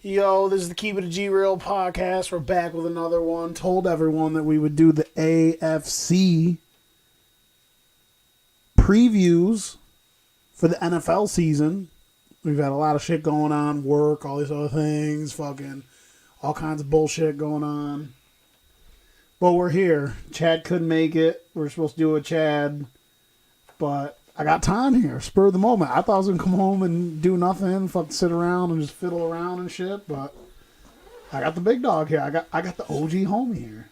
Yo, this is the Keep It a G Real podcast. We're back with another one. Told everyone that we would do the AFC previews for the NFL season. We've had a lot of shit going on, work, all these other things, fucking all kinds of bullshit going on. But we're here. Chad couldn't make it. We were supposed to do it with Chad, but I got time here, spur of the moment. I thought I was going to come home and do nothing, fucking sit around and just fiddle around and shit, but I got the big dog here. I got the OG homie here.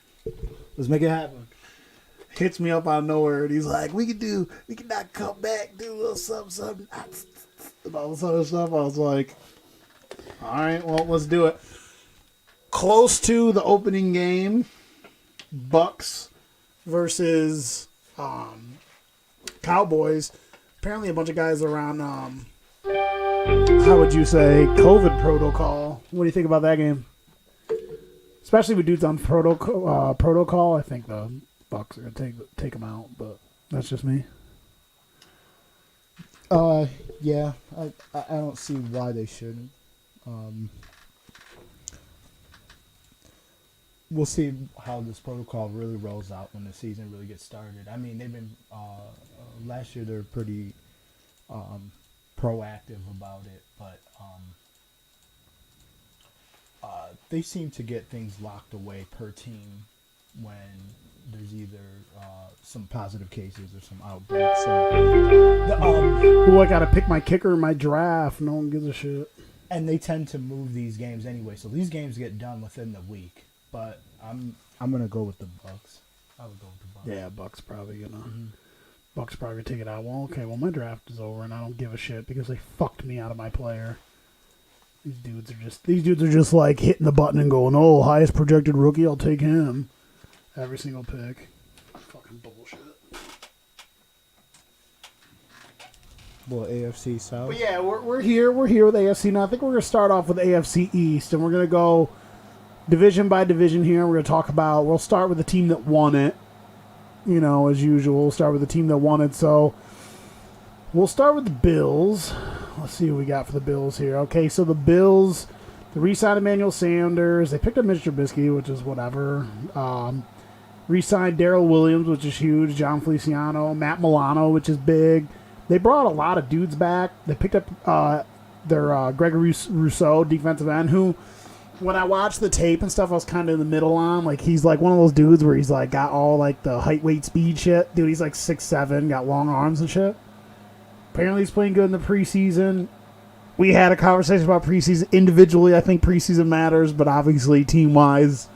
Let's make it happen. Hits me up out of nowhere, and he's like, we can not come back, do a little something, and all this other stuff. I was like, all right, well, let's do it. Close to the opening game, Bucks versus Cowboys. Apparently a bunch of guys are on, how would you say, COVID protocol. What do you think about that game? Especially with dudes on protocol, I think the Bucks are going to take them out, but that's just me. Yeah, I don't see why they shouldn't. We'll see how this protocol really rolls out when the season really gets started. I mean, they've been last year they were pretty proactive about it, but they seem to get things locked away per team when there's either some positive cases or some outbreaks. So, I got to pick my kicker in my draft. No one gives a shit. And they tend to move these games anyway, so these games get done within the week. But I'm gonna go with the Bucks. I would go with the Bucks. Yeah, Bucks probably gonna Bucks probably gonna take it out. Well, okay, my draft is over and I don't give a shit because they fucked me out of my player. These dudes are just like hitting the button and going, "Oh, highest projected rookie, I'll take him." Every single pick. Fucking bullshit. Well, AFC South. But yeah, we're here with AFC now. I think we're gonna start off with AFC East and we're gonna go division by division here. We're gonna we'll start with the team that won it. You know, as usual, we'll start with the team that won it. So we'll start with the Bills. Let's see what we got for the Bills here. Okay, so the Bills, they re-signed Emmanuel Sanders. They picked up Mitch Trubisky, which is whatever. Re-signed Darrell Williams, which is huge. John Feliciano, Matt Milano, which is big. They brought a lot of dudes back. They picked up their Gregory Rousseau, defensive end, who, when I watched the tape and stuff, I was kind of in the middle on. Like, he's like one of those dudes where he's like got all like the height, weight, speed shit. Dude, he's like 6'7", got long arms and shit. Apparently he's playing good in the preseason. We had a conversation about preseason. Individually, I think preseason matters, but obviously team-wise,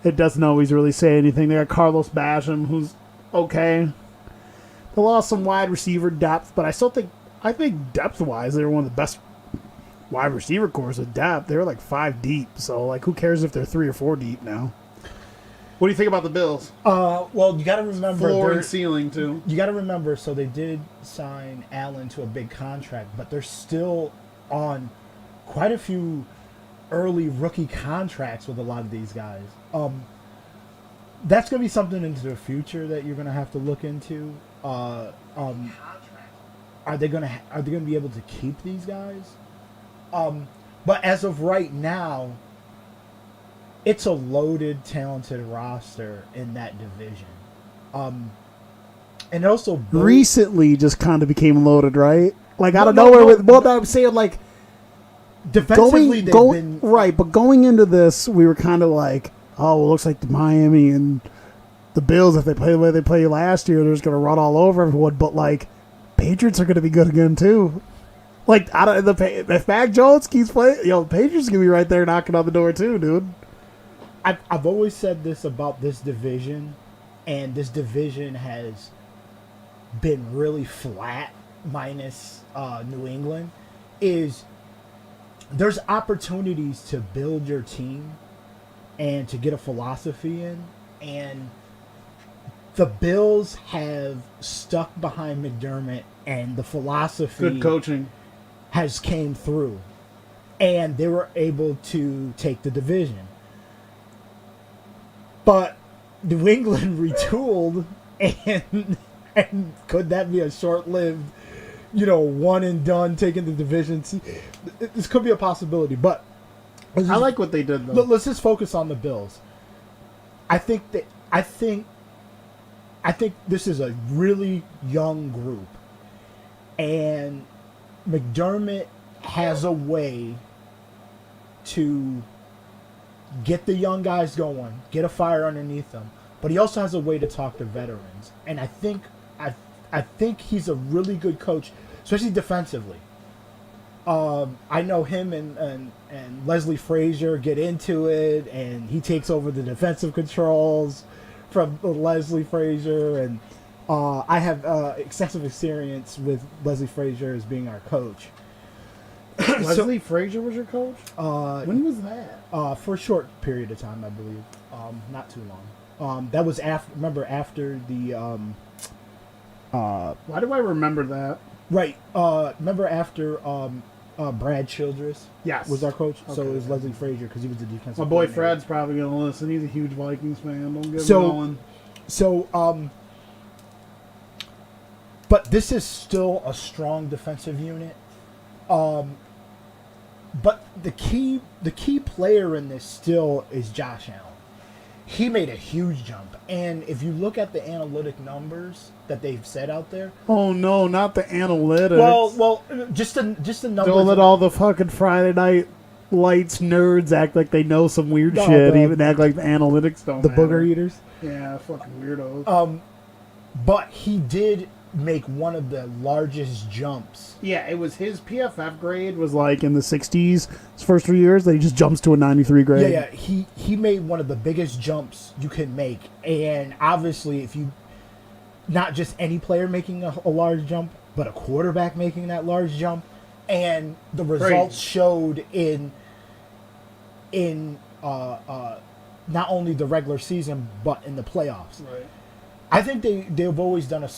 it doesn't always really say anything. They got Carlos Basham, who's okay. They lost some wide receiver depth, but I think depth-wise, they were one of the best wide receiver cores of depth. They were like 5 deep, so like who cares if they're 3 or 4 deep now? What do you think about the Bills? Well, you got to remember floor and ceiling too. You got to remember. So they did sign Allen to a big contract, but they're still on quite a few early rookie contracts with a lot of these guys. That's going to be something into the future that you're going to have to look into. Are they going to be able to keep these guys? But as of right now, it's a loaded, talented roster in that division. And also recently just kind of became loaded, right? Like out of nowhere. I'm saying like defensively they've been right, but going into this, we were kind of like, oh, well, it looks like the Miami and the Bills, if they play the way they played last year, they're just going to run all over everyone. But like, Patriots are going to be good again too. Like, if Mac Jones keeps playing, the Patriots going to be right there knocking on the door too, dude. I've always said this about this division, and this division has been really flat, minus New England, is there's opportunities to build your team and to get a philosophy in, and the Bills have stuck behind McDermott, and the philosophy good coaching has came through, and they were able to take the division. But New England retooled, and could that be a short-lived, one and done taking the division? This could be a possibility, but I like what they did though. Let's just focus on the Bills. I think this is a really young group, and McDermott has a way to get the young guys going, get a fire underneath them, but he also has a way to talk to veterans. And I think he's a really good coach, especially defensively. I know him and Leslie Frazier get into it, and he takes over the defensive controls from Leslie Frazier, and I have extensive experience with Leslie Frazier as being our coach. Leslie Frazier was your coach? When was that? For a short period of time, I believe. Not too long. That was after the. Why do I remember that? Right. Remember after Brad Childress? Yes. Was our coach. Okay. So it was Leslie Frazier because he was the defensive. My boy coordinator. Fred's probably gonna listen. He's a huge Vikings fan. Don't get me So- going. So, but this is still a strong defensive unit. But the key player in this still is Josh Allen. He made a huge jump, and if you look at the analytic numbers that they've set out there, Oh no, not the analytics. well, just the numbers. Don't let all the fucking Friday Night Lights nerds act like they know some weird No, shit. the- Even act like the analytics don't. the matter. booger eaters. Yeah, fucking weirdos. But he did make one of the largest jumps. Yeah, it was his PFF grade was like in the 60s. His first 3 years, then he just jumps to a 93 grade. Yeah. He made one of the biggest jumps you can make, and obviously, if you not just any player making a large jump, but a quarterback making that large jump, and the results showed in not only the regular season but in the playoffs. Right. I think they've always done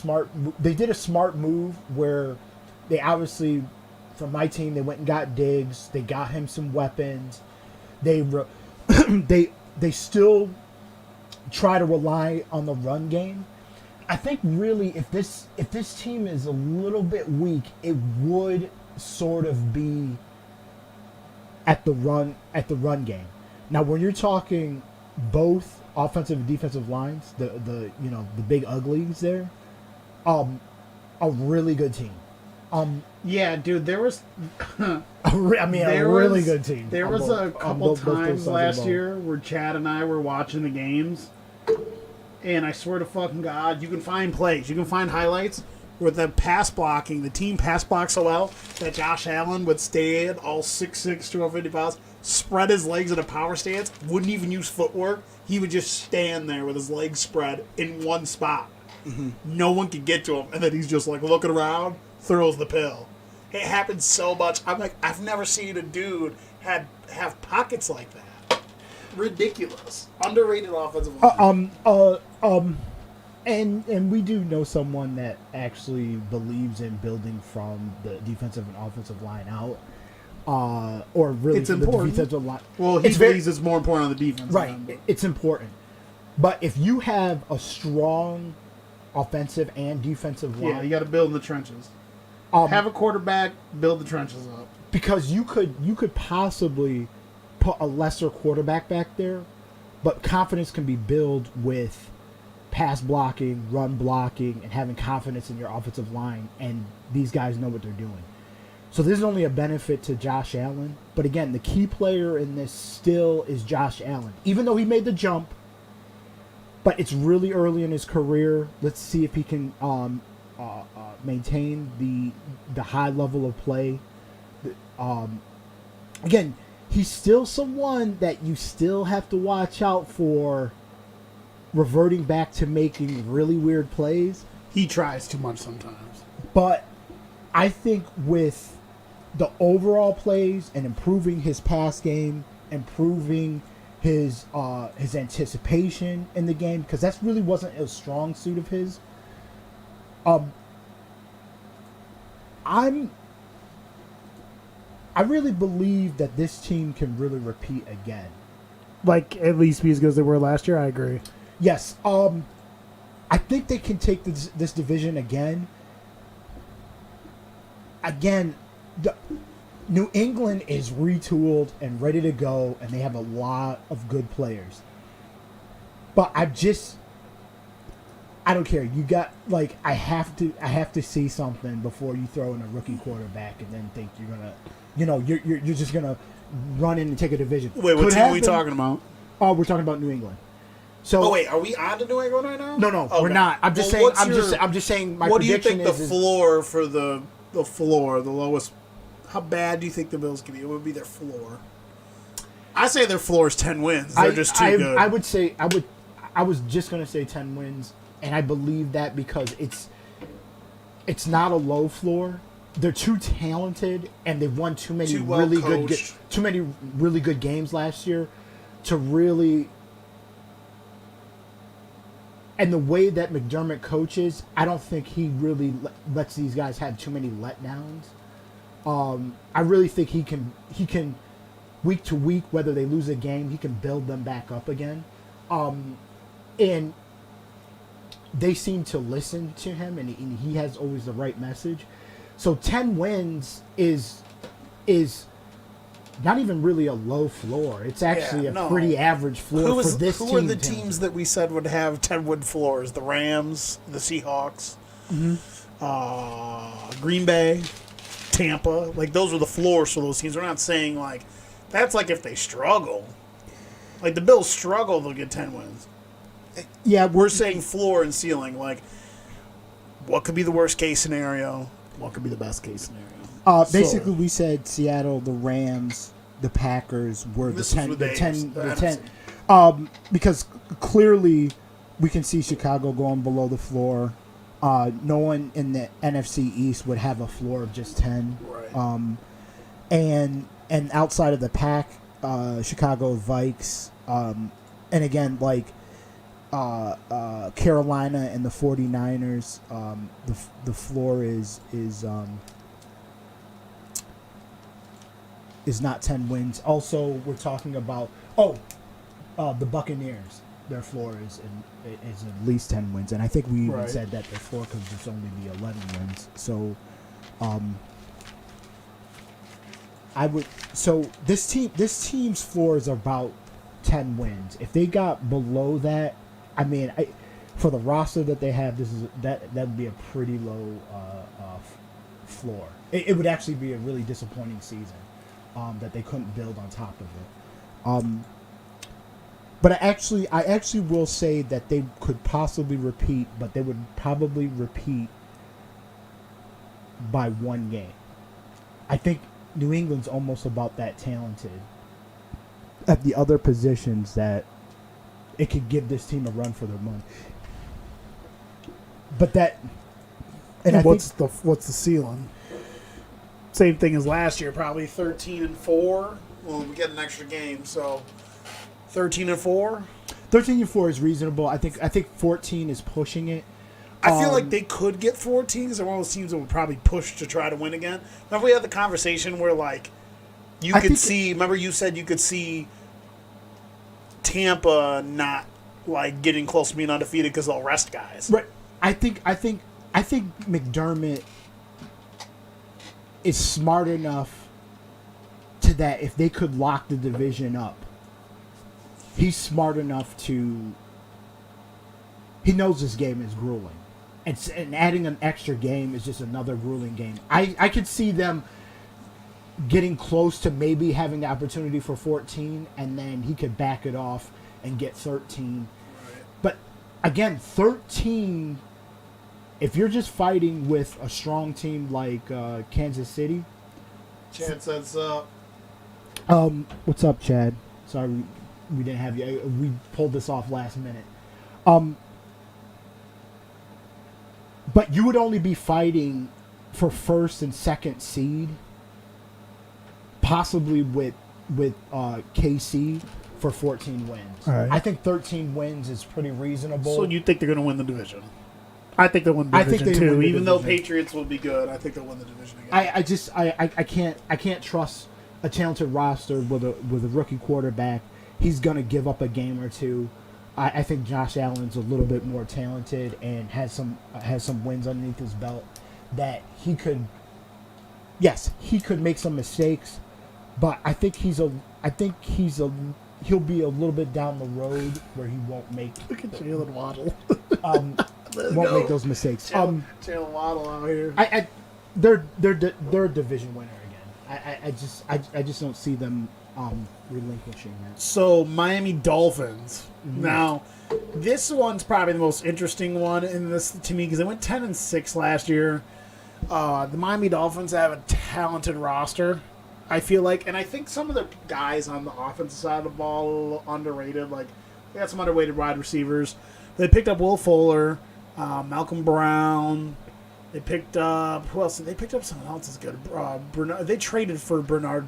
they did a smart move where they obviously, from my team, they went and got Diggs. They got him some weapons. They still try to rely on the run game. I think really if this team is a little bit weak, it would sort of be at the run game. Now when you're talking both offensive and defensive lines, the big uglies there, a really good team. Yeah, dude, there was. A really good team. There on was both- a on couple both those sides times of the last ball. year where Chad and I were watching the games, and I swear to fucking God, you can find plays, you can find highlights where the team pass blocked so well that Josh Allen would stand all 6'6", 250 pounds, spread his legs in a power stance, wouldn't even use footwork. He would just stand there with his legs spread in one spot. Mm-hmm. No one could get to him, and then he's just like looking around, throws the pill. It happens so much. I'm like, I've never seen a dude have pockets like that. Ridiculous. Underrated offensive line. And we do know someone that actually believes in building from the defensive and offensive line out, or really It's from the important. defensive line. Well, he It's very- believes it's more important on the defense. Right, it's important. But if you have a strong offensive and defensive line, Yeah, you got to build in the trenches. Have a quarterback, build the trenches up. because you could possibly put a lesser quarterback back there, but confidence can be built with pass blocking, run blocking, and having confidence in your offensive line, and these guys know what they're doing. So this is only a benefit to Josh Allen. But again, the key player in this still is Josh Allen. Even though he made the jump, but it's really early in his career. Let's see if he can maintain the high level of play. Again, he's still someone that you still have to watch out for reverting back to making really weird plays. He tries too much sometimes. But I think with the overall plays and improving his pass game, improving his anticipation in the game, because that really wasn't a strong suit of his. I really believe that this team can really repeat again. Like, at least be as good as they were last year, I agree. Yes. I think they can take this division again. Again, New England is retooled and ready to go, and they have a lot of good players. But I don't care. You got like I have to see something before you throw in a rookie quarterback and then think you're gonna, you're just gonna run in and take a division. Wait, what team are we talking about? Oh, we're talking about New England. So, oh wait, are we on to New England right now? No, okay. We're not. I'm just saying. I'm just saying. My what do you prediction think the floor for the lowest? How bad do you think the Bills can be? What would be their floor? I say their floor is 10 wins. They're just too good. I would say I was just gonna say 10 wins, and I believe that because it's not a low floor. They're too talented, and they've won too many really good games last year to really. And the way that McDermott coaches, I don't think he really lets these guys have too many letdowns. I really think he can week to week, whether they lose a game, he can build them back up again. And they seem to listen to him, and he has always the right message. So 10 wins is not even really a low floor. It's actually a pretty average floor for this team. Who are the teams that we said would have 10-win floors? The Rams, the Seahawks, Green Bay, Tampa. Like, those are the floors for those teams. We're not saying, like, that's like if they struggle. Like, the Bills struggle, they'll get 10 wins. Yeah, we're saying floor and ceiling. Like, what could be the worst case scenario? What could be the best case scenario? Basically, we said Seattle, the Rams, the Packers were the 10. Because clearly we can see Chicago going below the floor. No one in the NFC East would have a floor of just 10. Right. And outside of the pack, Chicago Vikes, and again, like Carolina and the 49ers, the floor is not 10 wins. Also, we're talking about the Buccaneers. Their floor is at least 10 wins, and I think we even said that their floor could just only be 11 wins. So, this team's floor is about 10 wins. If they got below that, I mean, for the roster that they have, that would be a pretty low floor. It would actually be a really disappointing season. That they couldn't build on top of it. But I actually will say that they could possibly repeat, but they would probably repeat by one game. I think New England's almost about that talented at the other positions that it could give this team a run for their money. But that... And what's the ceiling? Same thing as last year, probably 13-4. Well, we get an extra game, so 13-4. 13-4 is reasonable. I think 14 is pushing it. I feel like they could get 14 because they're one of those teams that would probably push to try to win again. Remember we had the conversation where like you could see. Remember you said you could see Tampa not like getting close to being undefeated because they'll rest guys. Right. I think McDermott is smart enough to that if they could lock the division up, he's smart enough to. He knows this game is grueling, and adding an extra game is just another grueling game. I could see them getting close to maybe having the opportunity for 14, and then he could back it off and get 13. Right. But again, 13. If you're just fighting with a strong team like Kansas City, Chad says up. What's up, Chad? Sorry we didn't have you. We pulled this off last minute. But you would only be fighting for first and second seed, possibly with KC for 14 wins. Right. I think 13 wins is pretty reasonable. So you think they're going to win the division? I think they'll win the division too. Even though Patriots will be good, I think they'll win the division again. I can't trust a talented roster with a rookie quarterback. He's gonna give up a game or two. I think Josh Allen's a little bit more talented and has some wins underneath his belt that he could yes, he could make some mistakes, but I think he'll be a little bit down the road where he won't make. Look at Jalen Waddle. Won't make those mistakes. Jalen Waddle out here. They're a division winner again. I just don't see them relinquishing that. So Miami Dolphins. Mm-hmm. Now, this one's probably the most interesting one in this to me because they went 10-6 last year. The Miami Dolphins have a talented roster, I feel like, and I think some of the guys on the offensive side of the ball are a little underrated. Like they got some underrated wide receivers. They picked up Will Fuller, Malcolm Brown. They picked up who else? They picked up someone else that's good. They traded for Bernard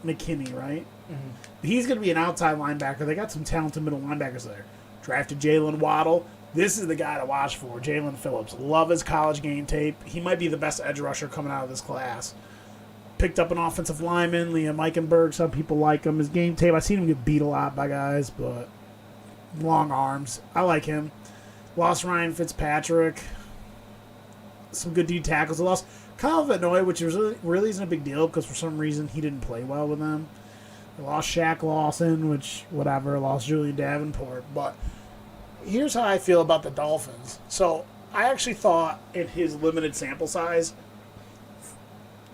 McKinney, right? Mm-hmm. He's going to be an outside linebacker. They got some talented middle linebackers there. Drafted Jalen Waddle. This is the guy to watch for, Jalen Phillips. Love his college game tape. He might be the best edge rusher coming out of this class. Picked up an offensive lineman, Liam Eichenberg. Some people like him. His game tape, I've seen him get beat a lot by guys, but long arms. I like him. Lost Ryan Fitzpatrick. Some good D tackles. They lost Kyle Van Noy, which really isn't a big deal because for some reason he didn't play well with them. They lost Shaq Lawson, which, whatever. Lost Julian Davenport. But here's how I feel about the Dolphins. So I actually thought in his limited sample size,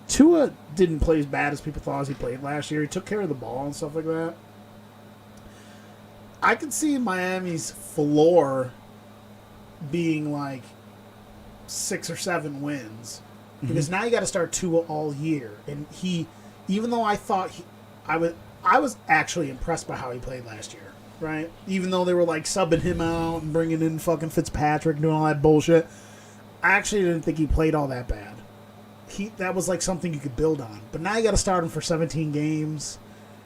Tua didn't play as bad as people thought as he played last year. He took care of the ball and stuff like that. I could see Miami's floor being like 6 or 7 wins. Because now you got to start Tua all year. And even though I thought I was actually impressed by how he played last year, right? Even though they were like subbing him out and bringing in fucking Fitzpatrick, doing all that bullshit, I actually didn't think he played all that bad. That was like something you could build on. But now you got to start him for 17 games.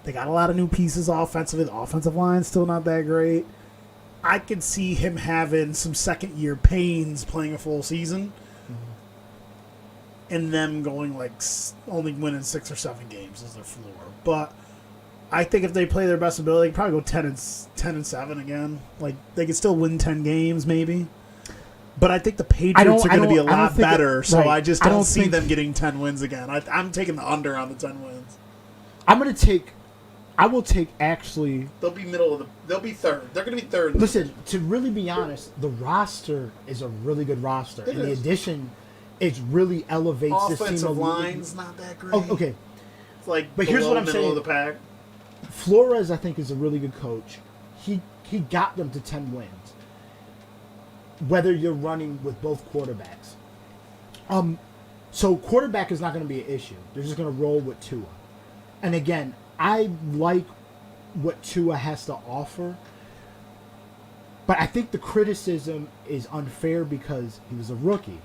They got a lot of new pieces offensively. The offensive line's still not that great. I could see him having some second-year pains playing a full season. And them going like only winning 6 or 7 games as their floor. But I think if they play their best ability, they can probably go 10-7 again. Like they could still win 10 games maybe. But I think the Patriots are going to be a lot better, so I just don't see them getting 10 wins again. I'm taking the under on the 10 wins. I will take actually. They'll be they'll be third. They're going to be third. Listen, to really be honest, the roster is a really good roster, and the addition. It really elevates this team. Offensive line's not that great. Oh, okay. It's like but here's what I'm saying. Of the pack. Flores, I think, is a really good coach. He got them to 10 wins. Whether you're running with both quarterbacks. So quarterback is not going to be an issue. They're just going to roll with Tua. And again, I like what Tua has to offer. But I think the criticism is unfair because he was a rookie.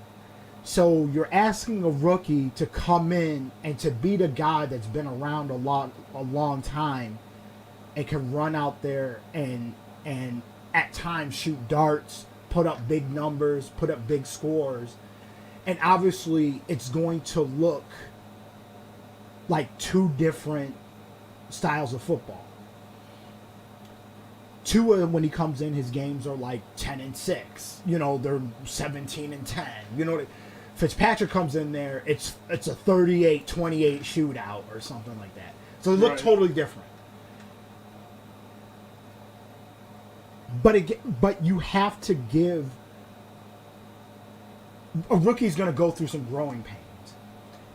So you're asking a rookie to come in and to beat a guy that's been around a long time and can run out there and at times shoot darts, put up big numbers, put up big scores. And obviously it's going to look like two different styles of football. Tua, when he comes in, his games are like 10-6. You know, they're 17-10. You know, Fitzpatrick comes in there, it's a 38-28 shootout or something like that. So they look totally different. But you have to give a rookie's going to go through some growing pains,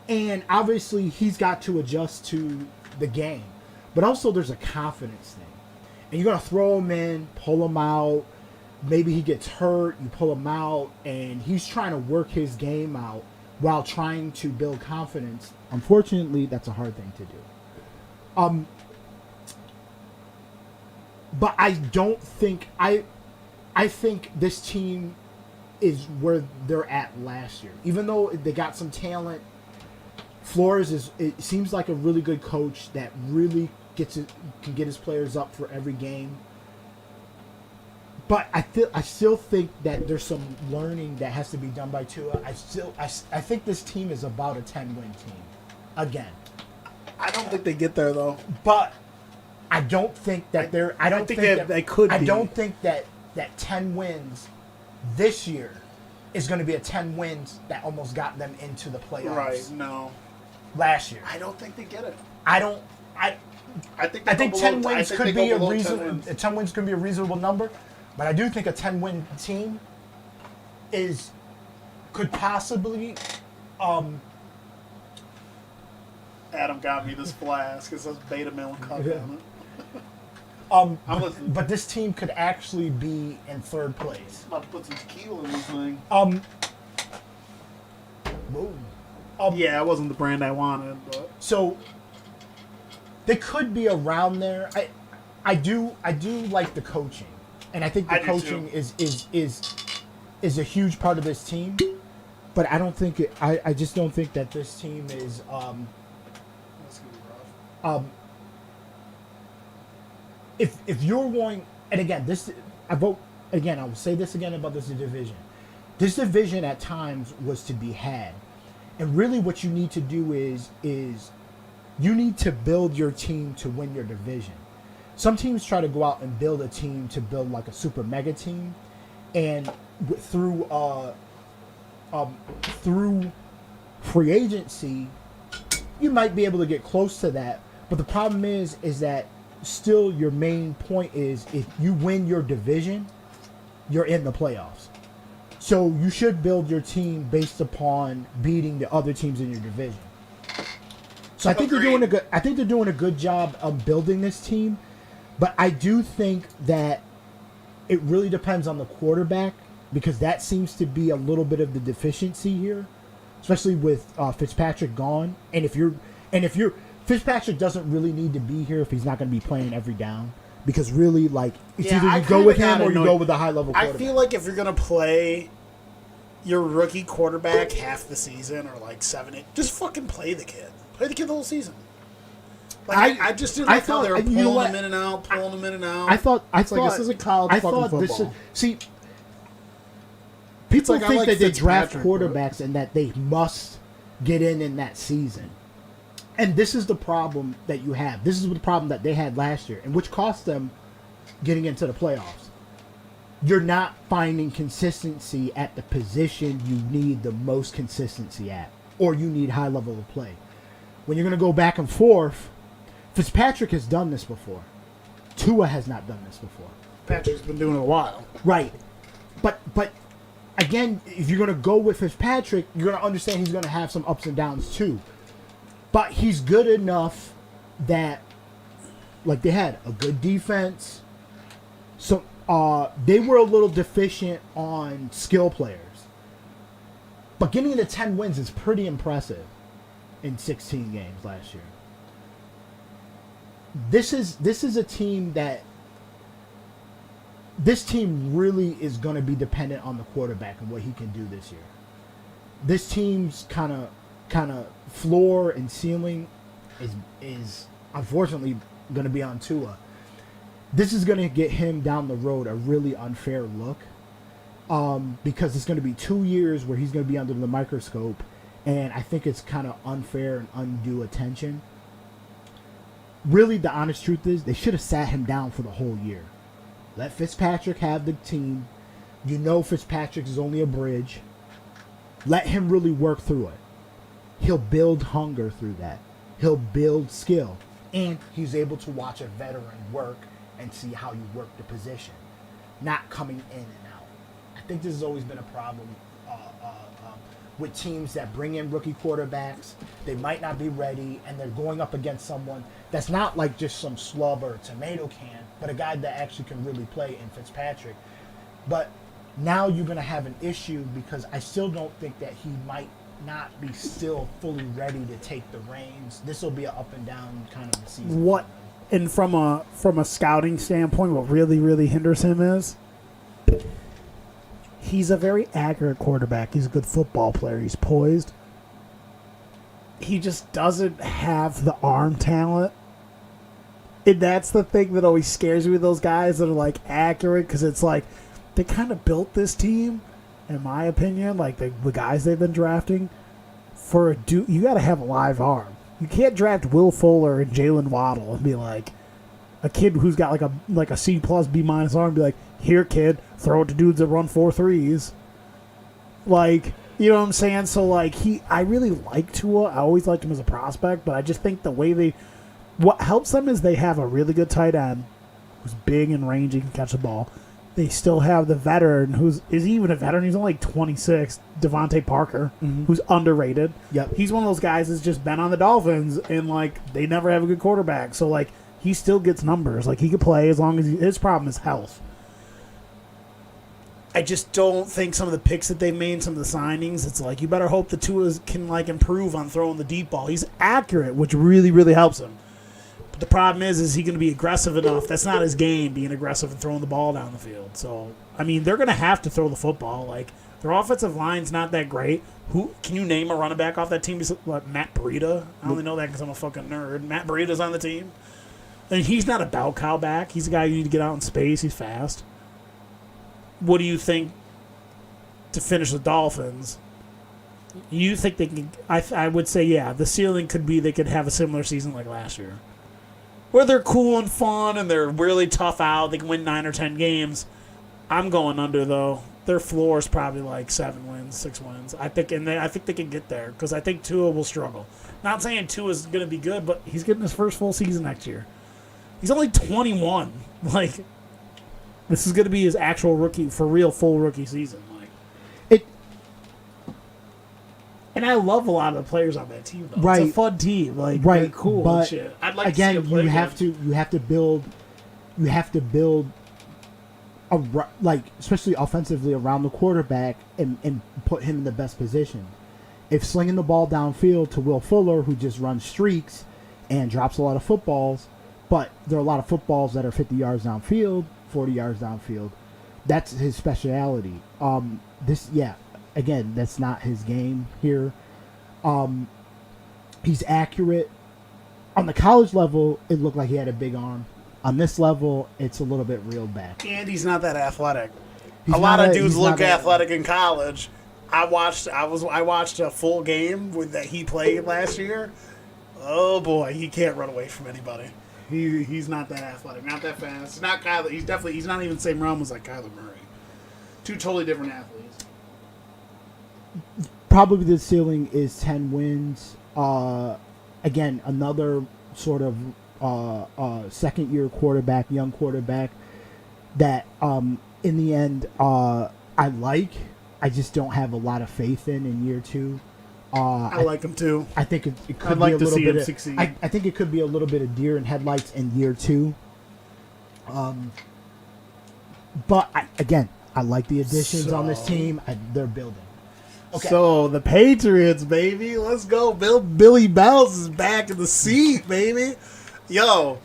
and obviously he's got to adjust to the game. But also there's a confidence thing, and you're going to throw him in, pull him out. Maybe he gets hurt, you pull him out, and he's trying to work his game out while trying to build confidence. Unfortunately, that's a hard thing to do. But I don't think I think this team is where they're at last year. Even though they got some talent, Flores it seems like a really good coach that really can get his players up for every game. But I still think that there's some learning that has to be done by Tua. I think this team is about a 10-win team. Again. I don't think they get there though. But I don't think that they're I don't think they could be. I don't think that 10 wins this year is going to be a 10 wins that almost got them into the playoffs. Right, no. last year. I don't think they get it. I don't. I think I think 10 below, wins I think could they be go a below 10 reasonable. wins. 10 wins could be a reasonable number, but I do think a 10-win team could possibly. Adam got me this flask. It says Beta Male Cup on it. I'm listening. but this team could actually be in third place. I'm about to put some tequila in this thing. Boom. Yeah, it wasn't the brand I wanted, but So they could be around there. I do like the coaching, and I think the I do coaching too. is a huge part of this team. But I don't think it. I just don't think that this team is. that's gonna be rough. If you're going, and again, I will say this again about this division. This division at times was to be had, and really what you need to do is you need to build your team to win your division. Some teams try to go out and build a team to build like a super mega team, and through free agency, you might be able to get close to that. But the problem is that still your main point is if you win your division, you're in the playoffs. So you should build your team based upon beating the other teams in your division. So I think they're doing a good job of building this team, but I do think that it really depends on the quarterback because that seems to be a little bit of the deficiency here, especially with Fitzpatrick gone. And if you're Fitzpatrick doesn't really need to be here if he's not going to be playing every down. Because really, like, it's either you go with him or you go with a high-level quarterback. I feel like if you're going to play your rookie quarterback half the season or, like, 7-8, just fucking play the kid. Play the kid the whole season. Like, I just didn't like how they were pulling him in and out, pulling him in and out. I thought this isn't college fucking football. People like, think that they draft Fitzpatrick, quarterbacks and that they must get in that season. And this is the problem that you have. This is the problem that they had last year, and which cost them getting into the playoffs. You're not finding consistency at the position you need the most consistency at, or you need high level of play. When you're going to go back and forth, Fitzpatrick has done this before. Tua has not done this before. Patrick's been doing it a while. Right. But again, if you're going to go with Fitzpatrick, you're going to understand he's going to have some ups and downs too. But he's good enough that, like, they had a good defense. So they were a little deficient on skill players. But getting to 10 wins is pretty impressive in 16 games last year. This is a team that this team really is going to be dependent on the quarterback and what he can do this year. This team's kind of floor and ceiling is unfortunately going to be on Tua. This is going to get him down the road a really unfair look because it's going to be 2 years where he's going to be under the microscope, and I think it's kind of unfair and undue attention. Really, the honest truth is they should have sat him down for the whole year. Let Fitzpatrick have the team. You know Fitzpatrick is only a bridge. Let him really work through it. He'll build hunger through that. He'll build skill. And he's able to watch a veteran work and see how you work the position. Not coming in and out. I think this has always been a problem with teams that bring in rookie quarterbacks. They might not be ready, and they're going up against someone that's not like just some slub or a tomato can, but a guy that actually can really play in Fitzpatrick. But now you're going to have an issue because I still don't think that he might not be still fully ready to take the reins. This will be an up and down kind of a season. What, and from a scouting standpoint, what really hinders him is he's a very accurate quarterback. He's a good football player. He's poised. He just doesn't have the arm talent. And that's the thing that always scares me with those guys that are like accurate, because it's like they kind of built this team, in my opinion, like the guys they've been drafting, for a dude. You got to have a live arm. You can't draft Will Fuller and Jalen Waddle and be like a kid who's got like a C plus B minus arm and be like, here kid, throw it to dudes that run 4.3s. Like, You know what I'm saying? So, like, I really like Tua. I always liked him as a prospect, but I just think the way what helps them is they have a really good tight end who's big and rangy, can catch the ball. They still have the veteran is he even a veteran? He's only like 26, Devontae Parker, who's underrated. Yep. He's one of those guys that's just been on the Dolphins, and, like, they never have a good quarterback. So, like, he still gets numbers. Like, he could play as long as his problem is health. I just don't think some of the picks that they've made, some of the signings, it's like you better hope the Tua can, like, improve on throwing the deep ball. He's accurate, which really, really helps him. But the problem is he going to be aggressive enough? That's not his game, being aggressive and throwing the ball down the field. So, I mean, they're going to have to throw the football. Like, their offensive line's not that great. Who can you name a running back off that team? What, Matt Breida? I only know that because I'm a fucking nerd. Matt Breida's on the team. And he's not a bell cow back. He's a guy you need to get out in space. He's fast. What do you think to finish the Dolphins? You think they can? I would say, yeah, the ceiling could be they could have a similar season like last year, where they're cool and fun and they're really tough out. They can win 9 or 10 games. I'm going under, though. Their floor is probably like 7 wins, 6 wins. I think they can get there because I think Tua will struggle. Not saying Tua's going to be good, but he's getting his first full season next year. He's only 21. Like, this is going to be his actual rookie, for real, full rookie season. Like, and I love a lot of the players on that team, though. Right. It's a fun team. Like, Right. they're cool But and shit. I'd like again, to see them play you have to build especially offensively around the quarterback and put him in the best position. If slinging the ball downfield to Will Fuller, who just runs streaks and drops a lot of footballs, but there are a lot of footballs that are 50 yards downfield, 40 yards downfield. That's his speciality. Again, that's not his game here. He's accurate. On the college level, it looked like he had a big arm. On this level, it's a little bit reeled back. And he's not that athletic. He's a lot not of a- dudes he's look not a- athletic in college. I watched a full game that he played last year. Oh boy, he can't run away from anybody. He's not that athletic, not that fast. Not Kyler. He's not even the same realm as like Kyler Murray. Two totally different athletes. Probably the ceiling is 10 wins. Again, another sort of second-year quarterback, young quarterback that in the end I like. I just don't have a lot of faith in year 2. I like him too. I think it could I'd like be a to little see bit him of, succeed. I think it could be a little bit of deer in headlights in year 2. But I like the additions on this team. They're building. Okay. So the Patriots, baby, let's go. Billy Bells is back in the seat, baby. Yo,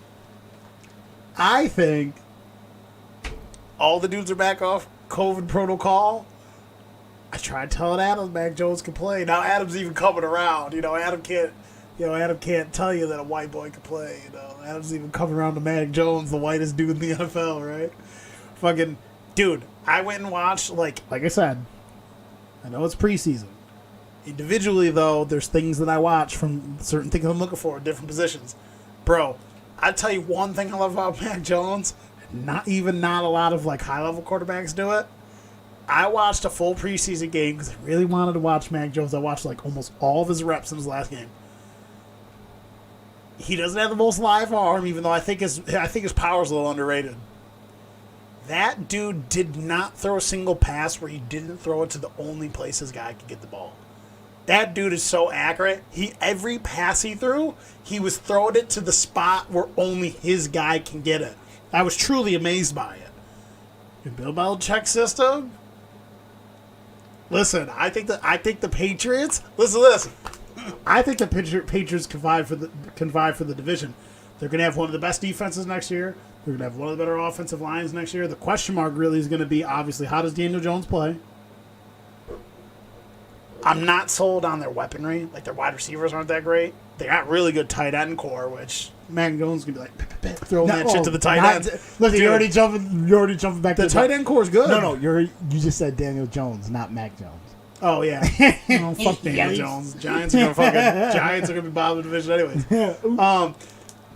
I think all the dudes are back off COVID protocol. I tried telling Adam Mac Jones could play. Now Adam's even coming around. Adam can't tell you that a white boy could play. Adam's even coming around to Mac Jones, the whitest dude in the NFL, right? Fucking dude, I went and watched like I said. I know it's preseason. Individually, though, there's things that I watch from certain things I'm looking for in different positions. Bro, I'll tell you one thing I love about Mac Jones. Not a lot of like high-level quarterbacks do it. I watched a full preseason game because I really wanted to watch Mac Jones. I watched like almost all of his reps in his last game. He doesn't have the most live arm, even though I think his power's a little underrated. That dude did not throw a single pass where he didn't throw it to the only place his guy could get the ball. That dude is so accurate. Every pass he threw, he was throwing it to the spot where only his guy can get it. I was truly amazed by it. In Bill Belichick's system, listen, I think the Patriots. Listen to this. I think the Patriots can vie for the division. They're going to have one of the best defenses next year. They're going to have one of the better offensive lines next year. The question mark really is going to be, obviously, how does Daniel Jones play? I'm not sold on their weaponry. Like, their wide receivers aren't that great. They got really good tight end core, which Mac Jones is going to be like, throwing that shit to the tight ends. Listen, you're already jumping back. The tight end core is good. No, you just said Daniel Jones, not Mac Jones. Oh, yeah. Oh, fuck Daniel Jones. Giants are going to be bottom of the division anyways.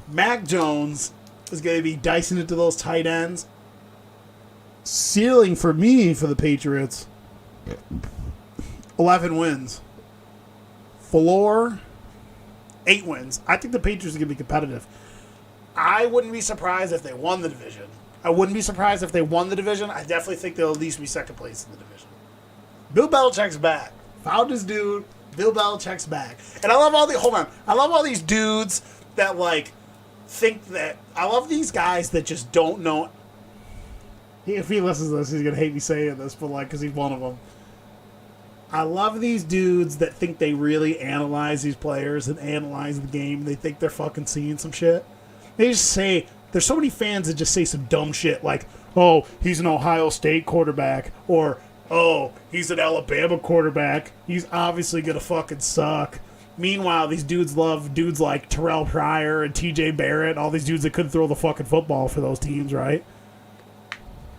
Mac Jones is going to be dicing it to those tight ends. Ceiling for me for the Patriots, 11 wins. Floor, 8 wins. I think the Patriots are going to be competitive. I wouldn't be surprised if they won the division. I definitely think they'll at least be second place in the division. Bill Belichick's back. Found his dude. Bill Belichick's back. And I love all these dudes that, like, think that... I love these guys that just don't know... If he listens to this, he's going to hate me saying this, but, like, because he's one of them. I love these dudes that think they really analyze these players and analyze the game. They think they're fucking seeing some shit. They just say... There's so many fans that just say some dumb shit like, oh, he's an Ohio State quarterback, or, oh, he's an Alabama quarterback. He's obviously going to fucking suck. Meanwhile, these dudes love dudes like Terrell Pryor and TJ Barrett, all these dudes that couldn't throw the fucking football for those teams, right?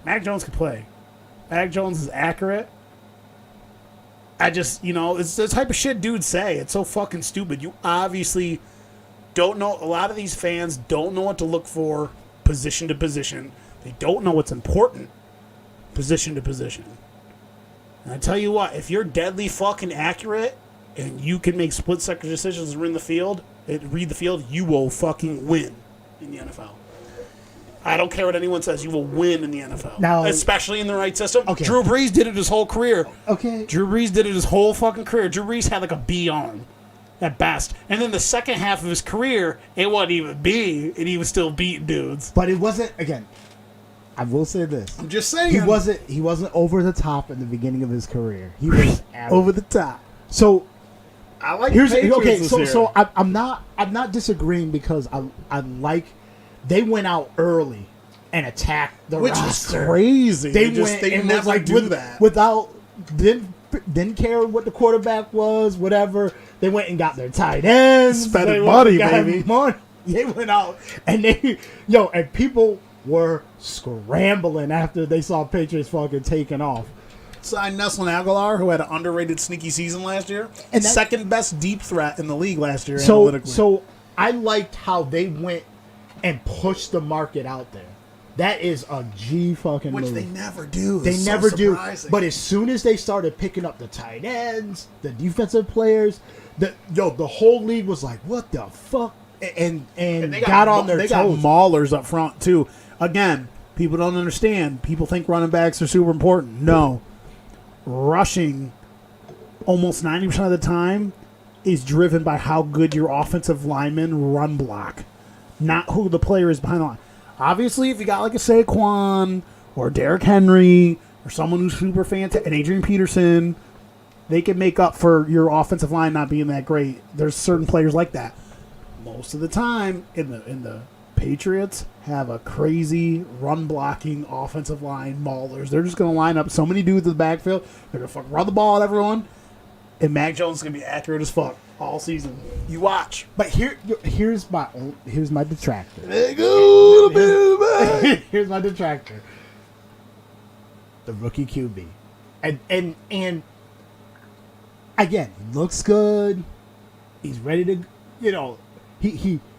Mac Jones can play. Mac Jones is accurate. I just, it's the type of shit dudes say. It's so fucking stupid. You obviously... don't know. A lot of these fans don't know what to look for position to position. They don't know what's important position to position. And I tell you what, if you're deadly fucking accurate and you can make split-second decisions and read the field, you will fucking win in the NFL. I don't care what anyone says. You will win in the NFL. Now, especially in the right system. Okay. Drew Brees did it his whole career. Okay. Drew Brees did it his whole fucking career. Drew Brees had like a B arm. At best. And then the second half of his career, it wasn't even B, and he was still beating dudes. But it wasn't, again, I will say this. I'm just saying. He wasn't over the top in the beginning of his career. He was over the top. So I like I'm not disagreeing because I like they went out early and attacked the roster. Which is crazy. They never do that. Didn't care what the quarterback was, whatever. They went and got their tight ends. Spending money, baby. They went out and and people were scrambling after they saw Patriots fucking taking off. Signed Nelson Aguilar, who had an underrated sneaky season last year. And second best deep threat in the league last year analytically. So I liked how they went and pushed the market out there. That is a G fucking move. Which they never do. They never do. But as soon as they started picking up the tight ends, the defensive players, the whole league was like, what the fuck? And they got on their toes. They got maulers up front, too. Again, people don't understand. People think running backs are super important. No. Rushing almost 90% of the time is driven by how good your offensive linemen run block, not who the player is behind the line. Obviously, if you got like a Saquon or Derrick Henry or someone who's super fantastic, and Adrian Peterson, they can make up for your offensive line not being that great. There's certain players like that. Most of the time, in the Patriots have a crazy run-blocking offensive line maulers. They're just going to line up so many dudes in the backfield. They're going to fucking run the ball at everyone, and Mac Jones is going to be accurate as fuck all season. You watch. But here's my detractor. Here's my detractor. The rookie QB. And again, he looks good. He's ready to,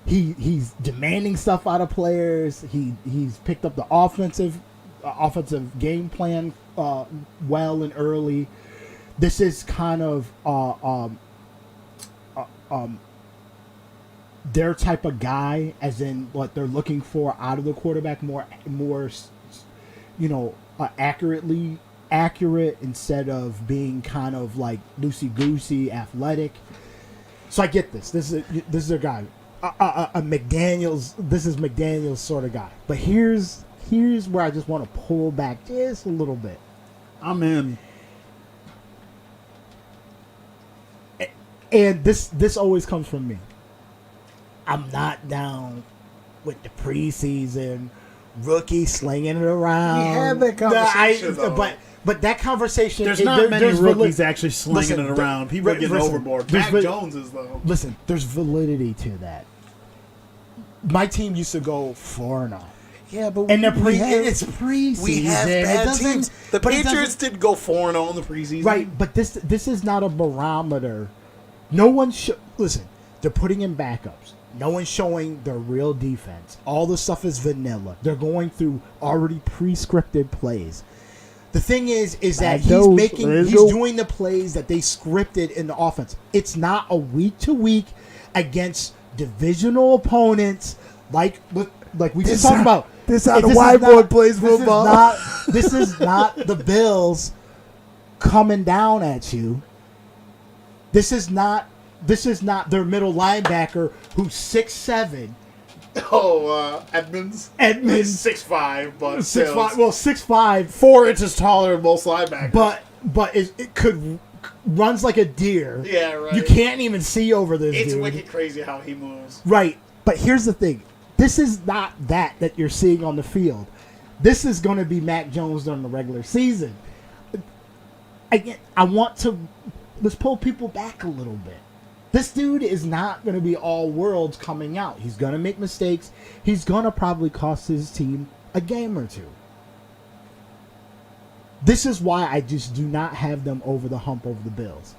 he's demanding stuff out of players. He's picked up the offensive game plan well and early. This is kind of their type of guy, as in what they're looking for out of the quarterback, more accurate instead of being kind of like loosey-goosey, athletic. So I get this. This is their guy, a McDaniels. This is McDaniels sort of guy. But here's where I just want to pull back just a little bit. I'm in. And this always comes from me. I'm not down with the preseason rookie slinging it around. We had that conversation, but that conversation. There's not many rookies actually slinging it around. People are getting overboard. Mac Jones is though. Listen, there's validity to that. My team used to go 4-0. Yeah, but it's preseason. We have bad teams. The Patriots did go 4-0 in the preseason, right? But this is not a barometer. No one listen. They're putting in backups. No one's showing their real defense. All the stuff is vanilla. They're going through already pre-scripted plays. The thing is that Let's he's go. doing the plays that they scripted in the offense. It's not a week to week against divisional opponents like we just talked about. This how the whiteboard plays football. This is not the Bills coming down at you. This is not their middle linebacker who's 6'7". Edmonds. Edmonds 6'5", but 6'5". Well, 6'5", 4 inches taller than most linebackers. but it could runs like a deer. Yeah, right. You can't even see over this It's dude. wicked crazy how he moves. Right. But here's the thing. This is not that you're seeing on the field. This is going to be Mac Jones during the regular season. Let's pull people back a little bit. This dude is not going to be all worlds coming out. He's going to make mistakes. He's going to probably cost his team a game or two. This is why I just do not have them over the hump over the Bills.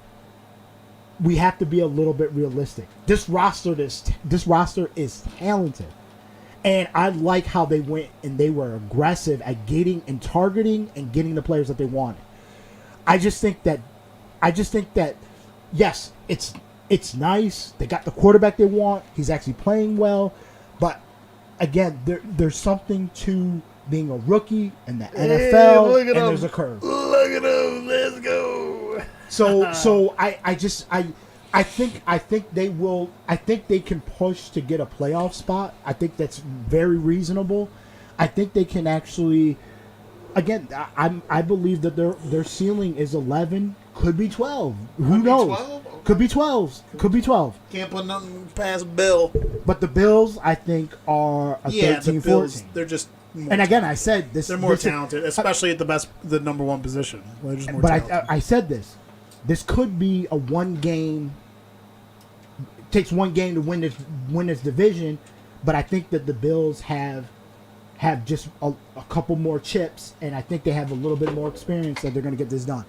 We have to be a little bit realistic. This roster is talented. And I like how they went and they were aggressive at getting and targeting and getting the players that they wanted. I just think that yes, it's nice. They got the quarterback they want. He's actually playing well. But again, there's something to being a rookie in the NFL, and there's a curve. Look at him. Let's go. So I think they will. I think they can push to get a playoff spot. I think that's very reasonable. I think they can actually. Again, I believe that their ceiling is 11, could be 12. Who knows? 12? Okay. Could be 12. Could be 12. Can't put nothing past Bill. But the Bills, I think, are a 13, the Bills, 14. they're just more And again, I said this. they're more this- talented, especially at the number one position. They're just more But talented. I said this. This could be a one game. Takes one game to win this division, but I think that the Bills have just a couple more chips, and I think they have a little bit more experience that they're going to get this done.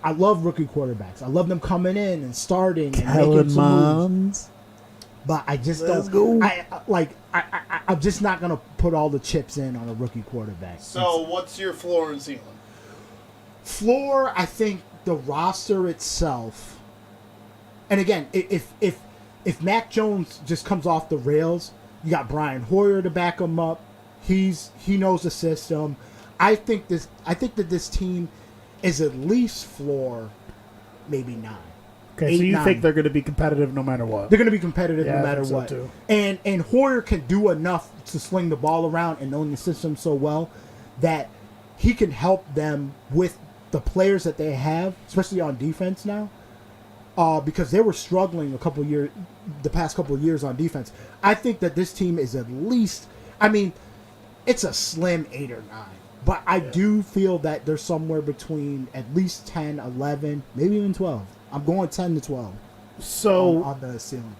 I love rookie quarterbacks. I love them coming in and starting and making some moves. But I just don't. I'm just not going to put all the chips in on a rookie quarterback. So, what's your floor and ceiling? Floor, I think the roster itself. And again, if Mac Jones just comes off the rails, you got Brian Hoyer to back him up. He knows the system. I think that this team is at least floor, maybe 9. Okay, 8, so you 9. think they're going to be competitive no matter what? They're going to be competitive Yeah, no I matter think so what. too. And Hoyer can do enough to sling the ball around and knowing the system so well that he can help them with the players that they have, especially on defense now. Because they were struggling the past couple of years on defense. I think that this team is at least, it's a slim 8 or 9. But I do feel that they're somewhere between at least 10, 11, maybe even 12. I'm going 10 to 12 So on the ceiling.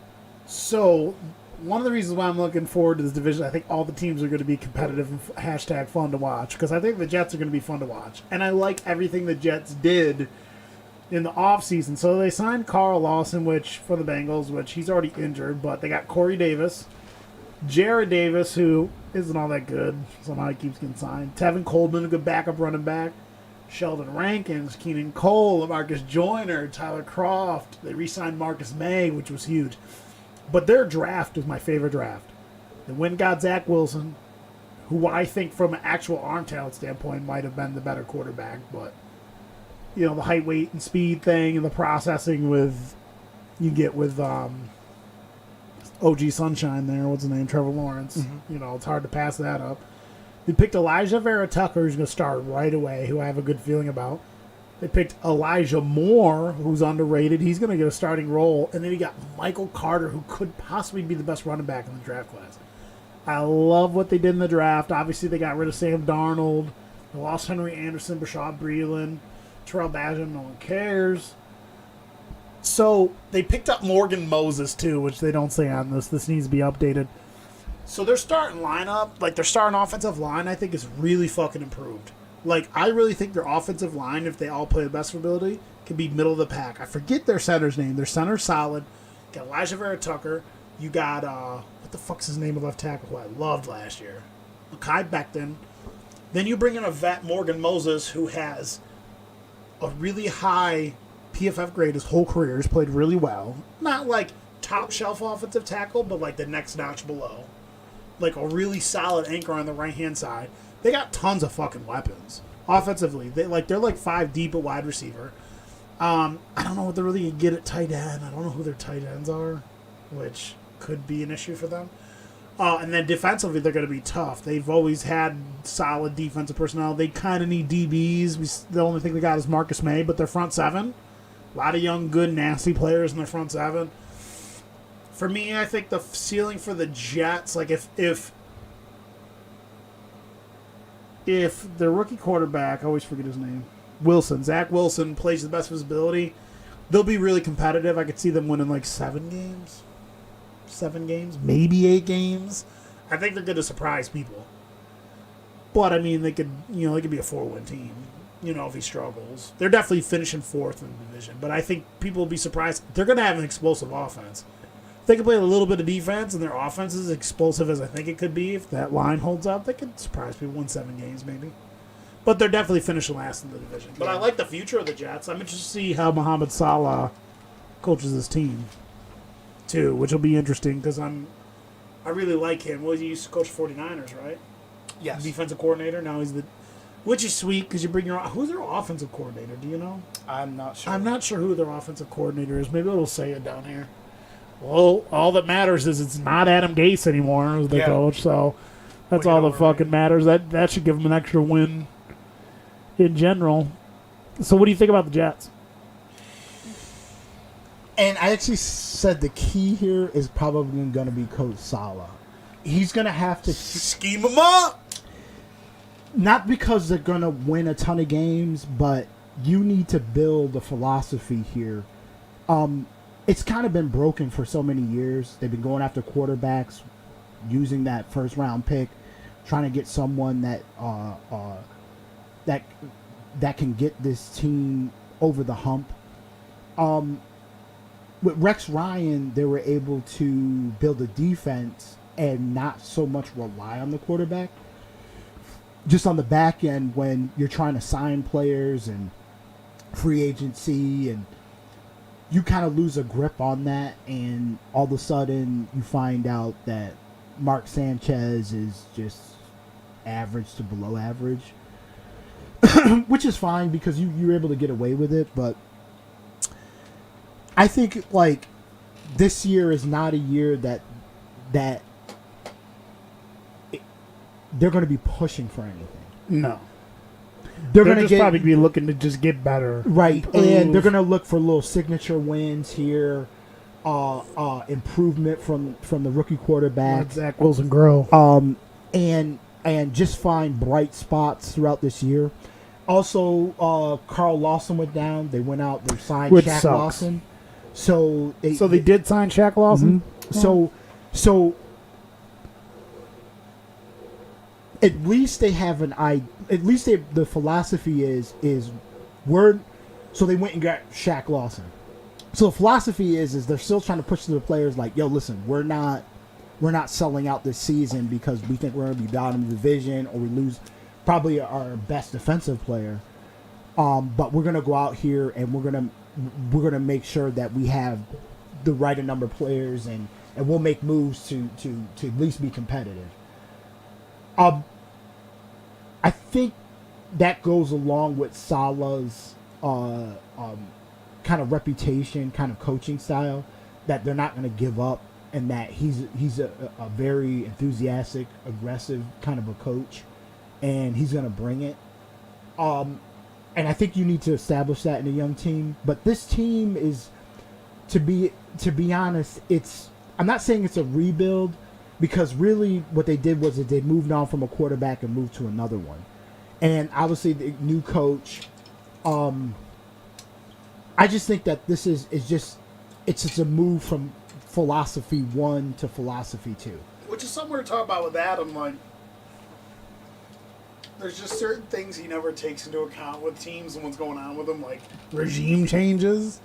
So, one of the reasons why I'm looking forward to this division, I think all the teams are going to be competitive and #fun to watch, because I think the Jets are going to be fun to watch. And I like everything the Jets did in the offseason. So they signed Carl Lawson, for the Bengals, which he's already injured, but they got Corey Davis, Jared Davis, who isn't all that good, somehow he keeps getting signed, Tevin Coleman, a good backup running back, Sheldon Rankins, Keenan Cole, Marcus Joyner, Tyler Croft. They re-signed Marcus May, which was huge. But their draft is my favorite draft. They got Zach Wilson, who I think from an actual arm talent standpoint might have been the better quarterback, but the height, weight, and speed thing and the processing you get with OG Sunshine there, what's his name, Trevor Lawrence. Mm-hmm. It's hard to pass that up. They picked Elijah Vera Tucker, who's going to start right away, who I have a good feeling about. They picked Elijah Moore, who's underrated. He's going to get a starting role. And then you got Michael Carter, who could possibly be the best running back in the draft class. I love what they did in the draft. Obviously, they got rid of Sam Darnold. They lost Henry Anderson, Bashad Breeland, Terrell Basham. No one cares. So they picked up Morgan Moses, too, which they don't say on this. This needs to be updated. So their starting lineup, their starting offensive line, I think is really fucking improved. I really think their offensive line, if they all play the best of ability, can be middle of the pack. I forget their center's name. Their center's solid. You got Elijah Vera Tucker. You got, what the fuck's his name of left tackle, who I loved last year? Mekhi Becton. Then you bring in a vet, Morgan Moses, who has a really high PFF grade his whole career. He's played really well. Not like top shelf offensive tackle, but like the next notch below. Like a really solid anchor on the right hand side. They got tons of fucking weapons offensively. They're like 5 deep at wide receiver. I don't know what they're really gonna get at tight end. I don't know who their tight ends are, which could be an issue for them. And then defensively, they're going to be tough. They've always had solid defensive personnel. They kind of need DBs. The only thing they got is Marcus May, but their front seven, a lot of young, good, nasty players in their front seven. For me, I think the ceiling for the Jets, like if their rookie quarterback, I always forget his name, Zach Wilson plays the best of his ability, they'll be really competitive. I could see them winning like 7 games, maybe 8 games. I think they're going to surprise people. But I mean, they could be a 4-win team. If he struggles, they're definitely finishing 4th in the division. But I think people will be surprised. They're going to have an explosive offense. If they can play a little bit of defense and their offense is explosive as I think it could be, if that line holds up, they could surprise people, win 7 games maybe. But they're definitely finishing last in the division. But I like the future of the Jets. I'm interested to see how Mohamed Salah coaches his team, too, which will be interesting because I really like him. Well, he used to coach 49ers, right? Yes. Defensive coordinator. Now he's which is sweet because you bring who's their offensive coordinator? Do you know? I'm not sure. I'm not sure who their offensive coordinator is. Maybe it'll say it down here. Well, all that matters is it's not Adam Gase anymore as the coach, so that's all that fucking matters. That should give them an extra win in general. So what do you think about the Jets? And I actually said the key here is probably going to be Coach Salah. He's going to have to scheme them up. Not because they're going to win a ton of games, but you need to build a philosophy here. It's kind of been broken for so many years. They've been going after quarterbacks, using that first round pick, trying to get someone that can get this team over the hump. With Rex Ryan, they were able to build a defense and not so much rely on the quarterback. Just on the back end, when you're trying to sign players and free agency, and you kind of lose a grip on that, and all of a sudden you find out that Mark Sanchez is just average to below average, which is fine because you're able to get away with it. But I think like this year is not a year that they're going to be pushing for anything. No. They're going to probably be looking to just get better. Right. And they're going to look for little signature wins here, improvement from the rookie quarterback. Let Zach Wilson grow. And just find bright spots throughout this year. Also, Carl Lawson went down. They went out. They signed Shaq Lawson. So they did sign Shaq Lawson? Mm-hmm. So at least they have at least the philosophy is so they went and got Shaq Lawson. So the philosophy is they're still trying to push to the players like, yo, listen, we're not selling out this season because we think we're going to be bottom of the division or we lose probably our best defensive player. But we're going to go out here and we're going to make sure that we have the right number of players and we'll make moves to at least be competitive. I think that goes along with Salah's kind of reputation, kind of coaching style, that they're not going to give up, and that he's a very enthusiastic, aggressive kind of a coach, and he's going to bring it. And I think you need to establish that in a young team. But this team is, to be honest, I'm not saying it's a rebuild, because really what they did was that they moved on from a quarterback and moved to another one. And obviously the new coach, I just think that this is just a move from philosophy 1 to philosophy 2. Which is something we're talking about with Adam. Like, there's just certain things he never takes into account with teams and what's going on with them, like regime changes,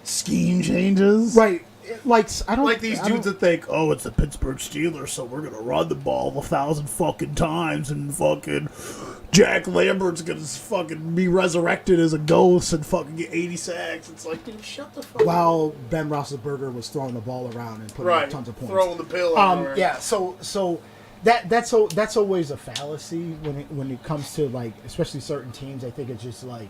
scheme changes. Right. Like, I don't like these dudes that think, oh, it's the Pittsburgh Steelers, so we're gonna run the ball 1,000 fucking times and fucking Jack Lambert's gonna fucking be resurrected as a ghost and fucking get 80 sacks. It's like, dude, shut the fuck up. While Ben Roethlisberger was throwing the ball around and putting up tons of points. Throwing the pill everywhere. Yeah, so that's always a fallacy when it comes to, like, especially certain teams. I think it's just like,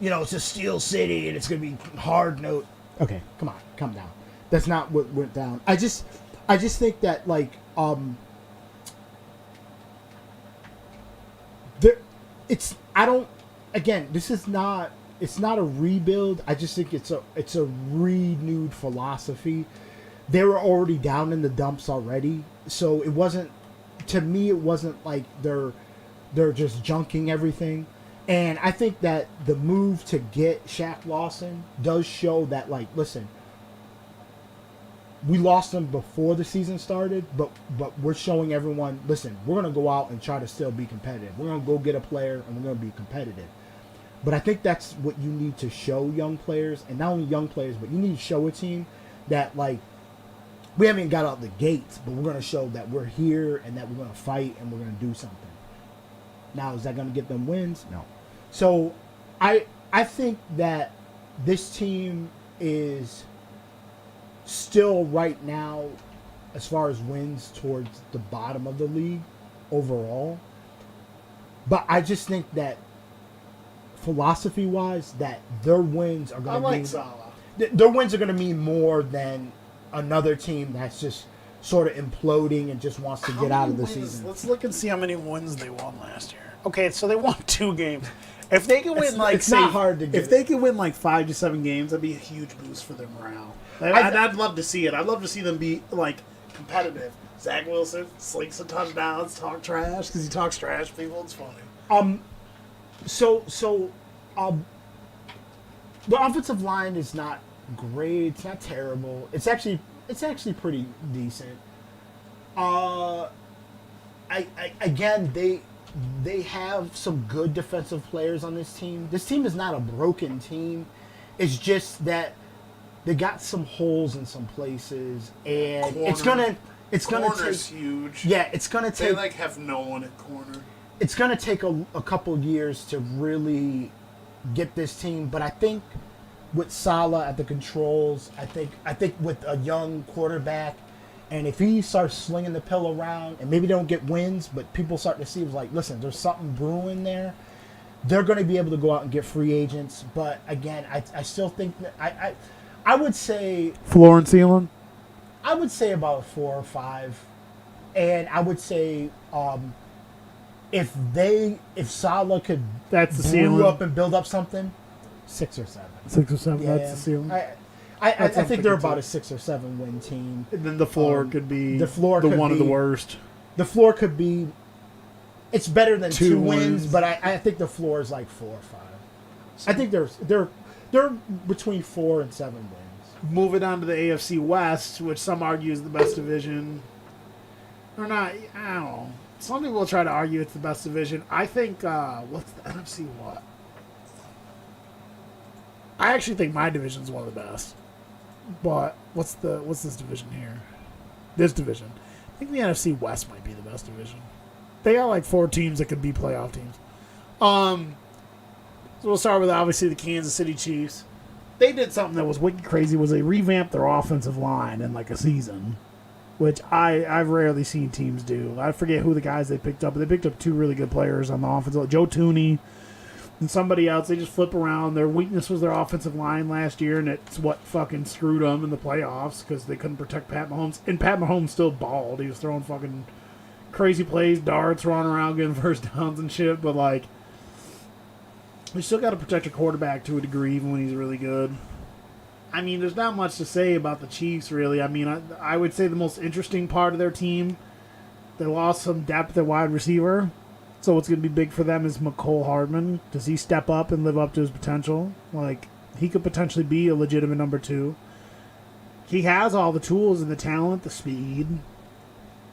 it's a Steel City and it's gonna be hard note. Okay, come on, calm down. That's not what went down. I just think that, like, it's not a rebuild. I just think it's a renewed philosophy. They were already down in the dumps already, so it wasn't like they're just junking everything. And I think that the move to get Shaq Lawson does show that, like, listen, we lost him before the season started, but we're showing everyone, listen, we're going to go out and try to still be competitive. We're going to go get a player, and we're going to be competitive. But I think that's what you need to show young players, and not only young players, but you need to show a team that, like, we haven't got out the gates, but we're going to show that we're here and that we're going to fight and we're going to do something. Now, is that going to get them wins? No. So I think that this team is still right now, as far as wins, towards the bottom of the league overall. But I just think that philosophy-wise, that their wins are going to mean Salah. Their wins are going to mean more than another team that's just sort of imploding and just wants to get out of the season. Let's look and see how many wins they won last year. Okay, so they won 2 games. If they can win it's not hard to get. If they can win like 5 to 7 games, that'd be a huge boost for their morale. I'd love to see it. I'd love to see them be like competitive. Zach Wilson slinks some touchdowns, talk trash because he talks trash to people. It's funny. The offensive line is not great. It's not terrible. It's actually pretty decent. They have some good defensive players on this team. This team is not a broken team. It's just that they got some holes in some places, and it's gonna Corner's take huge. Yeah, it's gonna take. They have no one at corner. It's gonna take a couple years to really get this team, but I think with Salah at the controls, I think with a young quarterback, and if he starts slinging the pill around, and maybe they don't get wins, but people start to see, like, listen, there's something brewing there. They're going to be able to go out and get free agents, but again, I still think that I would say Floor and ceiling. I would say about 4 or 5, and I would say if Salah could That's the brew ceiling. up and build up something, 6 or 7. 6 or 7. Yeah, That's the ceiling. I think they're about a 6 or 7 win team. And then the floor could be the floor could one of be- the worst. The floor could be. It's better than 2 wins, wins. but I think the floor is like 4 or 5. I think they're between 4 and 7 wins. Moving on to the AFC West, which some argue is the best division. Or not, I don't know. Some people will try to argue it's the best division. I think, what's the NFC what? I actually think my division is one of the best. But what's this division here? This division. I think the NFC West might be the best division. They got like 4 teams that could be playoff teams. So we'll start with obviously the Kansas City Chiefs. They did something that was wicked crazy. Was they revamped their offensive line in like a season, which I've rarely seen teams do. I forget who the guys they picked up, but they picked up 2 really good players on the offensive. Joe Tooney and somebody else. They just flip around. Their weakness was their offensive line last year, and it's what fucking screwed them in the playoffs because they couldn't protect Pat Mahomes. And Pat Mahomes still balled. He was throwing fucking crazy plays, darts, running around, getting first downs and shit. But like, you still got to protect your quarterback to a degree, even when he's really good. I mean, there's not much to say about the Chiefs, really. I mean, I would say the most interesting part of their team, they lost some depth at wide receiver. So what's going to be big for them is McCole Hardman. Does he step up and live up to his potential? Like, he could potentially be a legitimate number 2. He has all the tools and the talent, the speed.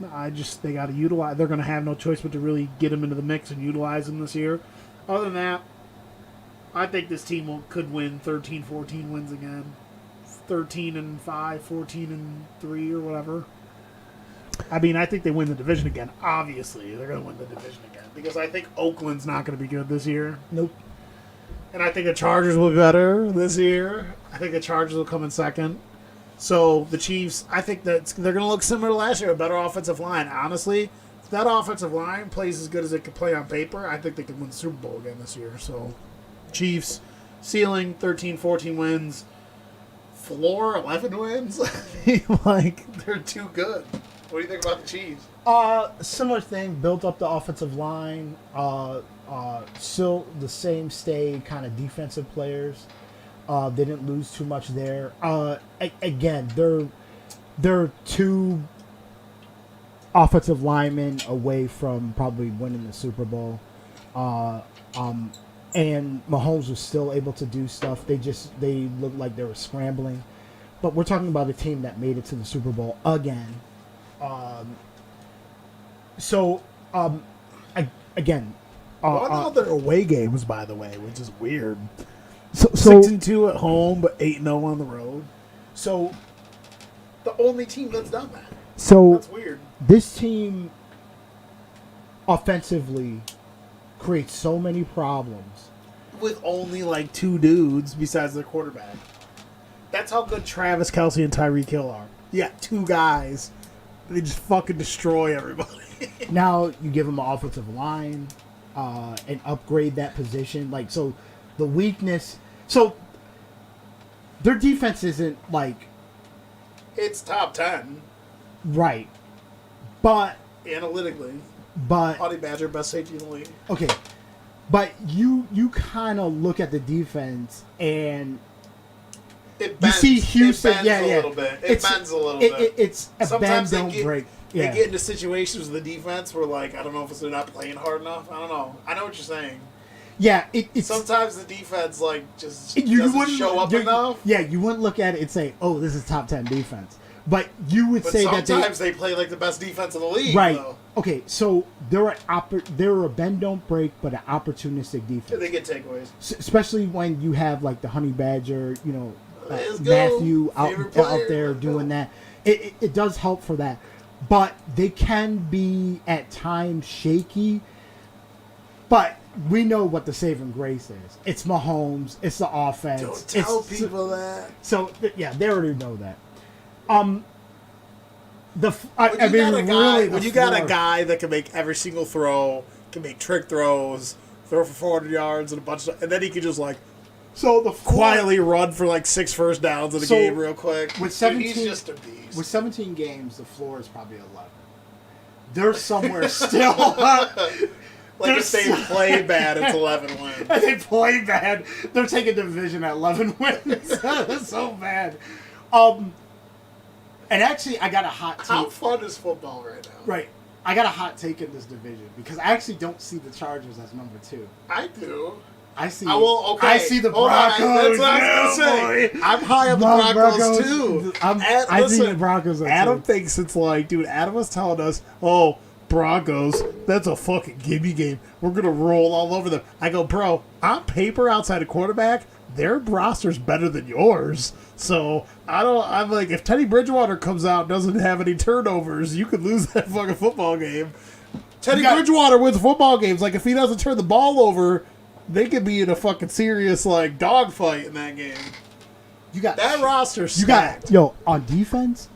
They got to utilize. They're going to have no choice but to really get him into the mix and utilize him this year. Other than that, I think this team could win 13, 14 wins again. 13-5, 14-3, or whatever. I mean, I think they win the division again. Obviously, they're going to win the division again because I think Oakland's not going to be good this year. Nope. And I think the Chargers will be better this year. I think the Chargers will come in second. So the Chiefs, I think that they're going to look similar to last year, a better offensive line. Honestly, if that offensive line plays as good as it could play on paper, I think they could win the Super Bowl again this year. So Chiefs, ceiling 13, 14 wins. Floor 11 wins. Like, they're too good. What do you think about the Chiefs? Similar thing. Built up the offensive line. Still the same stay kind of defensive players. They didn't lose too much there. Again, they're two offensive linemen away from probably winning the Super Bowl. And Mahomes was still able to do stuff. They looked like they were scrambling. But we're talking about a team that made it to the Super Bowl again. Again. One of their away games, by the way, which is weird. So 6-2 at home, but 8-0 on the road. So The only team that's done that. So That's weird. this team offensively creates so many problems. With only like two dudes besides their quarterback. That's how good Travis Kelce and Tyreek Hill are. Yeah, two guys. They just fucking destroy everybody. Now you give them an offensive line and upgrade that position. Like, so the weakness. So their defense isn't like It's top 10 right, but analytically. Honey Badger, best safety in the league. okay, but you kind of look at the defense and It you see Houston. It bends a little bit. It bends a little bit. It's a Sometimes bend, don't break. Yeah. They get into situations with the defense where, like, I don't know if it's they're not playing hard enough. I don't know. I know what you're saying. Yeah, it's Sometimes the defense, like, just you doesn't wouldn't show up enough. Yeah, you wouldn't look at it and say, "Oh, this is top 10 defense." But you would But say that sometimes they play like the best defense in the league. right. Though. Okay, so they're a bend don't break, but an opportunistic defense. They get takeaways. Especially when you have like the Honey Badger, Let's go. Matthew out Favorite player. there Let's doing go. that. It does help for that, but they can be at times shaky. But we know what the saving grace is. It's Mahomes. It's the offense. Don't tell It's- people that. So yeah, they already know that. When you got a floor- guy that can make every single throw, can make trick throws, throw for 400 yards and a bunch of stuff, and then he can just like quietly run for like 6 first downs in the game real quick. with Dude, 17 he's just a beast. With 17 games, the floor is probably 11. They're somewhere still. Like if they play bad, it's 11 wins. They play bad. They're taking division at 11 wins. That's so bad. And actually, I got a hot take. How fun is football right now? Right. I got a hot take in this division because I actually don't see the Chargers as number 2. I do. I see. Okay. I see the Hold on, Broncos. That's what I was going to say. I'm high on the Broncos, too. I see the Broncos. Adam thinks it's like, dude, Adam was telling us, oh, Broncos, that's a fucking gimme game. We're going to roll all over them. I go, bro, on paper, outside of quarterback, their roster's better than yours. So, I'm like, if Teddy Bridgewater comes out and doesn't have any turnovers, you could lose that fucking football game. Teddy Bridgewater wins football games. Like, if he doesn't turn the ball over, they could be in a fucking serious, like, dogfight in that game. You got That roster's You stacked. got on defense.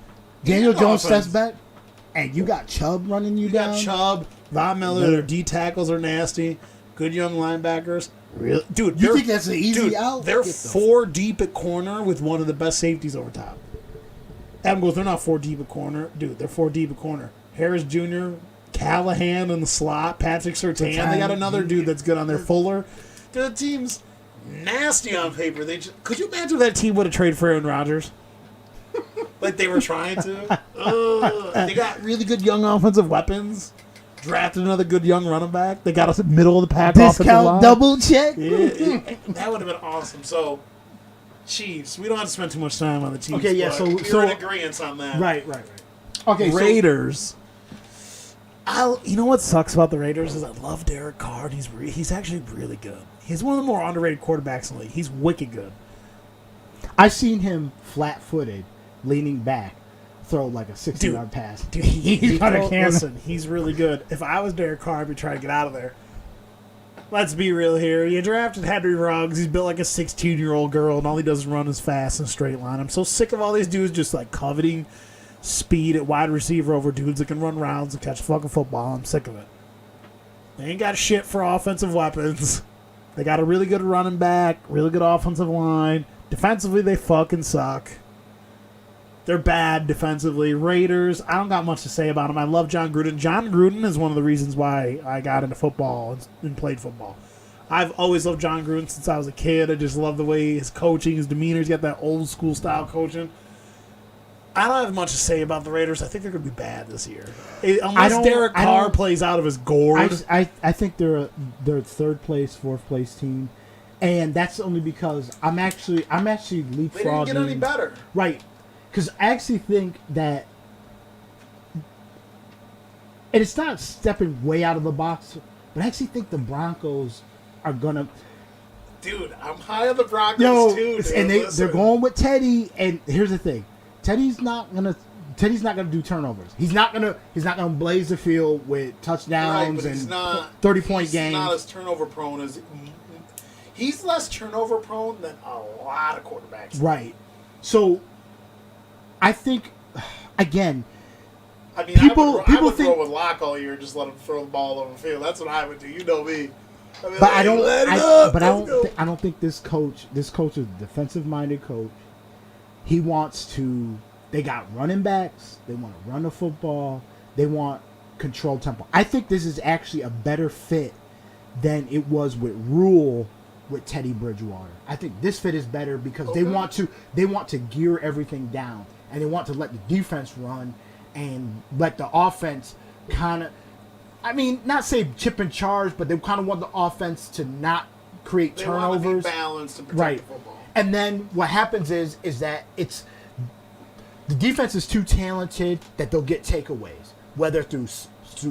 Daniel And Jones offense. steps back, and you got Chubb running you down. got Chubb, Von Miller, their D tackles are nasty. Good young linebackers. Really? Dude, You think that's an easy out? They're Get the- 4 deep at corner with one of the best safeties over top. Adam goes, they're not 4 deep at corner. Dude, they're 4 deep at corner. Harris Jr., Callahan in the slot, Patrick Surtain. They got another dude that's good on their Fuller. The team's nasty on paper. Could you imagine if that team would have traded for Aaron Rodgers? Like they were trying to. They got really good young offensive weapons. Drafted another good young running back. They got us middle of the pack offensive line. Discount double check. Yeah, that would have been awesome. So, Chiefs. We don't have to spend too much time on the Chiefs. Okay, yeah, but so- we're in agreement on that. Right. Okay, Raiders. You know what sucks about the Raiders is I love Derek Carr. And he's actually really good. He's one of the more underrated quarterbacks in the league. He's wicked good. I've seen him flat-footed, leaning back, throw like a 60-yard pass. Dude, He's gonna can. listen, he's really good. If I was Derek Carr, I'd be trying to get out of there. Let's be real here. You drafted Henry Ruggs. He's built like a 16-year-old girl, and all he does is run as fast and straight line. I'm so sick of all these dudes just like coveting speed at wide receiver over dudes that can run rounds and catch fucking football. I'm sick of it. They ain't got shit for offensive weapons. They got a really good running back, really good offensive line. Defensively, they fucking suck. They're bad defensively. Raiders, I don't got much to say about them. I love John Gruden. John Gruden is one of the reasons why I got into football and played football. I've always loved John Gruden since I was a kid. I just love the way his coaching, his demeanor. He's got that old school style coaching. I don't have much to say about the Raiders. I think they're going to be bad this year. Unless Derek Carr plays out of his gourd. I think they're a third place, fourth place team. And that's only because I'm actually leapfrogging. They didn't get any better. Right. Because I actually think that, and it's not stepping way out of the box, but I actually think the Broncos are going to. Dude, I'm high on the Broncos too. Dude. And they're going with Teddy. And here's the thing, Teddy's not gonna do turnovers. He's not gonna blaze the field with touchdowns and 30-point games. He's not as turnover prone as. He's less turnover prone than a lot of quarterbacks. Right. So, I think, again, I mean, people I would think throw with Locke all year, just let him throw the ball over the field. That's what I would do. You know me. I mean, but I don't think this coach is a defensive-minded coach. He wants to. They got running backs. They want to run the football. They want controlled tempo. I think this is actually a better fit than it was with Rule with Teddy Bridgewater. I think this fit is better because they want to gear everything down and they want to let the defense run and let the offense kind of, I mean, not say chip and charge, but they kind of want the offense to not create turnovers. They want to be balanced and protect the football. And then what happens is that it's the defense is too talented that they'll get takeaways, whether through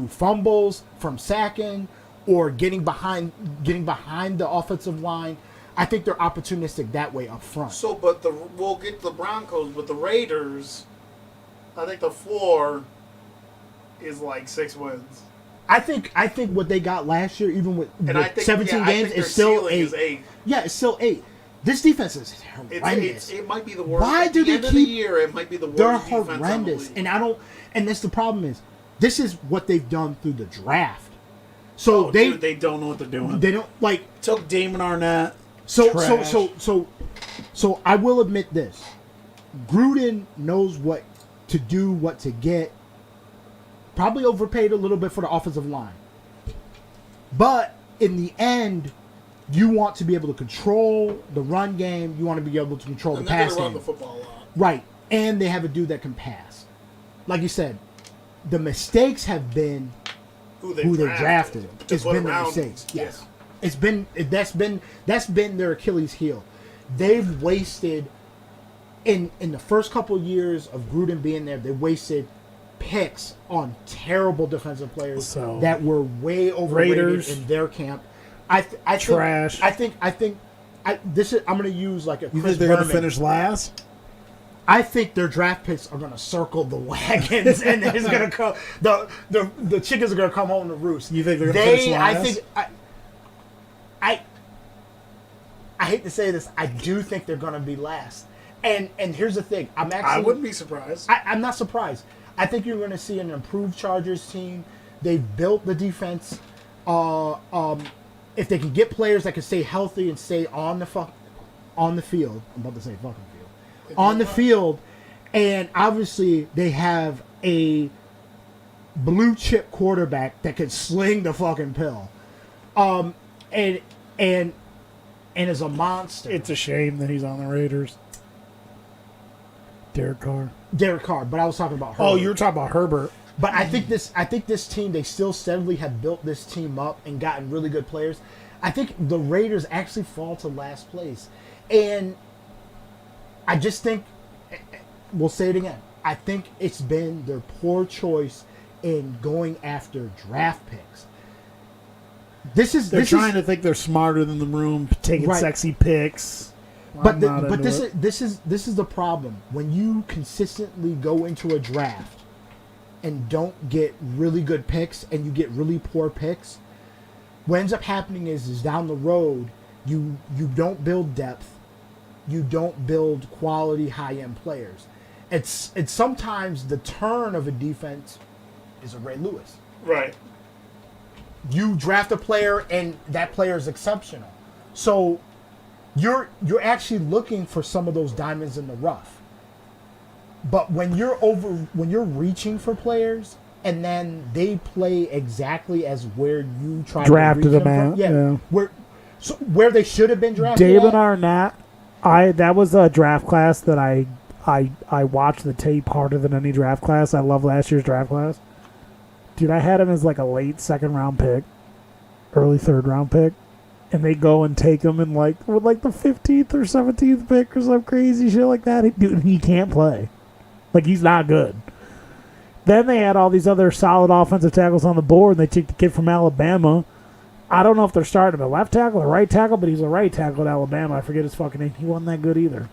fumbles from sacking or getting behind the offensive line. I think they're opportunistic that way up front. So, but we'll get the Broncos, but the Raiders, I think the floor is like 6 wins. I think what they got last year, even with 17 games, is still 8. Is 8. Yeah, it's still 8. This defense is horrendous. It might be the worst. Why do they keep? Of the year, it might be the worst. They're defense horrendous, on the and And that's the problem is, this is what they've done through the draft. So they don't know what they're doing. They don't like took Damon Arnett. So I will admit this: Gruden knows what to do, what to get. Probably overpaid a little bit for the offensive line, but in the end, you want to be able to control the run game. You want to be able to control the pass game. Run the football a lot. Right, and they have a dude that can pass. Like you said, the mistakes have been who they drafted. It's been their mistakes. Yes, that's been their Achilles heel. They've wasted in the first couple of years of Gruden being there. They wasted picks on terrible defensive players that were way overrated Raiders, in their camp. I'm going to use like a. You think they're going to finish last? I think their draft picks are going to circle the wagons, and it's going to come. The chickens are going to come home to roost. You think they're going to finish last? I hate to say this. I do think they're going to be last. And here's the thing. I wouldn't be surprised. I'm not surprised. I think you're going to see an improved Chargers team. They've built the defense. If they can get players that can stay healthy and stay on the field. I'm about to say fucking field. On the field, and obviously they have a blue chip quarterback that can sling the fucking pill. And is a monster. It's a shame that he's on the Raiders. Derek Carr, but I was talking about Herbert. Oh, you were talking about Herbert. But I think this team, they still steadily have built this team up and gotten really good players. I think the Raiders actually fall to last place. And I just think, we'll say it again, I think it's been their poor choice in going after draft picks. They're trying to think they're smarter than the room, taking sexy picks. But this is the problem. When you consistently go into a draft and don't get really good picks and you get really poor picks, what ends up happening is down the road you don't build depth, you don't build quality high-end players. It's sometimes the turn of a defense is a Ray Lewis. Right. You draft a player and that player is exceptional. So you're actually looking for some of those diamonds in the rough. But when you're reaching for players and then they play exactly as where you tried drafted to reach them from, at. where they should have been drafted. David Arnett, that was a draft class that I watched the tape harder than any draft class. I love last year's draft class. Dude, I had him as like a late second round pick, early third round pick, and they go and take him in with the 15th or 17th pick or some crazy shit like that. Dude, he can't play. He's not good. Then they had all these other solid offensive tackles on the board, and they took the kid from Alabama. I don't know if they're starting him at left tackle or right tackle, but he's a right tackle at Alabama. I forget his fucking name. He wasn't that good either.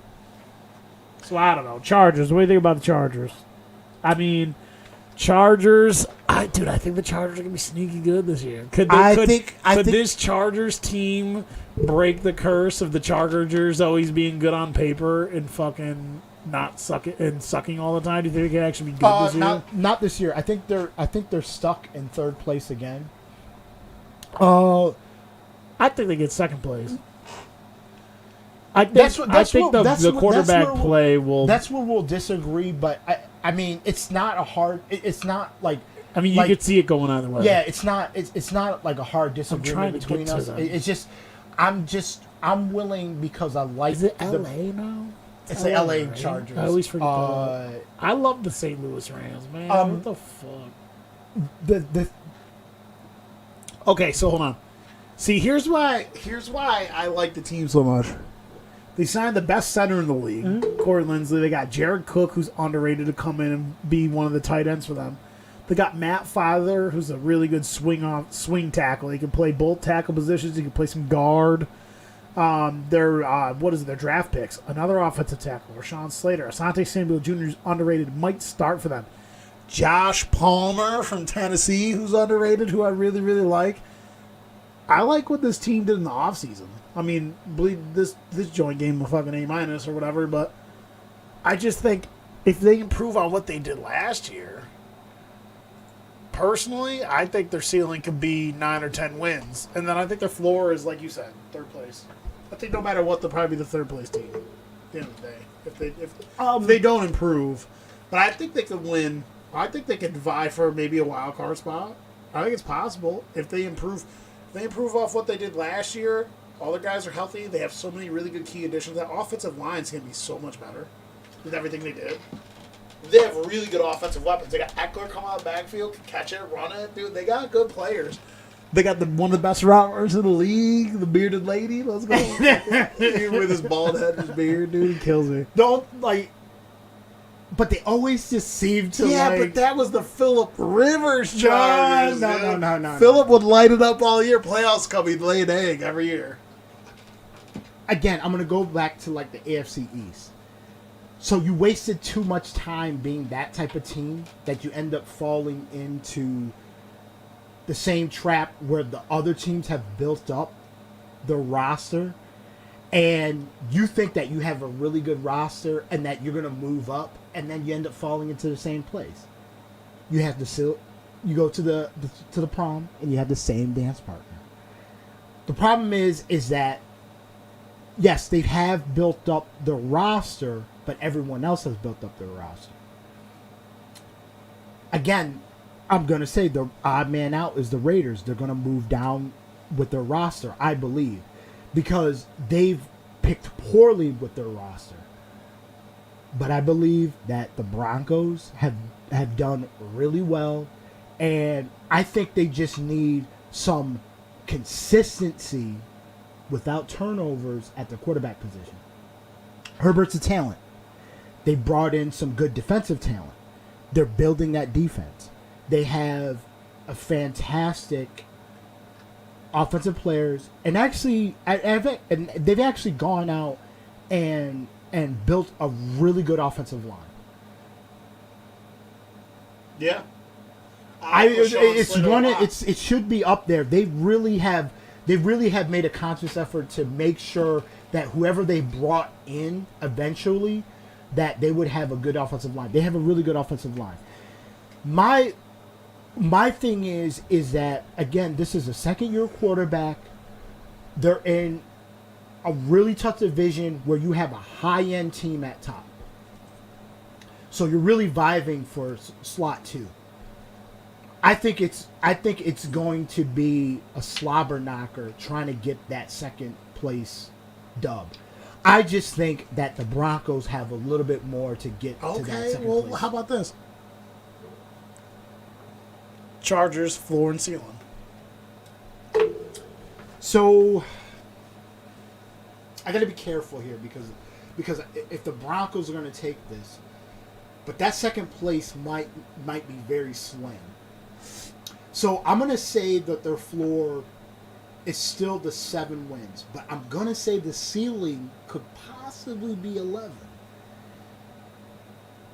So I don't know. Chargers. What do you think about the Chargers? I mean, Chargers. I think the Chargers are gonna be sneaky good this year. Could this Chargers team break the curse of the Chargers always being good on paper and fucking not sucking all the time? Do you think they can actually be good this year? Not this year. I think they're stuck in third place again. I think they get second place. I think the quarterback play will. That's where we'll disagree. But I mean, it's not a hard. It's not like. I mean, you could see it going either way. Yeah, it's not like a hard disagreement between us. It's just, I'm willing because I like. Is it L.A. now? It's the L.A. right? Chargers. I always forget that. I love the St. Louis Rams, man. What the fuck? Okay, so hold on. See, here's why I like the team so much. They signed the best center in the league, Corey Linsley. They got Jared Cook, who's underrated, to come in and be one of the tight ends for them. They got Matt Father, who's a really good swing tackle. He can play both tackle positions. He can play some guard. Their draft picks? Another offensive tackle, Rashawn Slater. Asante Samuel Jr. is underrated, might start for them. Josh Palmer from Tennessee, who's underrated, who I really, really like. I like what this team did in the offseason. I mean, believe this joint game a fucking A- or whatever, but I just think if they improve on what they did last year, personally, I think their ceiling could be 9 or 10 wins. And then I think their floor is, like you said, third place. I think no matter what, they'll probably be the third place team at the end of the day. If they don't improve. But I think they could win. I think they could vie for maybe a wild card spot. I think it's possible if they improve. If they improve off what they did last year, all their guys are healthy. They have so many really good key additions. That offensive line is going to be so much better with everything they did. They have really good offensive weapons. They got Eckler come out of the backfield, can catch it, run it. Dude, they got good players. They got one of the best routers in the league, the bearded lady. Let's go. With his bald head and his beard, dude, he kills me. But they always just seem to but that was the Phillip Rivers Chargers. No. Phillip would light it up all year. Playoffs coming, lay an egg every year. Again, I'm going to go back to the AFC East. So you wasted too much time being that type of team that you end up falling into the same trap where the other teams have built up the roster, and you think that you have a really good roster and that you're going to move up, and then you end up falling into the same place. You have you go to the prom and you have the same dance partner. The problem is that yes, they have built up the roster, but everyone else has built up their roster. Again, I'm going to say the odd man out is the Raiders. They're going to move down with their roster, I believe, because they've picked poorly with their roster. But I believe that the Broncos have done really well, and I think they just need some consistency without turnovers at the quarterback position. Herbert's a talent. They brought in some good defensive talent. They're building that defense. They have a fantastic offensive players, and actually, and they've actually gone out and built a really good offensive line. Yeah. It should be up there. They really have made a conscious effort to make sure that whoever they brought in eventually, that they would have a good offensive line. They have a really good offensive line. My thing is that, again, this is a second-year quarterback. They're in a really tough division where you have a high-end team at top. So you're really vibing for slot 2. I think it's going to be a slobber knocker trying to get that second place dub. I just think that the Broncos have a little bit more to get to that second place. How about this? Chargers, floor and ceiling. So I got to be careful here because if the Broncos are going to take this, but that second place might be very slim. So I'm going to say that their floor is still the 7 wins, but I'm going to say the ceiling could possibly be 11.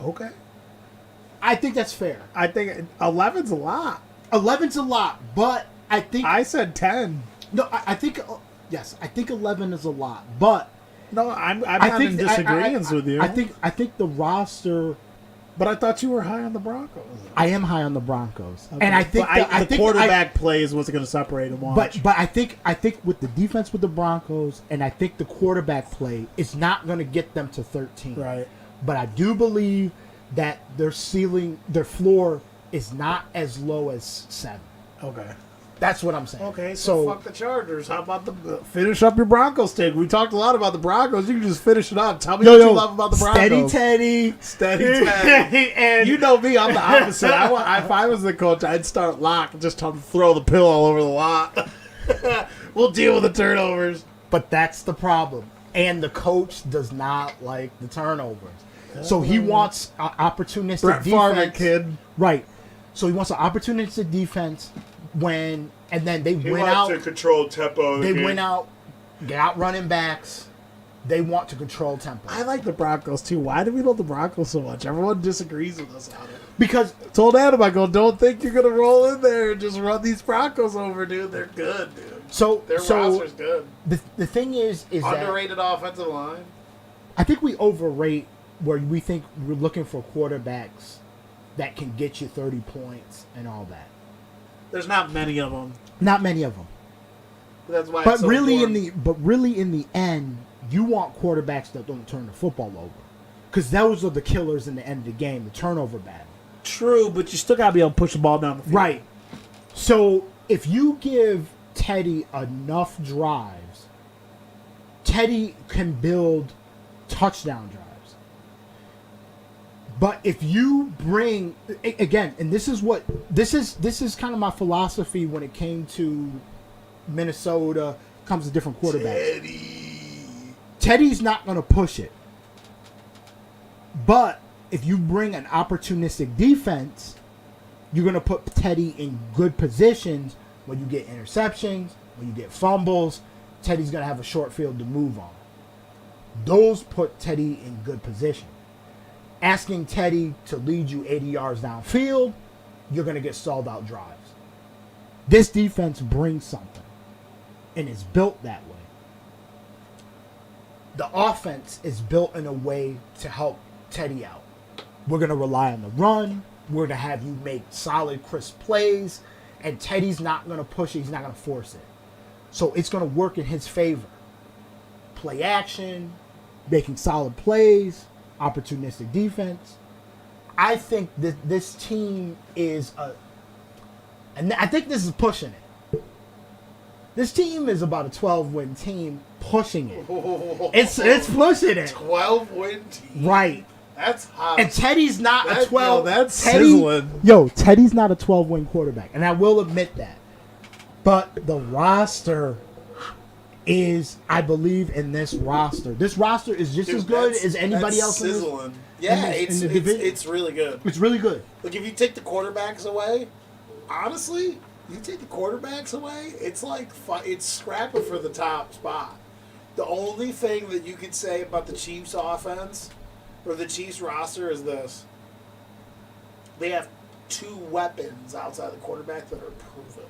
Okay. I think that's fair. I think 11's a lot. 11's a lot, but I think... I said 10. No, I think... Yes, I think 11 is a lot, but... No, I'm not in disagreement with you. I think the roster... But I thought you were high on the Broncos. I am high on the Broncos, okay. And I think the quarterback play is what's going to separate them. But I think with the defense with the Broncos, and I think the quarterback play is not going to get them to 13. Right. But I do believe that their floor is not as low as 7. Okay. That's what I'm saying. Okay, so fuck the Chargers. How about finish up your Broncos take? We talked a lot about the Broncos. You can just finish it up. Tell me what you love about the Broncos. Steady Teddy. And you know me, I'm the opposite. If I was the coach, I'd start lock and just throw the pillow all over the lot. We'll deal with the turnovers. But that's the problem. And the coach does not like the turnovers. So he wants opportunistic Brett defense. Favre, kid. Right. So he wants an opportunistic defense and then they went out to control tempo. They went out, got running backs. They want to control tempo. I like the Broncos too. Why do we love the Broncos so much? Everyone disagrees with us on it. Because told Adam, I go, don't think you're gonna roll in there and just run these Broncos over, dude. They're good, dude. Their roster's good. The thing is underrated offensive line. I think we overrate where we think we're looking for quarterbacks that can get you 30 points and all that. There's not many of them. Not many of them. That's why. But really, in the end, you want quarterbacks that don't turn the football over, because those are the killers in the end of the game, the turnover battle. True, but you still gotta be able to push the ball down the field. Right. So if you give Teddy enough drives, Teddy can build touchdown drives. But if you bring again, and this is kind of my philosophy when it came to Minnesota, comes to different quarterbacks. Teddy's not going to push it. But if you bring an opportunistic defense, you're going to put Teddy in good positions when you get interceptions, when you get fumbles. Teddy's going to have a short field to move on. Those put Teddy in good position. Asking Teddy to lead you 80 yards downfield, you're going to get stalled out drives. This defense brings something, and it's built that way. The offense is built in a way to help Teddy out. We're going to rely on the run. We're going to have you make solid, crisp plays, and Teddy's not going to push it. He's not going to force it. So it's going to work in his favor. Play action, making solid plays, opportunistic defense. I think that this team is and I think this is pushing it. This team is about a 12-win team pushing it. It's pushing it. 12-win team. Right. That's hot. And Teddy's not a 12. That's sizzling. Teddy's not a 12-win quarterback, and I will admit that. But the roster is, I believe, in this roster. This roster is just as good as anybody else sizzling. It's really good. It's really good. Like, if you take the quarterbacks away, honestly, you take the quarterbacks away, it's like it's scrapping for the top spot. The only thing that you could say about the Chiefs offense or the Chiefs roster is this. They have 2 weapons outside the quarterback that are proven.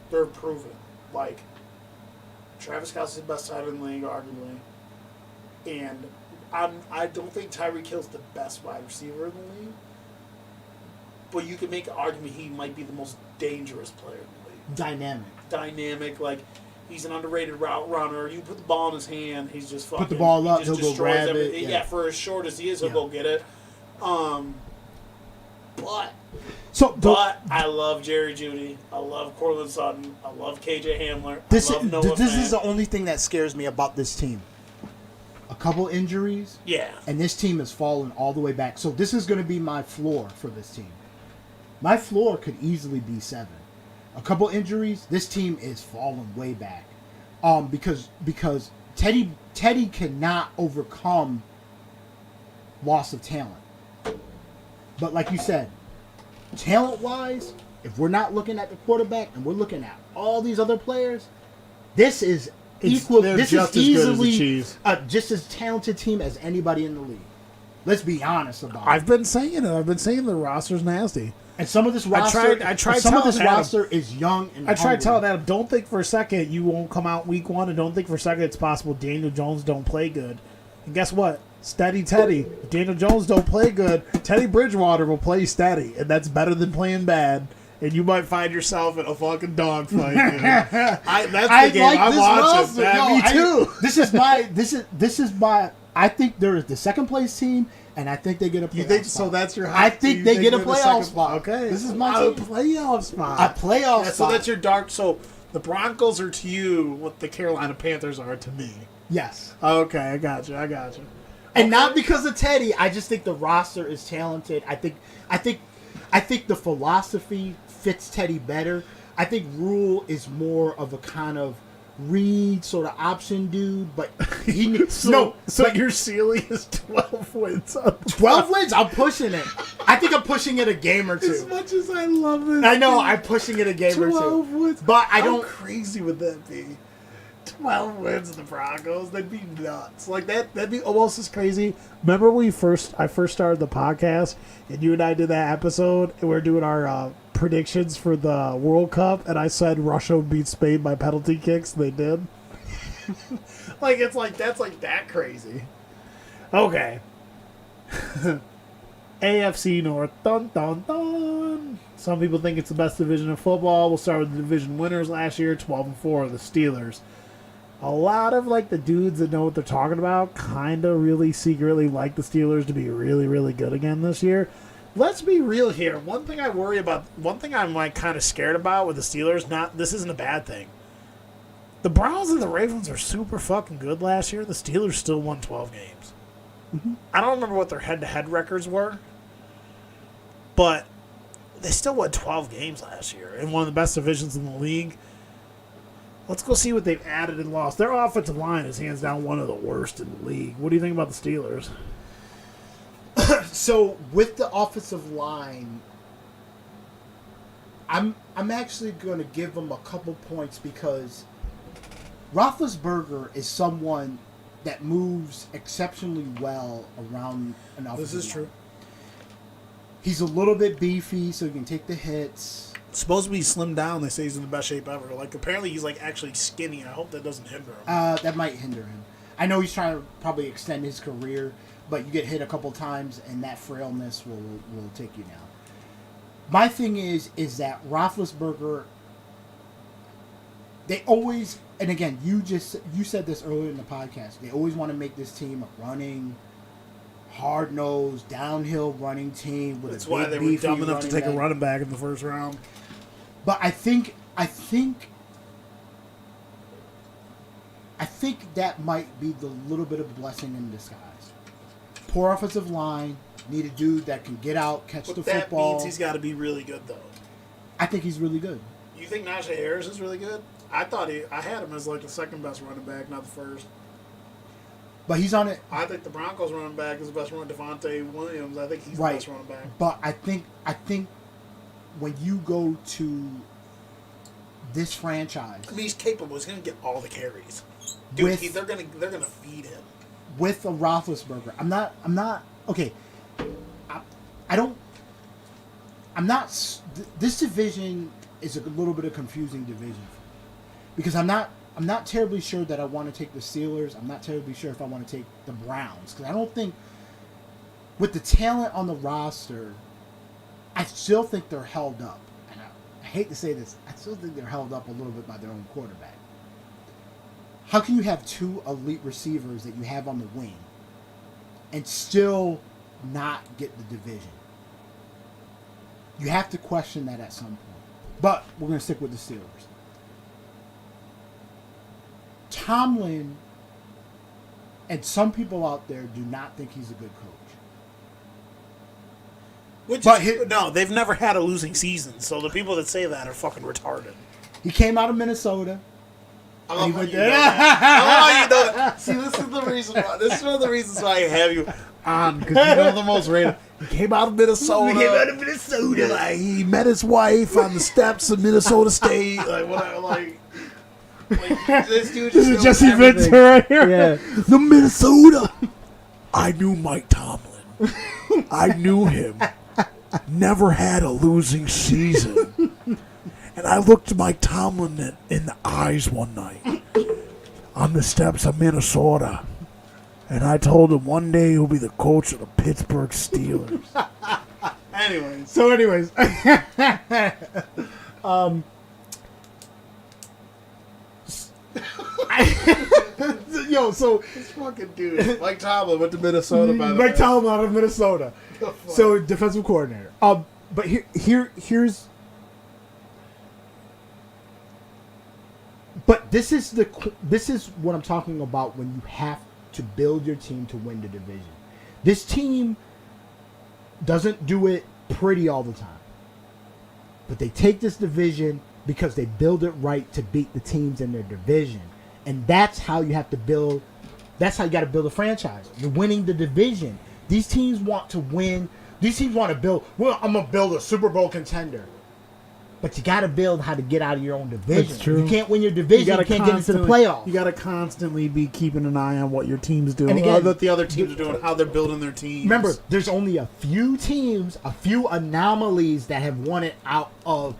They're proven. Like, Travis Kelce's the best tight end in the league, arguably. And I don't think Tyreek Hill's the best wide receiver in the league. But you can make an argument he might be the most dangerous player in the league. Dynamic, like, he's an underrated route runner. You put the ball in his hand, he's just fucking... Put the ball up, he just he'll go grab it. Yeah, for as short as he is, he'll go get it. But I love Jerry Jeudy. I love Courtland Sutton. I love KJ Hamler. This I love Noah is the only thing that scares me about this team. A couple injuries. Yeah. And this team has fallen all the way back. So this is going to be my floor for this team. My floor could easily be 7. A couple injuries, this team is falling way back. Because Teddy cannot overcome loss of talent. But like you said, talent-wise, if we're not looking at the quarterback and we're looking at all these other players, this is equal. This is easily just as talented team as anybody in the league. Let's be honest about it. I've been saying it. I've been saying the roster's nasty. And some of this roster, I tried some of this roster is young and I tried telling Adam, don't think for a second you won't come out week 1, and don't think for a second it's possible Daniel Jones don't play good. And guess what? Steady Teddy. If Daniel Jones don't play good, Teddy Bridgewater will play steady, and that's better than playing bad. And you might find yourself in a fucking dogfight. That's the game I'm watching. Me too. This is my. I think they're the second place team, and I think they get a playoff You think spot. so? That's your. I think they get a playoff spot. Okay, this is my team. Playoff spot. A playoff spot. So that's your dark. So the Broncos are to you what the Carolina Panthers are to me. Yes. Okay, I got you. And not because of Teddy. I just think the roster is talented. I think the philosophy fits Teddy better. I think Rule is more of a kind of read sort of option dude, but he so your ceiling is 12 wins. 12 wins? I'm pushing it. I think I'm pushing it a game or 2. As much as I love it, I know I'm pushing it a game or 2. 12 wins, but I don't. How crazy would that be? 12 wins the Broncos, that'd be nuts. Like that'd be almost as crazy. Remember I first started the podcast and you and I did that episode and we're doing our predictions for the World Cup and I said Russia would beat Spain by penalty kicks. They did. That's that crazy. Okay. AFC North. Dun dun dun. Some people think it's the best division in football. We'll start with the division winners last year, 12-4, the Steelers. A lot of the dudes that know what they're talking about kind of really secretly like the Steelers to be really, really good again this year. Let's be real here. One thing I worry about, one thing I'm kind of scared about with the Steelers, this isn't a bad thing. The Browns and the Ravens are super fucking good last year. The Steelers still won 12 games. Mm-hmm. I don't remember what their head-to-head records were, but they still won 12 games last year in one of the best divisions in the league. Let's go see what they've added and lost. Their offensive line is hands down one of the worst in the league. What do you think about the Steelers? So with the offensive line, I'm actually going to give them a couple points because Roethlisberger is someone that moves exceptionally well around an offensive line. This is true. He's a little bit beefy, so he can take the hits. Supposed to be slimmed down. They say he's in the best shape ever. Apparently he's actually skinny. I hope that doesn't hinder him. That might hinder him. I know he's trying to probably extend his career, but you get hit a couple times, and that frailness will take you down. My thing is that Roethlisberger, they always, and again, you said this earlier in the podcast, they always want to make this team a running, hard-nosed, downhill running team. That's why they were dumb enough to take a running back in the first round. But I think that might be the little bit of blessing in disguise. Poor offensive line, need a dude that can get out, catch the football. That means he's got to be really good, though. I think he's really good. You think Najee Harris is really good? I had him as the second best running back, not the first. But he's on it. I think the Broncos running back is the best running. Devontae Williams, I think he's the best running back. But I think when you go to this franchise, he's capable. He's going to get all the carries. Dude, they're gonna feed him with a Roethlisberger. I'm not okay. This division is a little bit of confusing division for me because I'm not terribly sure that I want to take the Steelers. I'm not terribly sure if I want to take the Browns because I don't think with the talent on the roster, I still think they're held up. And I hate to say this, I still think they're held up a little bit by their own quarterback. How can you have two elite receivers that you have on the wing and still not get the division? You have to question that at some point. But we're going to stick with the Steelers. Tomlin and some people out there do not think he's a good coach. No, they've never had a losing season, so the people that say that are fucking retarded. He came out of Minnesota. I love how you know that. See, this is the reason why. This is one of the reasons why I have you on, because you know the most random. He came out of Minnesota. Like, he met his wife on the steps of Minnesota State. Like, whatever. Like this dude just knows Jesse everything. Ventura right here. Yeah. The Minnesota. I knew Mike Tomlin. I knew him. Never had a losing season. And I looked Mike Tomlin in the eyes one night on the steps of Minnesota. And I told him one day he'll be the coach of the Pittsburgh Steelers. Anyways. This fucking dude, Mike Tomlin went to Minnesota, by the way. Mike Tomlin out of Minnesota. So defensive coordinator. But here's. But this is what I'm talking about when you have to build your team to win the division. This team doesn't do it pretty all the time. But they take this division because they build it right to beat the teams in their division. And that's how you have to build. That's how you got to build a franchise. You're winning the division. These teams want to win. These teams want to build. Well, I'm gonna build a Super Bowl contender. But you got to build how to get out of your own division. That's true. You can't win your division. You can't get into the playoffs. You got to constantly be keeping an eye on what your team's doing. And again, what the other teams are doing, how they're building their teams. Remember, there's only a few teams, a few anomalies that have won it out of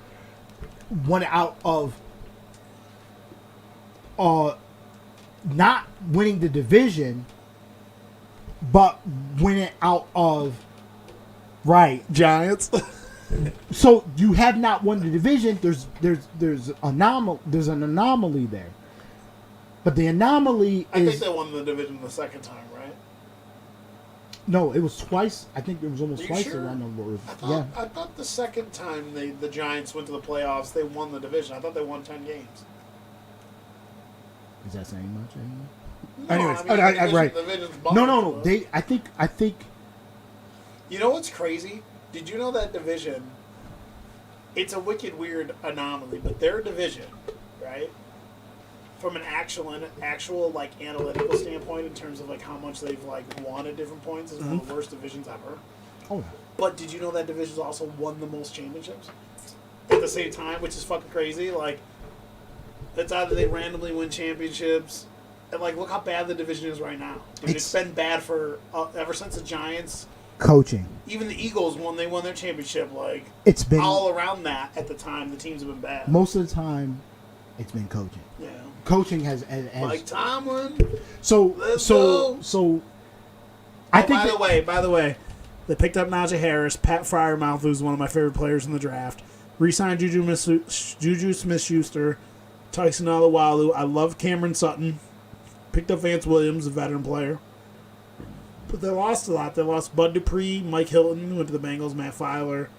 not winning the division, but win it out of Giants. So you have not won the division. There's an anomaly there, but the anomaly I is think they won the division the second time, right? no. It was twice. I think it was almost Are you twice sure? around the world. I thought the second time the Giants went to the playoffs, they won the division. I thought they won 10 games. Is that saying much anymore? No, Anyways, I mean, right. The division's No. I think. You know what's crazy? Did you know that division? It's a wicked weird anomaly, but their division, right? From an actual like analytical standpoint, in terms of like how much they've like won at different points, is one of the worst divisions ever. Oh. But did you know that division's also won the most championships at the same time, which is fucking crazy? Like, it's either they randomly win championships, and like look how bad the division is right now. Dude, it's been bad for ever since the Giants. Coaching. Even the Eagles, when they won their championship, like It's been all around that at the time, the teams have been bad. most of the time. It's been coaching. Yeah. Coaching has Mike Tomlin. so. I think. By the way, they picked up Najee Harris, Pat Freiermuth, who's one of my favorite players in the draft. Re-signed Juju Smith-Schuster, Tyson Alualu. I love Cameron Sutton. Picked up Vance Williams, a veteran player. But they lost a lot. They lost Bud Dupree, Mike Hilton, who went to the Bengals, Matt Filer,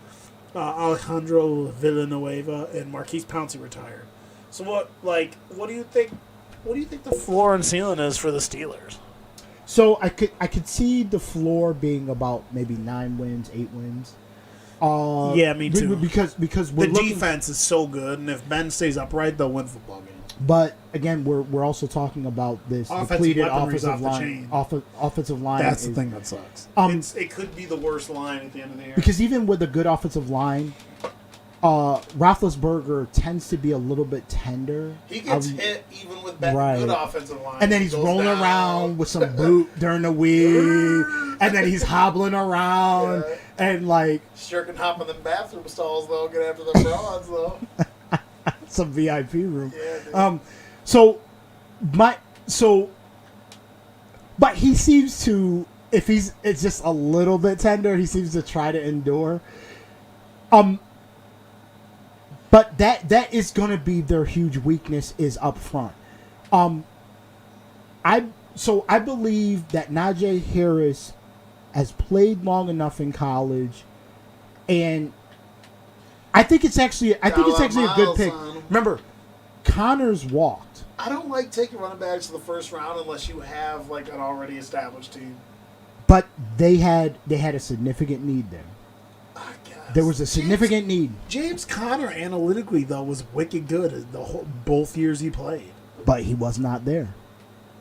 Alejandro Villanueva, and Marquise Pouncey retired. So what do you think? What do you think the floor and ceiling is for the Steelers? So I could see the floor being about maybe 9 wins, 8 wins. Yeah, me too. Because The defense is so good, and if Ben stays upright, they'll win football games. But again, we're also talking about this depleted offensive line. Offensive line. That's the thing that sucks. It could be the worst line at the end of the year. Because even with a good offensive line, Roethlisberger tends to be a little bit tender. He gets hit even with Right. good offensive line. And then he's He goes rolling down. around with some boot during the week. And then he's hobbling around. Yeah. And like Sure can hop in the bathroom stalls though, get after the frauds though. some VIP room. Yeah, dude. But he seems to, if it's just a little bit tender, he seems to try to endure. But that is going to be their huge weakness is up front. I believe that Najee Harris has played long enough in college, and I think it's actually a good pick. Remember, Connors walked. I don't like taking running backs in the first round unless you have like an already established team. But they had a significant need there. I guess. There was a significant need. James Conner analytically though was wicked good both years he played. But he was not there.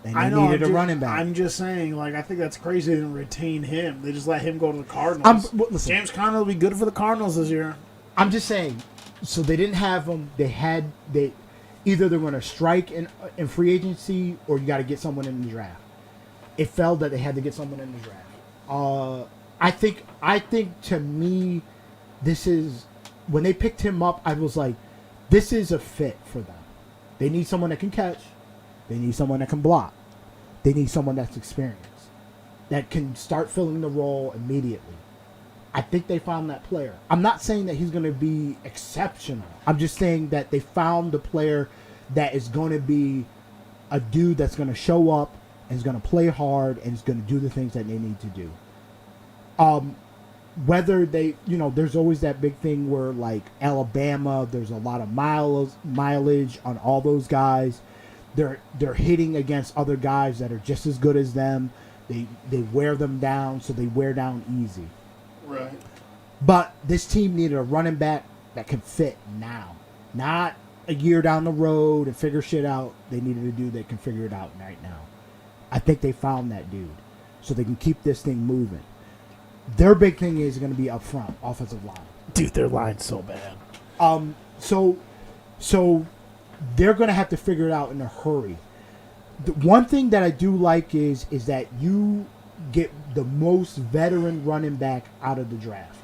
And they I know. needed a running back. I'm just saying, like, I think that's crazy they didn't retain him. They just let him go to the Cardinals. Listen, James Conner will be good for the Cardinals this year. I'm just saying. So they didn't have him. Either they're going to strike in free agency or you got to get someone in the draft. It fell that they had to get someone in the draft. I think to me, this is when they picked him up. I was like, this is a fit for them. They need someone that can catch. They need someone that can block. They need someone that's experienced, that can start filling the role immediately. I think they found that player. I'm not saying that he's going to be exceptional. I'm just saying that they found the player that is going to be a dude that's going to show up and is going to play hard and is going to do the things that they need to do. Whether they, there's always that big thing where like Alabama, there's a lot of mileage on all those guys. They're hitting against other guys that are just as good as them. They wear them down, so they wear down easy. Right. But this team needed a running back that can fit now, not a year down the road and figure shit out. They needed a dude that can figure it out right now. I think they found that dude, so they can keep this thing moving. Their big thing is going to be up front, offensive line. Dude, their line's so bad. So they're going to have to figure it out in a hurry. The one thing that I do like is that you get the most veteran running back out of the draft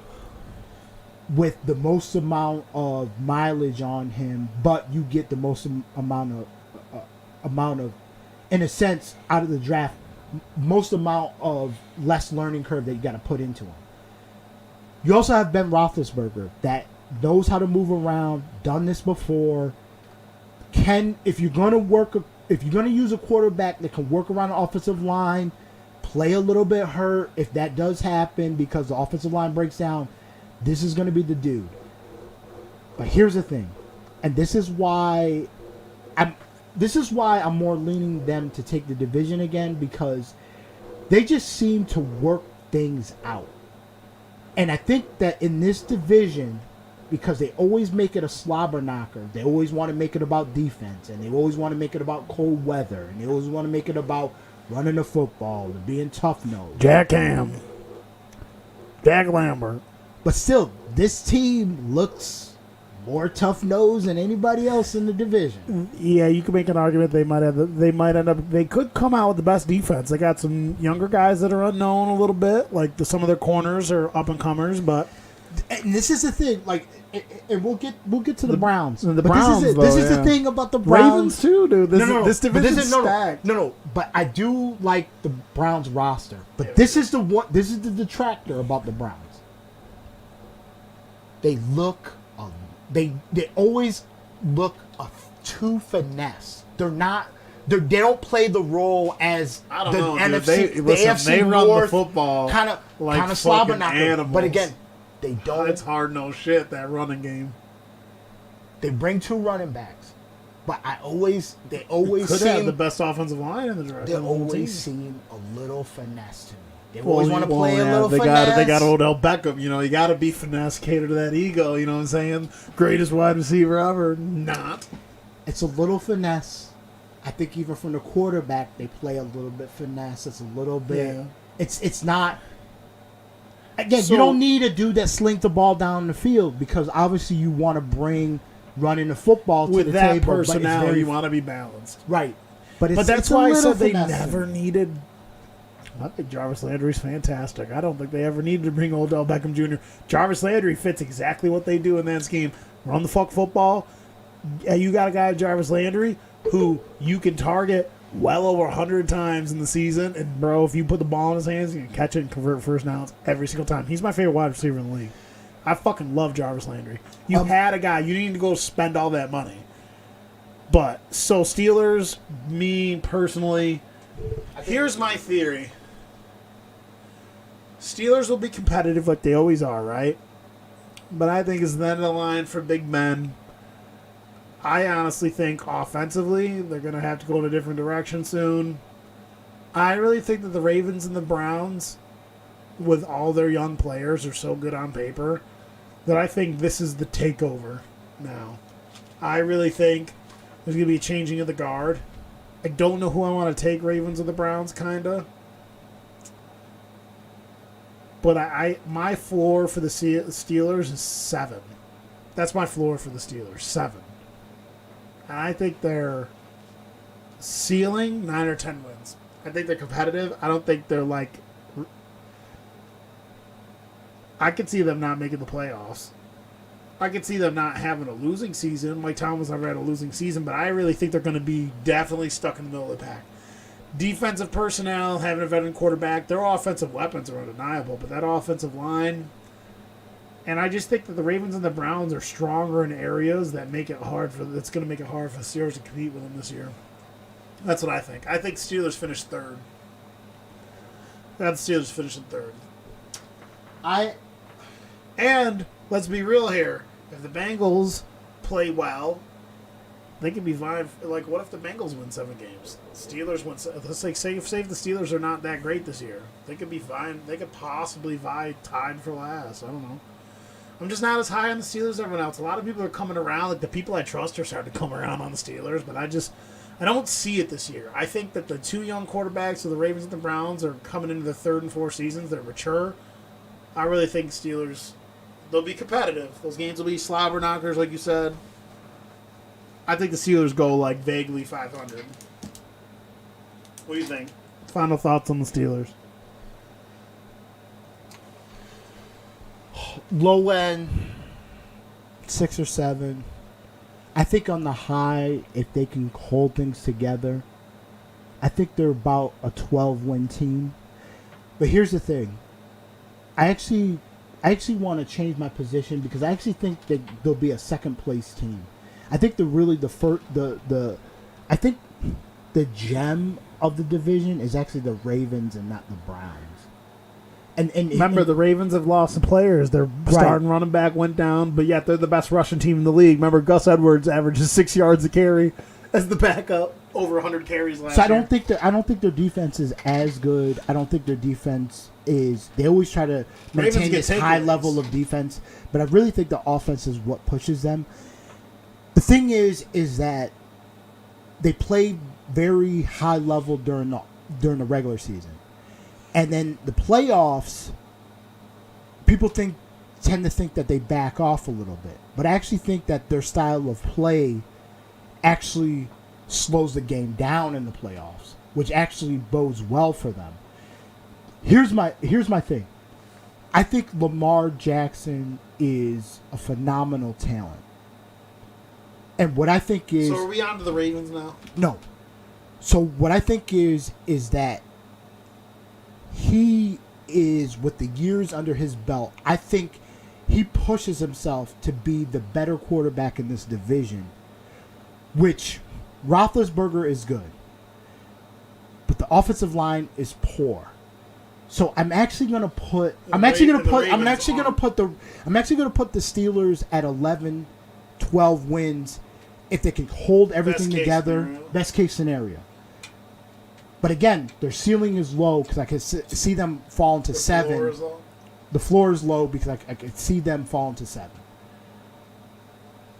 with the most amount of mileage on him, but you get the most amount of, in a sense, out of the draft, most amount of less learning curve that you got to put into him. You also have Ben Roethlisberger that knows how to move around, done this before. If you're going to use a quarterback that can work around the offensive line, play a little bit hurt, if that does happen because the offensive line breaks down, this is going to be the dude. But here's the thing, and this is why I'm more leaning them to take the division again, because they just seem to work things out. And I think that in this division, because they always make it a slobber knocker, they always want to make it about defense, and they always want to make it about cold weather, and they always want to make it about running the football and being tough-nosed. Jack Ham. Jack Lambert. But still, this team looks more tough-nosed than anybody else in the division. Yeah, you could make an argument they could come out with the best defense. They got some younger guys that are unknown a little bit, like some of their corners are up-and-comers, but and this is the thing, like, and we'll get to the Browns. The but Browns, this is the thing about the Browns. Ravens too, dude. This division's stacked. No. But I do like the Browns roster. But this is the detractor about the Browns. They look, they always look too finesse. They don't play the role as the AFC they run North the football kind of like slobbering fucking knocker. animals. But again, they don't. It's hard no shit, that running game. They bring two running backs, but they always Could seem have the best offensive line in the draft. they always seem a little finesse to me. They always want to play a little they finesse. They got Odell Beckham. You got to be finesse, cater to that ego. You know what I'm saying? Greatest wide receiver ever. Not. It's a little finesse. I think even from the quarterback, they play a little bit finesse. It's a little bit. Yeah. It's not. Again, So- you don't need a dude that slings the ball down the field because obviously you want to bring running the football to with the that table. but it's personnel, very- you want to be balanced. right. But But that's it's a why I little said they finessing. never needed. I think Jarvis Landry's fantastic. I don't think they ever needed to bring Odell Beckham Jr. Jarvis Landry fits exactly what they do in that scheme. Run the fuck football. You got a guy, Jarvis Landry, who you can target well over 100 times in the season. And, bro, if you put the ball in his hands, you can catch it and convert first downs every single time. He's my favorite wide receiver in the league. I fucking love Jarvis Landry. You had a guy. You didn't need to go spend all that money. But, so Steelers, me personally, here's my theory. Steelers will be competitive like they always are, right? But I think it's the end of the line for Big Ben. I honestly think offensively, they're going to have to go in a different direction soon. I really think that the Ravens and the Browns, with all their young players, are so good on paper that I think this is the takeover now. I really think there's going to be a changing of the guard. I don't know who I want to take, Ravens or the Browns, kind of. But my floor for the Steelers is 7. That's my floor for the Steelers, 7. And I think their ceiling, 9 or 10 wins. I think they're competitive. I don't think they're like... I could see them not making the playoffs. I could see them not having a losing season. Mike Thomas never had a losing season, but I really think they're going to be definitely stuck in the middle of the pack. Defensive personnel, having a veteran quarterback, their offensive weapons are undeniable, but that offensive line, and I just think that the Ravens and the Browns are stronger in areas that make it hard that's going to make it hard for the Steelers to compete with them this year. That's what I think. I think Steelers finish 3rd. That's Steelers finishing 3rd. And let's be real here. If the Bengals play well, they could be vying. Like, what if the Bengals win 7 games? Steelers win. Let's say if the Steelers are not that great this year, they could be vying. They could possibly vie tied for last. I don't know. I'm just not as high on the Steelers as everyone else. A lot of people are coming around. Like, the people I trust are starting to come around on the Steelers, but I don't see it this year. I think that the 2 young quarterbacks of the Ravens and the Browns are coming into their 3rd and 4th seasons. They're mature. I really think Steelers, they'll be competitive. Those games will be slobber knockers, like you said. I think the Steelers go like vaguely 500. What do you think? Final thoughts on the Steelers? Low end, 6 or 7. I think on the high, if they can hold things together, I think they're about a 12-win team. But here's the thing. I actually want to change my position because I actually think that they'll be a 2nd place team. I think I think the gem of the division is actually the Ravens and not the Browns. And Remember, the Ravens have lost some players. Their starting running back went down, but yet they're the best rushing team in the league. Remember, Gus Edwards averages 6 yards a carry as the backup, over 100 carries last year. I don't think their defense is as good. I don't think their defense is. They always try to maintain this high level of defense, but I really think the offense is what pushes them. The thing is that they play very high level during the regular season. And then the playoffs, people tend to think that they back off a little bit. But I actually think that their style of play actually slows the game down in the playoffs, which actually bodes well for them. Here's my thing. I think Lamar Jackson is a phenomenal talent. And what I think is... So are we on to the Ravens now? No. So what I think is that he is, with the years under his belt, I think he pushes himself to be the better quarterback in this division, which Roethlisberger is good, but the offensive line is poor. So I'm actually going to put the Steelers at 11, 12 wins if they can hold everything together. Best case scenario. But again, their ceiling is low because I could see them fall into 7. The floor is low because I could see them fall into 7.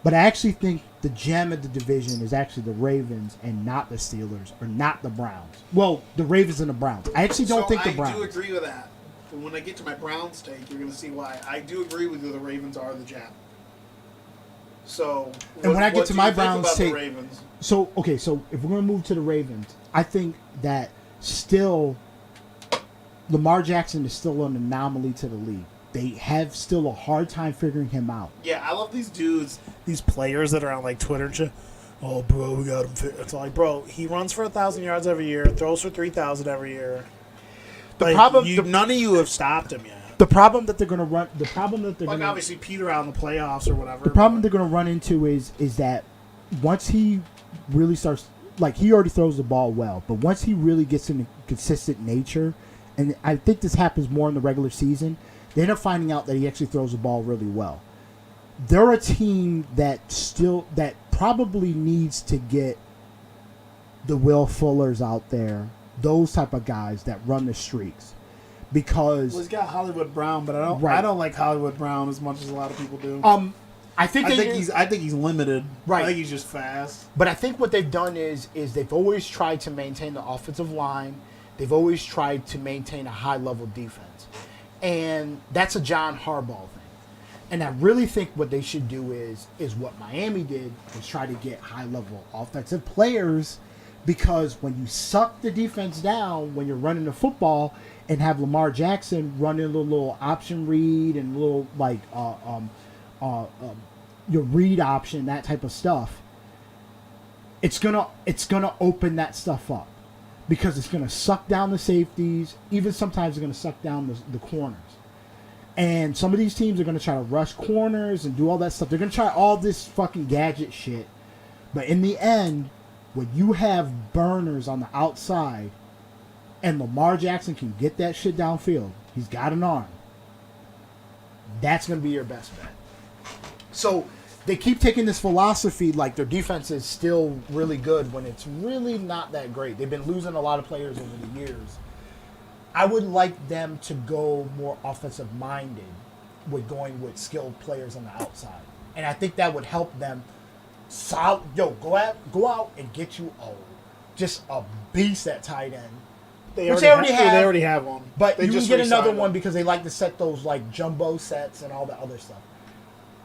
But I actually think the gem of the division is actually the Ravens and not the Steelers or not the Browns. Well, the Ravens and the Browns. I actually don't think the Browns. I do agree with that. But when I get to my Browns take, you're going to see why. I do agree with you. The Ravens are the jam. So, And when I get to my Browns take, take, the Ravens? so if we're going to move to the Ravens, I think that still Lamar Jackson is still an anomaly to the league. They have still a hard time figuring him out. Yeah, I love these dudes, these players that are on like Twitter and shit. Oh, bro, we got him. It's like, bro, he runs for 1,000 yards every year, throws for 3,000 every year. None of you have stopped him yet. The problem that they're going to run, the problem that they're Like, going to obviously, Peter out in the playoffs or whatever. the problem they're going to run into is that once he really starts, like, he already throws the ball well, but once he really gets in a consistent nature, and I think this happens more in the regular season, they end up finding out that he actually throws the ball really well. They're a team that probably needs to get the Will Fullers out there, those type of guys that run the streaks, because Well, he's got Hollywood Brown, but Right. I don't like Hollywood Brown as much as a lot of people do. I think he's limited. Right. I think he's just fast. But I think what they've done is they've always tried to maintain the offensive line. They've always tried to maintain a high-level defense. And that's a John Harbaugh thing. And I really think what they should do is what Miami did, was try to get high-level offensive players, because when you suck the defense down when you're running the football and have Lamar Jackson running a little option read and a little like your read option, that type of stuff, it's gonna open that stuff up, because it's gonna suck down the safeties. Even sometimes it's gonna suck down the corners. And some of these teams are gonna try to rush corners and do all that stuff. They're gonna try all this fucking gadget shit. But in the end, when you have burners on the outside and Lamar Jackson can get that shit downfield, he's got an arm, that's going to be your best bet. So they keep taking this philosophy like their defense is still really good when it's really not that great. They've been losing a lot of players over the years. I would like them to go more offensive minded with going with skilled players on the outside. And I think that would help them. Go out and get you just a beast at tight end. They already have one. But they you just can get another re-signed one him. because they like to set those like jumbo sets and all that other stuff.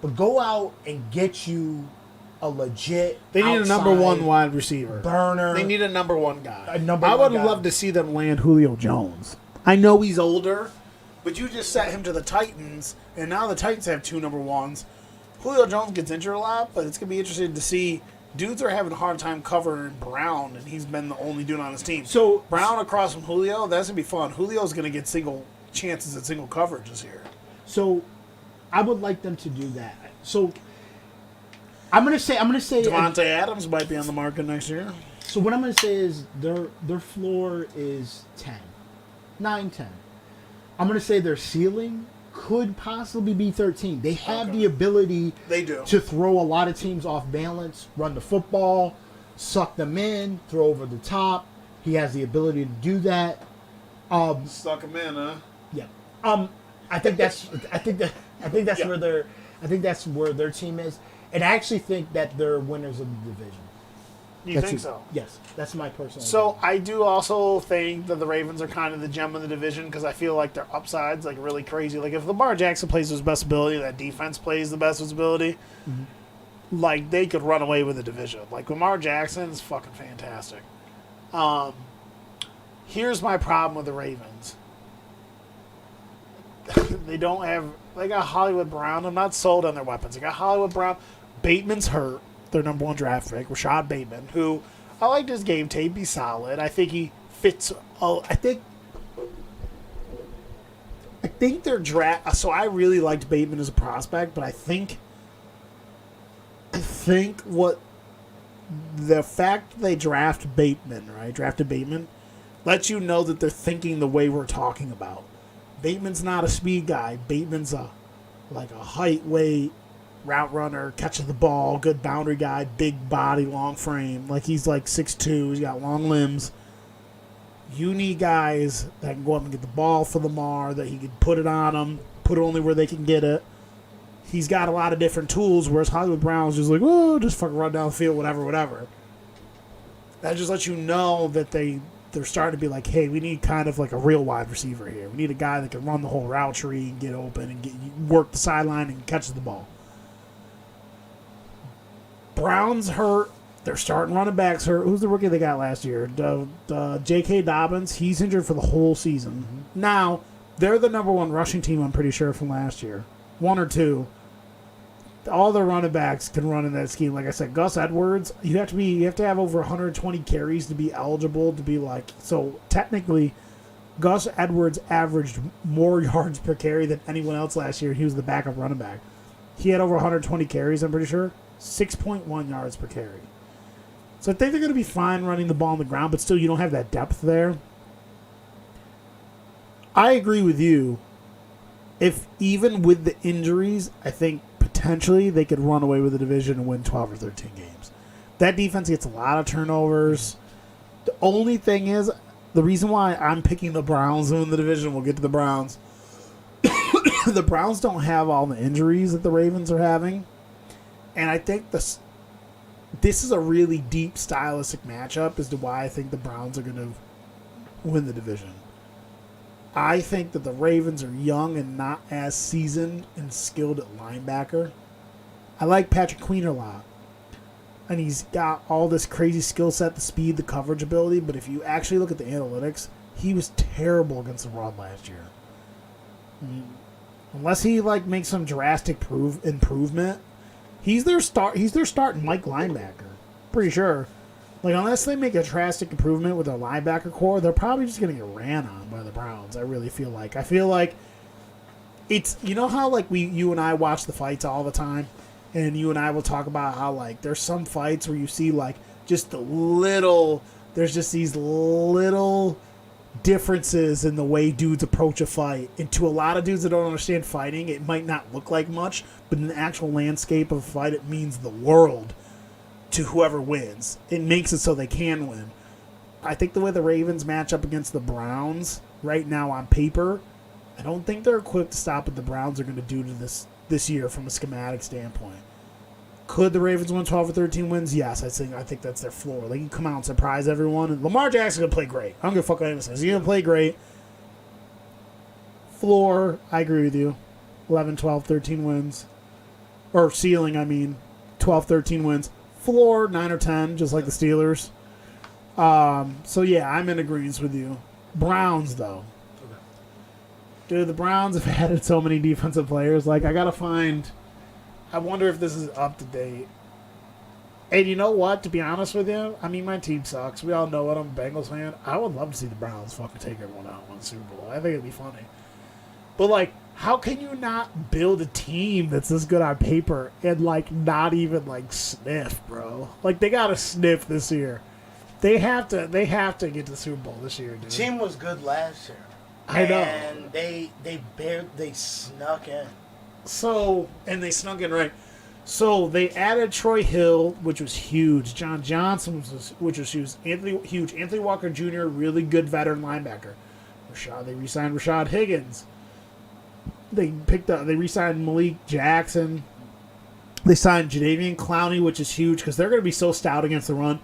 But go out and get you a legit. They need a number outside one wide receiver. burner. They need a number one guy. I would love to see them land Julio Jones. I know he's older, but you just set him to the Titans, and now the Titans have two number ones. Julio Jones gets injured a lot, but it's going to be interesting to see. Dudes are having a hard time covering Brown, and he's been the only dude on his team. So Brown across from Julio, that's going to be fun. Julio's going to get single chances at single coverage this year. So I would like them to do that. So I'm gonna say Devontae Adams might be on the market next year. So what I'm gonna say is their floor is 9, 10. I'm gonna say their ceiling could possibly be 13. They have the ability to throw a lot of teams off balance, run the football, suck them in, throw over the top. He has the ability to do that. Suck them in, huh? Yeah. I think that's where their team is. And I actually think that they're winners of the division. You think so? Yes, that's my personal So I do also think that the Ravens are kind of the gem of the division because I feel like their upside's like really crazy. Like if Lamar Jackson plays his best ability, that defense plays the best of his ability, like they could run away with the division. Like Lamar Jackson's fucking fantastic. Here's my problem with the Ravens. They got Hollywood Brown. I'm not sold on their weapons. They got Hollywood Brown. Bateman's hurt. Their number one draft pick, Rashad Bateman, who I liked his game tape. He's solid. I think he fits. I think their draft. So I really liked Bateman as a prospect, but I think what the fact they drafted Bateman, lets you know that they're thinking the way we're talking about. Bateman's not a speed guy. Bateman's a height, weight, route runner, catches the ball, good boundary guy, big body, long frame. Like he's like 6'2", he's got long limbs. You need guys that can go up and get the ball for Lamar, that he can put it on them, put it only where they can get it. He's got a lot of different tools, whereas Hollywood Brown's just like, just fucking run down the field, whatever. That just lets you know that they they're starting to be like, hey, we need kind of like a real wide receiver here. We need a guy that can run the whole route tree and get open and work the sideline and catches the ball. Browns hurt. They're starting running backs hurt. Who's the rookie they got last year? J.K. Dobbins. He's injured for the whole season. Mm-hmm. Now, they're the number one rushing team, I'm pretty sure, from last year. One or two. All the running backs can run in that scheme. Like I said, Gus Edwards, you have to have over 120 carries to be eligible to be like. So technically, Gus Edwards averaged more yards per carry than anyone else last year. He was the backup running back. He had over 120 carries, I'm pretty sure. 6.1 yards per carry. So I think they're going to be fine running the ball on the ground, but still you don't have that depth there. I agree with you. If even with the injuries, I think potentially they could run away with the division and win 12 or 13 games. That defense gets a lot of turnovers. The only thing is, the reason why I'm picking the Browns to win the division, we'll get to the Browns. The Browns don't have all the injuries that the Ravens are having. And I think this is a really deep stylistic matchup as to why I think the Browns are going to win the division. I think that the Ravens are young and not as seasoned and skilled at linebacker. I like Patrick Queen a lot. And he's got all this crazy skill set, the speed, the coverage ability. But if you actually look at the analytics, he was terrible against the run last year. I mean, unless he makes some drastic improvement, he's their starting Mike linebacker. Pretty sure. Unless they make a drastic improvement with their linebacker core, they're probably just going to get ran on by the Browns. I really feel like. I feel like it's, you know how you and I watch the fights all the time, and you and I will talk about how there's some fights where you see just there's just these little differences in the way dudes approach a fight. And to a lot of dudes that don't understand fighting, it might not look like much, but in the actual landscape of a fight, it means the world to whoever wins. It makes it so they can win. I think the way the Ravens match up against the Browns right now on paper, I don't think they're equipped to stop what the Browns are going to do to this year from a schematic standpoint. Could the Ravens win 12 or 13 wins? Yes, I think that's their floor. They can come out and surprise everyone. And Lamar Jackson's going to play great. I don't give a fuck what anyone says. He's going to play great. Floor, I agree with you. 11, 12, 13 wins. Or ceiling, 12, 13 wins. Floor, 9 or 10, just like the Steelers. So, yeah, I'm in agreement with you. Browns, though. Okay. Dude, the Browns have added so many defensive players. I got to find... I wonder if this is up to date. And you know what? To be honest with you, my team sucks. We all know it. I'm a Bengals fan. I would love to see the Browns fucking take everyone out and win the Super Bowl. I think it'd be funny. But, how can you not build a team that's this good on paper and, not even, sniff, bro? They got to sniff this year. They have to get to the Super Bowl this year, dude. The team was good last year. I know. And they snuck in. And they snuck in right. So they added Troy Hill, which was huge. John Johnson, which was huge. Anthony Walker Jr., really good veteran linebacker. They re-signed Rashad Higgins. They re-signed Malik Jackson. They signed Jadeveon Clowney, which is huge because they're going to be so stout against the run.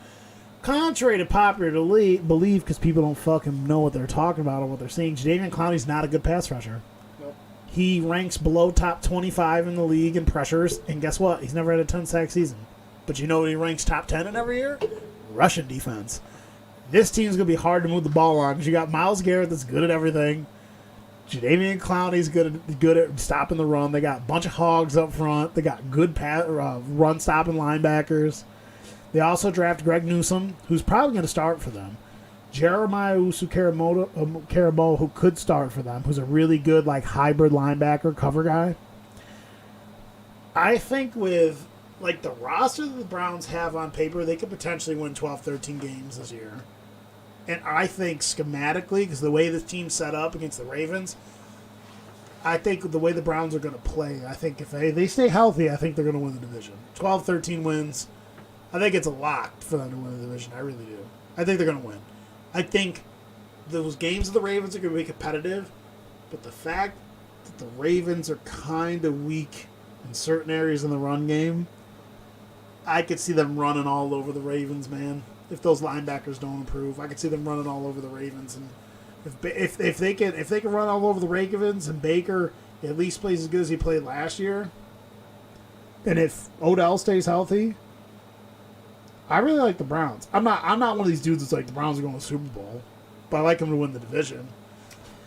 Contrary to popular belief, because people don't fucking know what they're talking about or what they're seeing, Jadeveon Clowney's not a good pass rusher. Nope. He ranks below top 25 in the league in pressures, and guess what? He's never had a 10-sack season. But you know what he ranks top 10 in every year? Russian defense. This team's going to be hard to move the ball on because you got Myles Garrett that's good at everything. Jadeveon Clowney's good at stopping the run. They got a bunch of hogs up front. They got good run-stopping linebackers. They also draft Greg Newsome, who's probably going to start for them. Jeremiah Usu-Karabo, who could start for them, who's a really good hybrid linebacker cover guy. I think with the roster that the Browns have on paper, they could potentially win 12, 13 games this year. And I think schematically, because the way this team's set up against the Ravens, I think the way the Browns are going to play, I think if they stay healthy, I think they're going to win the division. 12, 13 wins. I think it's a lock for them to win the division. I really do. I think they're going to win. I think those games of the Ravens are going to be competitive, but the fact that the Ravens are kind of weak in certain areas in the run game, I could see them running all over the Ravens, man. if those linebackers don't improve. I could see them running all over the Ravens, and if they can run all over the Ravens and Baker at least plays as good as he played last year, and if Odell stays healthy, I really like the Browns. I'm not one of these dudes that's like the Browns are going to the Super Bowl, but I like them to win the division.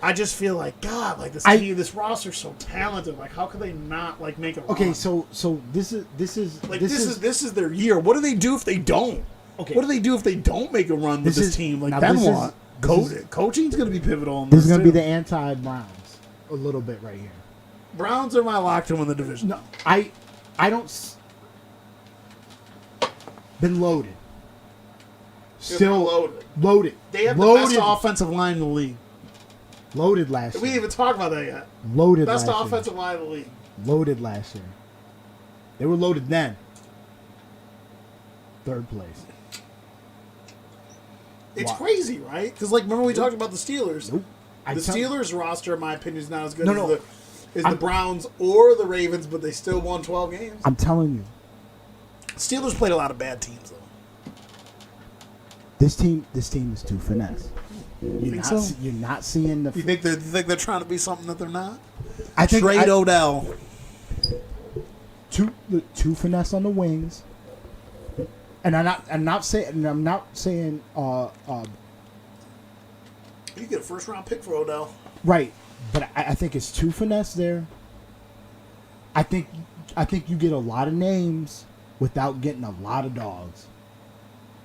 I just feel like God, like this roster's so talented. Like, how could they not like make a run? Okay, so this is their year. What do they do if they don't? Okay. What do they do if they don't make a run with this team? Like, then what? Coaching's going to be pivotal in this this. is going to be the anti-Browns a little bit right here. Browns are my lock to win the division. No, I don't. Been loaded. Still loaded. They have the best offensive line in the league. Loaded last year. We didn't even talk about that yet. Loaded best last offensive year. line in the league. Loaded last year. They were loaded then. Third place. It's crazy, right? Because, like, remember we talked about the Steelers? Nope. The Steelers roster, in my opinion, is not as good as the the Browns or the Ravens, but they still won 12 games. I'm telling you. Steelers played a lot of bad teams, though. This team is too finesse. You're not seeing the. You think they're trying to be something that they're not? I think Trade Odell. Too finesse on the wings. And I'm not saying you get a first round pick for Odell. Right, but I think it's too finesse there. I think you get a lot of names without getting a lot of dogs.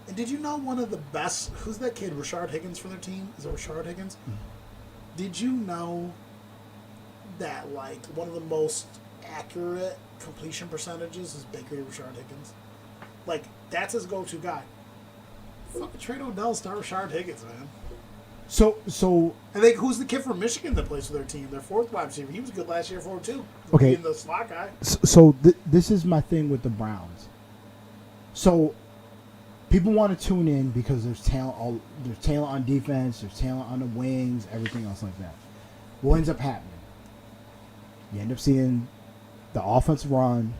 And did you know one of the best? Who's that kid? Rashard Higgins for their team? Is it Rashard Higgins? Mm-hmm. Did you know that like one of the most accurate completion percentages is Baker Rashard Higgins? Like that's his go-to guy. Fucking trade Odell, start Rashard Higgins, man. So I think who's the kid from Michigan that plays for their team? Their fourth wide receiver. He was good last year for them too. Okay. Being the slot guy. So this is my thing with the Browns. So people want to tune in because there's talent. There's talent on defense. There's talent on the wings. Everything else like that. What ends up happening? You end up seeing the offense run,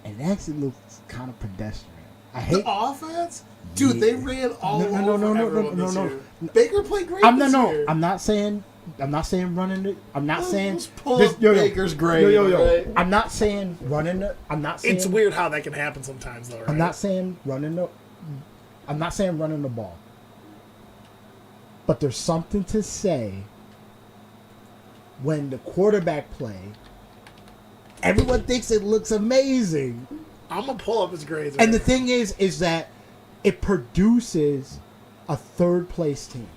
and it actually looks kind of pedestrian. I hate the offense. Dude, they ran all over everyone this year. Baker played great this year. I'm not saying running it. I'm not saying Baker's great. Right? I'm not saying running it. I'm not saying it's weird how that can happen sometimes, though. Right? I'm not saying running the ball. But there's something to say when the quarterback play. Everyone thinks it looks amazing. I'm gonna pull up his grades. And the thing is that it produces a third place team.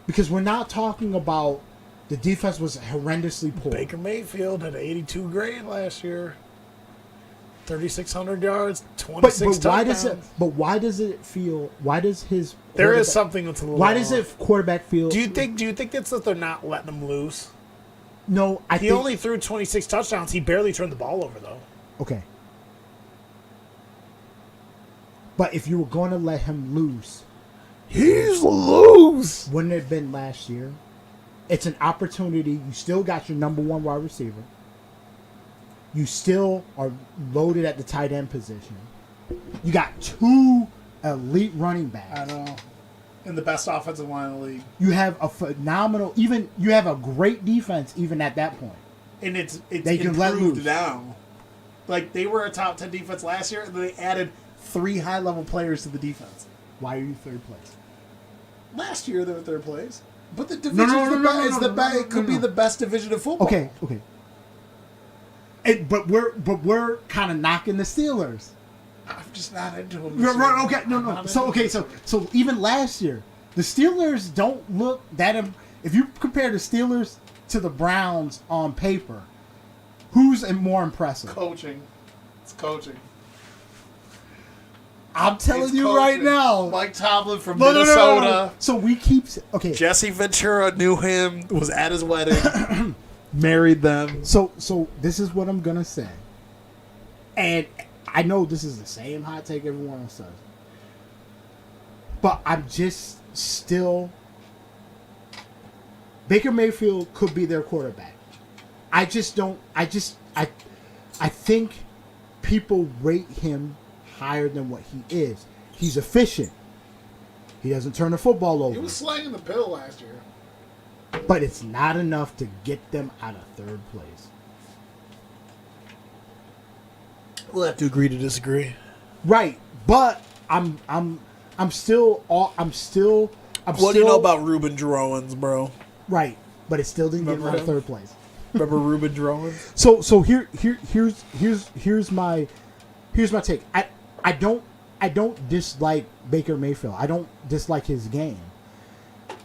Because we're not talking about the defense was horrendously poor. Baker Mayfield had an 82 grade last year. 3,600 yards, 26 touchdowns. Why does it feel? Why does his? There is something that's a little. Why does it quarterback feel? Do you think it's that they're not letting him loose? No, he only threw 26 touchdowns. He barely turned the ball over though. Okay. But if you were going to let him loose, he's loose. Wouldn't it have been last year? It's an opportunity. You still got your number one wide receiver. You still are loaded at the tight end position. You got two elite running backs. I know. And the best offensive line in the league. You have a phenomenal, you have a great defense even at that point. And it's they can let loose now. Like they were a top 10 defense last year, and they added 3 high-level players to the defense. Why are you third place? Last year they were third place, but the division could be the best division of football. Okay. But we're kind of knocking the Steelers. I'm just not into them. Right, okay, no. So even last year, the Steelers don't look that. If you compare the Steelers to the Browns on paper, who's more impressive? Coaching. It's coaching. I'm telling you right now. Mike Tomlin from Minnesota. No. So we keep... Okay. Jesse Ventura knew him, was at his wedding, married them. So this is what I'm going to say. And I know this is the same hot take everyone else says. But I'm just still... Baker Mayfield could be their quarterback. I just don't... I think people rate him higher than what he is. He's efficient. He doesn't turn the football He over. was slanging the pill last year. But it's not enough to get them out of third place. We'll have to agree to disagree. Right, but I'm still What do you know about Ruben Drowens, bro? right, but it still didn't get him out of Remember third place. Remember Ruben Drowens? So here's my take. I don't dislike Baker Mayfield. I don't dislike his game.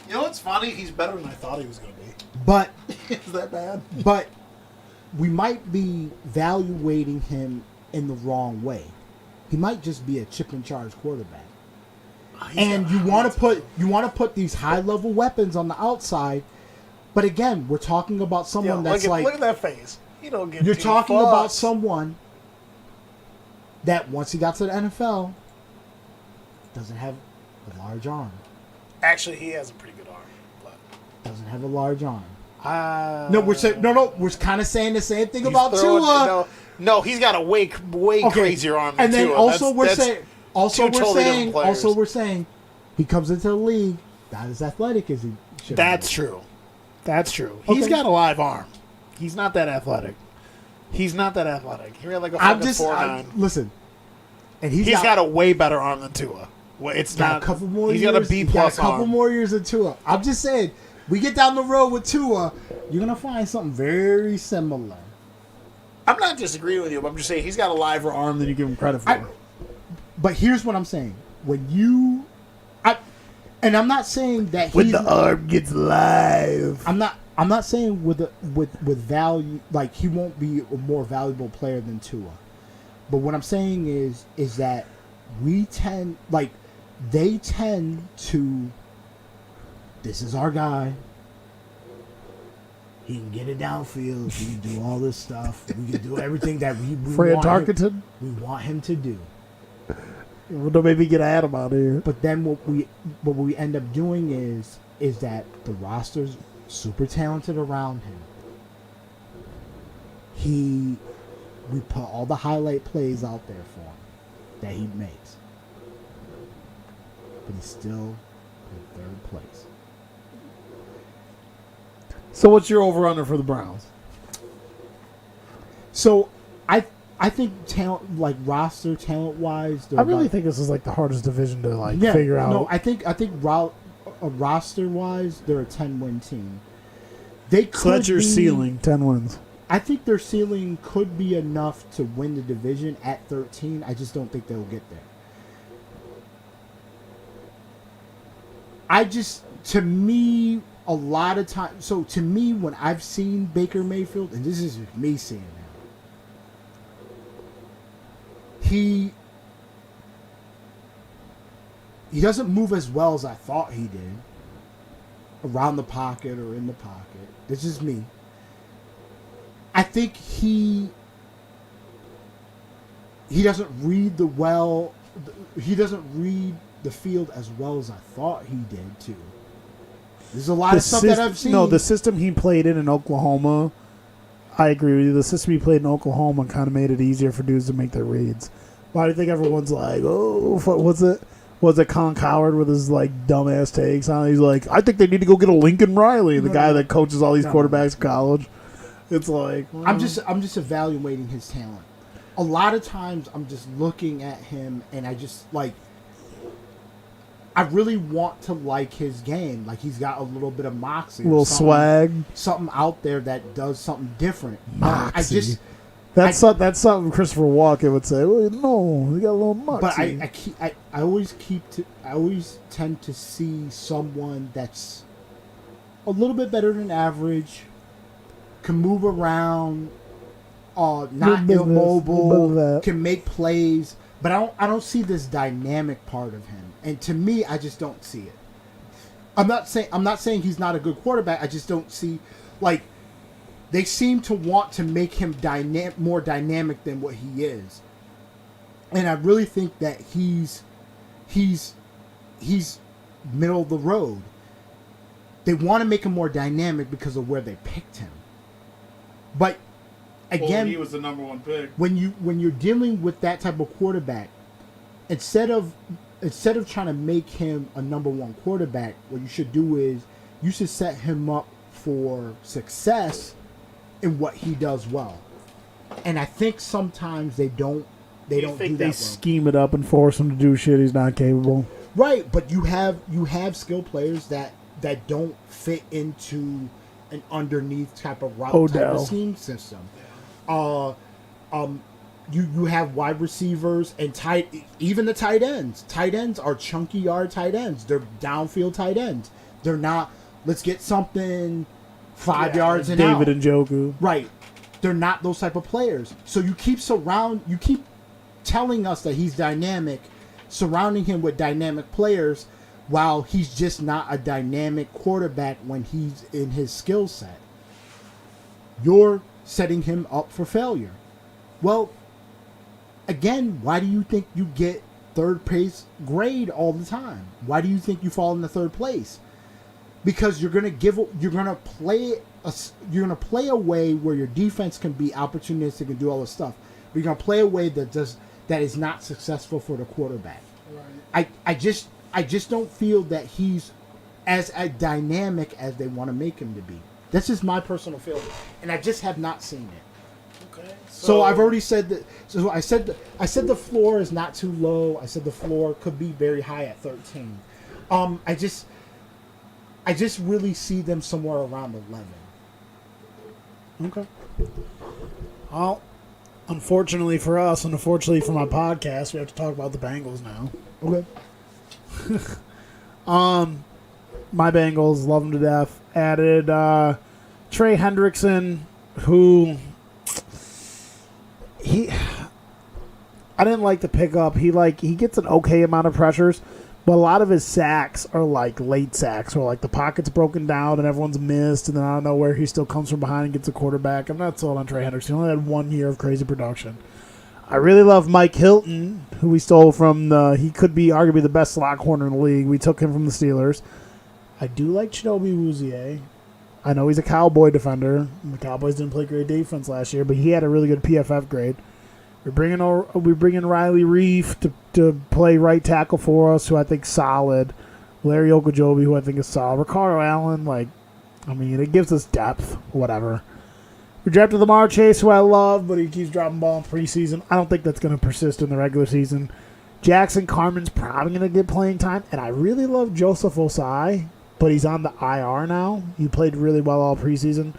You know what's funny? He's better than I thought he was going to be. But Is that bad? but we might be evaluating him in the wrong way. He might just be a chip and charge quarterback. And you want to put these high level weapons on the outside, but again, we're talking about someone that's look at that face. You don't get. you're two talking fucks. about someone that once he got to the NFL doesn't have a large arm. Actually, he has a pretty good arm, but Doesn't have a large arm. no, We're kind of saying the same thing about Tua. No, he's got a way crazier arm than And then Tua. also That's two totally different players. we're saying he comes into the league not as athletic as he should. That's be. true. That's true. He's Okay. got a live arm. He's not that athletic. He ran like a I'm fucking just 4.9. listen. And He's got a way better arm than Tua. Well, it's got not. a couple more He's years. got a B He's got plus a couple arm. more years of Tua. I'm just saying, we get down the road with Tua, you're gonna find something very similar. I'm not disagreeing with you, but I'm just saying he's got a liver arm than you give him credit for. But here's what I'm saying: and I'm not saying that when he's, the arm gets live. I'm not saying with value, like he won't be a more valuable player than Tua. But what I'm saying is that they tend to, this is our guy. He can get it downfield. He can do all this stuff. We can do everything that we Fred want Tarkenton? we want him to do. Well, don't maybe get Adam out of here. But then what we end up doing is that the roster's super talented around him. We put all the highlight plays out there for him that he makes. But he's still in third place. So what's your over/under for the Browns? So I think roster talent wise, I really think this is like the hardest division to figure out. No, I think roster wise, they're a 10-win team. They could So that's your be, ceiling, 10 wins. I think their ceiling could be enough to win the division at 13. I just don't think they'll get there. To me, a lot of times, so to me, when I've seen Baker Mayfield, and this is me seeing him, he doesn't move as well as I thought he did around the pocket or in the pocket. This is me. I think he doesn't read he doesn't read the field as well as I thought he did too. There's a lot of stuff that I've seen. No, the system he played in Oklahoma, I agree with you. The system he played in Oklahoma kind of made it easier for dudes to make their reads. Why do you think everyone's like, oh, what's it? Was it Con Coward with his dumbass takes on? He's like, I think they need to go get a Lincoln Riley, the guy that coaches all these quarterbacks in college. It's like I'm just evaluating his talent. A lot of times I'm just looking at him and I just I really want to like his game. Like he's got a little bit of moxie, a little swag, something out there that does something different. Moxie. That's something Christopher Walken would say. Well, no, he got a little moxie. But I always tend to see someone that's a little bit better than average, can move around, not immobile, can make plays, but I don't see this dynamic part of him. And to me, I just don't see it. I'm not saying he's not a good quarterback. I just don't see they seem to want to make him more dynamic than what he is. And I really think that he's middle of the road. They want to make him more dynamic because of where they picked him. But again, he was the number one pick. When you're dealing with that type of quarterback, instead of trying to make him a number one quarterback, what you should do is you should set him up for success in what he does well. And I think sometimes they don't do that. They scheme it up and force him to do shit he's not capable. Right, but you have skill players that don't fit into an underneath type of route type of scheme system. You have wide receivers and even the tight ends. Tight ends are chunky yard tight ends. They're downfield tight ends. They're not, let's get something 5 yards and out. David Njoku. Right. They're not those type of players. So you keep telling us that he's dynamic, surrounding him with dynamic players, while he's just not a dynamic quarterback when he's in his skill set. You're setting him up for failure. Well, again, why do you think you get third place grade all the time? Why do you think you fall in the third place? Because you're gonna play a way where your defense can be opportunistic and do all this stuff. But you're gonna play a way that is not successful for the quarterback. Right. I just don't feel that he's as dynamic as they want to make him to be. That's just my personal feeling, and I just have not seen it. Okay. So I've already said that. So I said the floor is not too low. I said the floor could be very high at 13. I just really see them somewhere around 11. Okay. Well, unfortunately for us, and unfortunately for my podcast, we have to talk about the Bengals now. Okay. My Bengals, love them to death. Added Trey Hendrickson, who I didn't like the pickup. He gets an okay amount of pressures, but a lot of his sacks are like late sacks, where like the pocket's broken down and everyone's missed, and then I don't know where he still comes from behind and gets a quarterback. I'm not sold on Trey Hendrickson. He only had 1 year of crazy production. I really love Mike Hilton, who we stole from he could be arguably the best slot corner in the league. We took him from the Steelers. I do like Chidobe Awuzie. I know he's a Cowboy defender. The Cowboys didn't play great defense last year, but he had a really good PFF grade. We bring in Riley Reef to play right tackle for us, who I think is solid. Larry Ogunjobi, who I think is solid. Ricardo Allen, it gives us depth, whatever. We drafted Lamar Chase, who I love, but he keeps dropping ball in preseason. I don't think that's going to persist in the regular season. Jackson Carman's probably going to get playing time, and I really love Joseph Osai, but he's on the IR now. He played really well all preseason.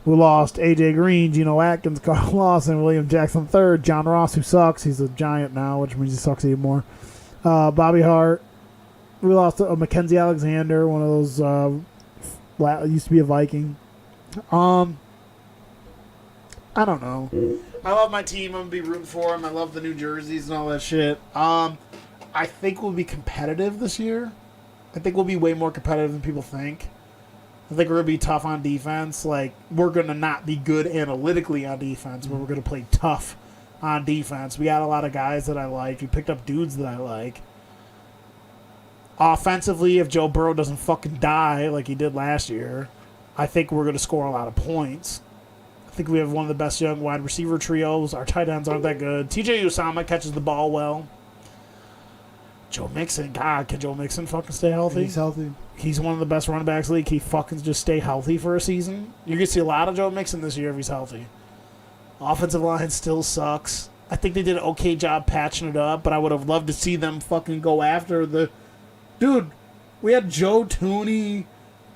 We lost A.J. Green, Geno Atkins, Carl Lawson, William Jackson III, John Ross, who sucks. He's a Giant now, which means he sucks even more. Bobby Hart. We lost Mackenzie Alexander, one of those used to be a Viking. I don't know. I love my team. I'm going to be rooting for them. I love the new jerseys and all that shit. I think we'll be competitive this year. I think we'll be way more competitive than people think. I think we're going to be tough on defense. Like, we're going to not be good analytically on defense, but we're going to play tough on defense. We got a lot of guys that I like. We picked up dudes that I like. Offensively, if Joe Burrow doesn't fucking die like he did last year, I think we're going to score a lot of points. I think we have one of the best young wide receiver trios. Our tight ends aren't that good. TJ Usama catches the ball well. Joe Mixon, God, can Joe Mixon fucking stay healthy? He's healthy. He's one of the best running backs in the league. He fucking just stay healthy for a season. You're going to see a lot of Joe Mixon this year if he's healthy. Offensive line still sucks. I think they did an okay job patching it up, but I would have loved to see them fucking go after the... Dude, we had Joe Tooney,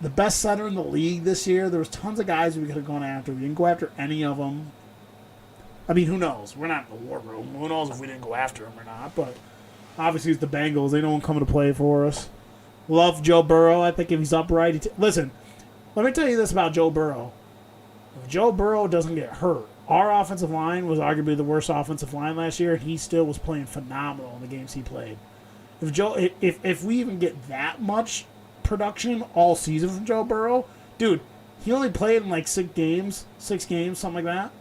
the best center in the league this year. There was tons of guys we could have gone after. We didn't go after any of them. I mean, who knows? We're not in the war room. Who knows if we didn't go after them or not, but... Obviously, it's the Bengals. They don't come to play for us. Love Joe Burrow. I think if he's upright... Listen, let me tell you this about Joe Burrow. If Joe Burrow doesn't get hurt, our offensive line was arguably the worst offensive line last year, and he still was playing phenomenal in the games he played. If we even get that much production all season from Joe Burrow, dude, he only played in like 6 games, something like that.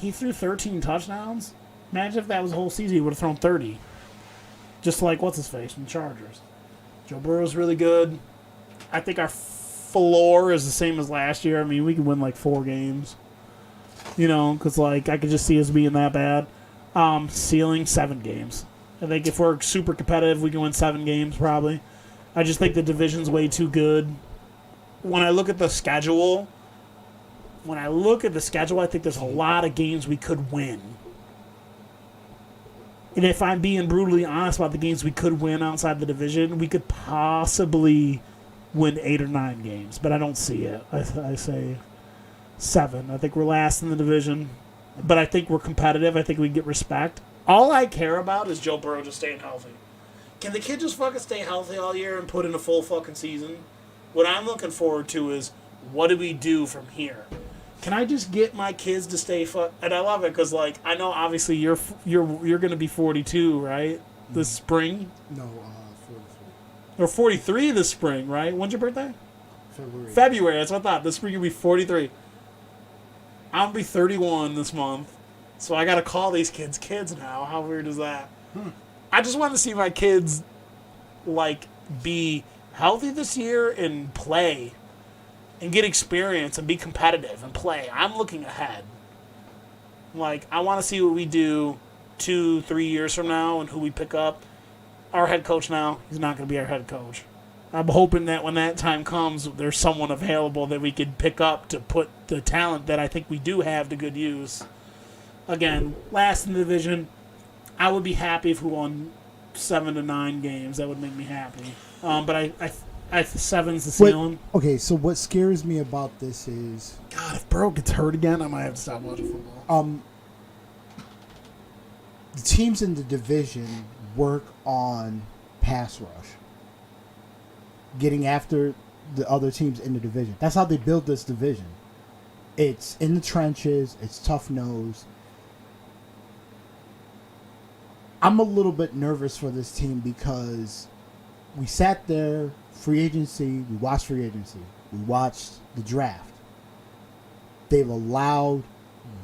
He threw 13 touchdowns. Imagine if that was the whole season, he would have thrown 30. Just like, what's-his-face from the Chargers. Joe Burrow's really good. I think our floor is the same as last year. I mean, we can win like 4 games. You know, because like, I could just see us being that bad. Ceiling, 7 games. I think if we're super competitive, we can win 7 games probably. I just think the division's way too good. When I look at the schedule, I think there's a lot of games we could win. And if I'm being brutally honest about the games we could win outside the division, we could possibly win 8 or 9 games, but I don't see it. I say 7. I think we're last in the division, but I think we're competitive. I think we get respect. All I care about is Joe Burrow just staying healthy. Can the kid just fucking stay healthy all year and put in a full fucking season? What I'm looking forward to is, what do we do from here? Can I just get my kids to stay and I love it because, like, I know obviously you're going to be 42, right? This spring? No, 43. Or 43 this spring, right? When's your birthday? February. That's what I thought. This spring you'll be 43. I'm going to be 31 this month. So I got to call these kids now. How weird is that? I just want to see my kids, like, be healthy this year and play and get experience and be competitive and play. I'm looking ahead. Like, I want to see what we do 2-3 years from now and who we pick up. Our head coach now, he's not going to be our head coach. I'm hoping that when that time comes, there's someone available that we could pick up to put the talent that I think we do have to good use. Again, last in the division, I would be happy if we won 7 to 9 games. That would make me happy. But I 7's the ceiling. Okay, so what scares me about this is... God, if Burrow gets hurt again, I might have to stop watching football. The teams in the division work on pass rush. Getting after the other teams in the division. That's how they build this division. It's in the trenches. It's tough-nosed. I'm a little bit nervous for this team because we sat there, free agency, we watched free agency, we watched the draft. They've allowed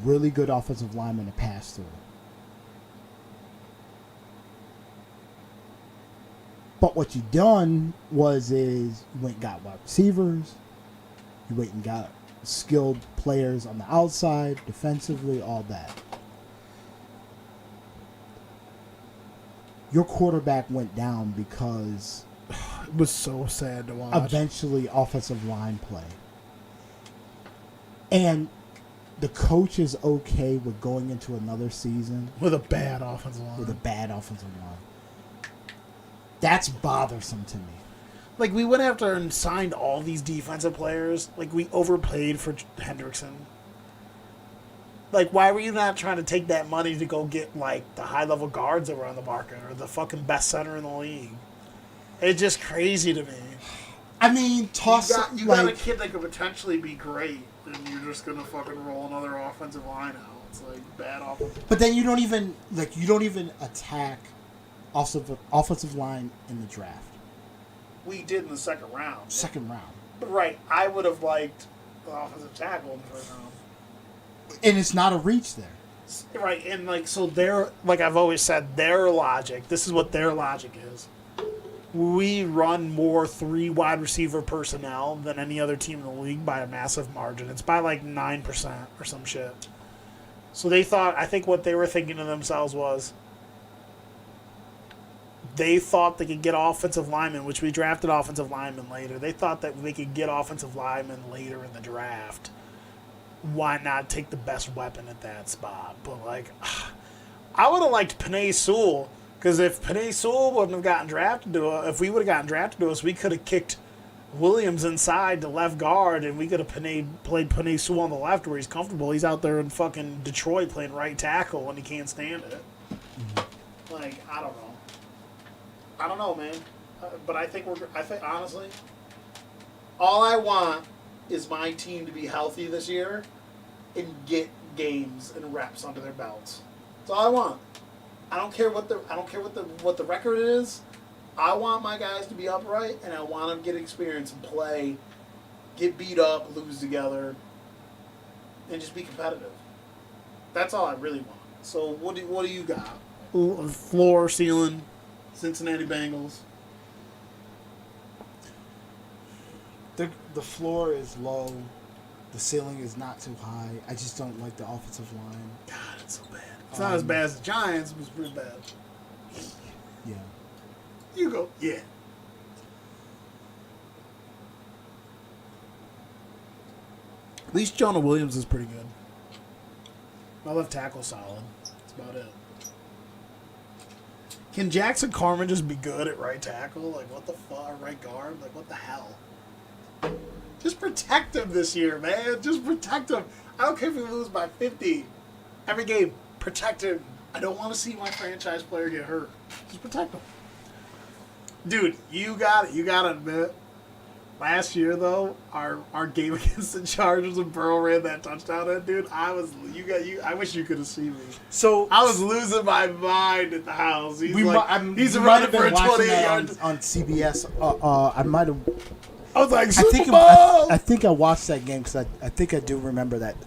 really good offensive linemen to pass through. But what you done is you went and got wide receivers, you went and got skilled players on the outside, defensively, all that. Your quarterback went down because It was so sad to watch. eventually offensive line play. And the coach is okay with going into another season With a bad offensive line. with a bad offensive line. That's bothersome to me. Like, we went after and signed all these defensive players. Like, we overpaid for Hendrickson. Like, why were you not trying to take that money to go get, like, the high-level guards that were on the market or the fucking best center in the league? It's just crazy to me. I mean, You got a kid that could potentially be great, and you're just gonna fucking roll another offensive line out. It's like bad offensive. But then you don't even attack offensive line in the draft. We did in the second round. Second round. But right, I would have liked the offensive tackle in the first round. And it's not a reach there. Right, and like so their like I've always said, their logic, this is what their logic is. We run more 3 wide receiver personnel than any other team in the league by a massive margin. It's by like 9% or some shit. So I think what they were thinking to themselves was, they thought they could get offensive linemen, which we drafted offensive linemen later. They thought that they could get offensive linemen later in the draft. Why not take the best weapon at that spot? But, like, I would have liked Penei Sewell, because if Penei Sewell wouldn't have gotten drafted to us, if we would have gotten drafted to us, we could have kicked Williams inside to left guard, and we could have played Penei Sewell on the left where he's comfortable. He's out there in fucking Detroit playing right tackle, and he can't stand it. Mm-hmm. Like, I don't know, man. But I think honestly, all I want is my team to be healthy this year and get games and reps under their belts. That's all I want. I don't care what the record is. I want my guys to be upright, and I want them to get experience and play, get beat up, lose together, and just be competitive. That's all I really want. So what do you got? Floor, ceiling, Cincinnati Bengals. The floor is low. The ceiling is not too high. I just don't like the offensive line. God, it's so bad. It's not as bad as the Giants, but it's pretty bad. You go, yeah. At least Jonah Williams is pretty good. My left tackle solid. That's about it. Can Jackson Carman just be good at right tackle? Like, what the fuck? Right guard? Like, what the hell? Just protect him this year, man. Just protect him. I don't care if we lose by 50. Every game, protect him. I don't want to see my franchise player get hurt. Just protect him. Dude, you got it. You got to admit. Last year, though, our game against the Chargers when Burrow ran that touchdown in, dude, I wish you could have seen me. So I was losing my mind at the house. He's he's running for 28 yards on CBS. I might have. I was like, I think I watched that game because I think I do remember that.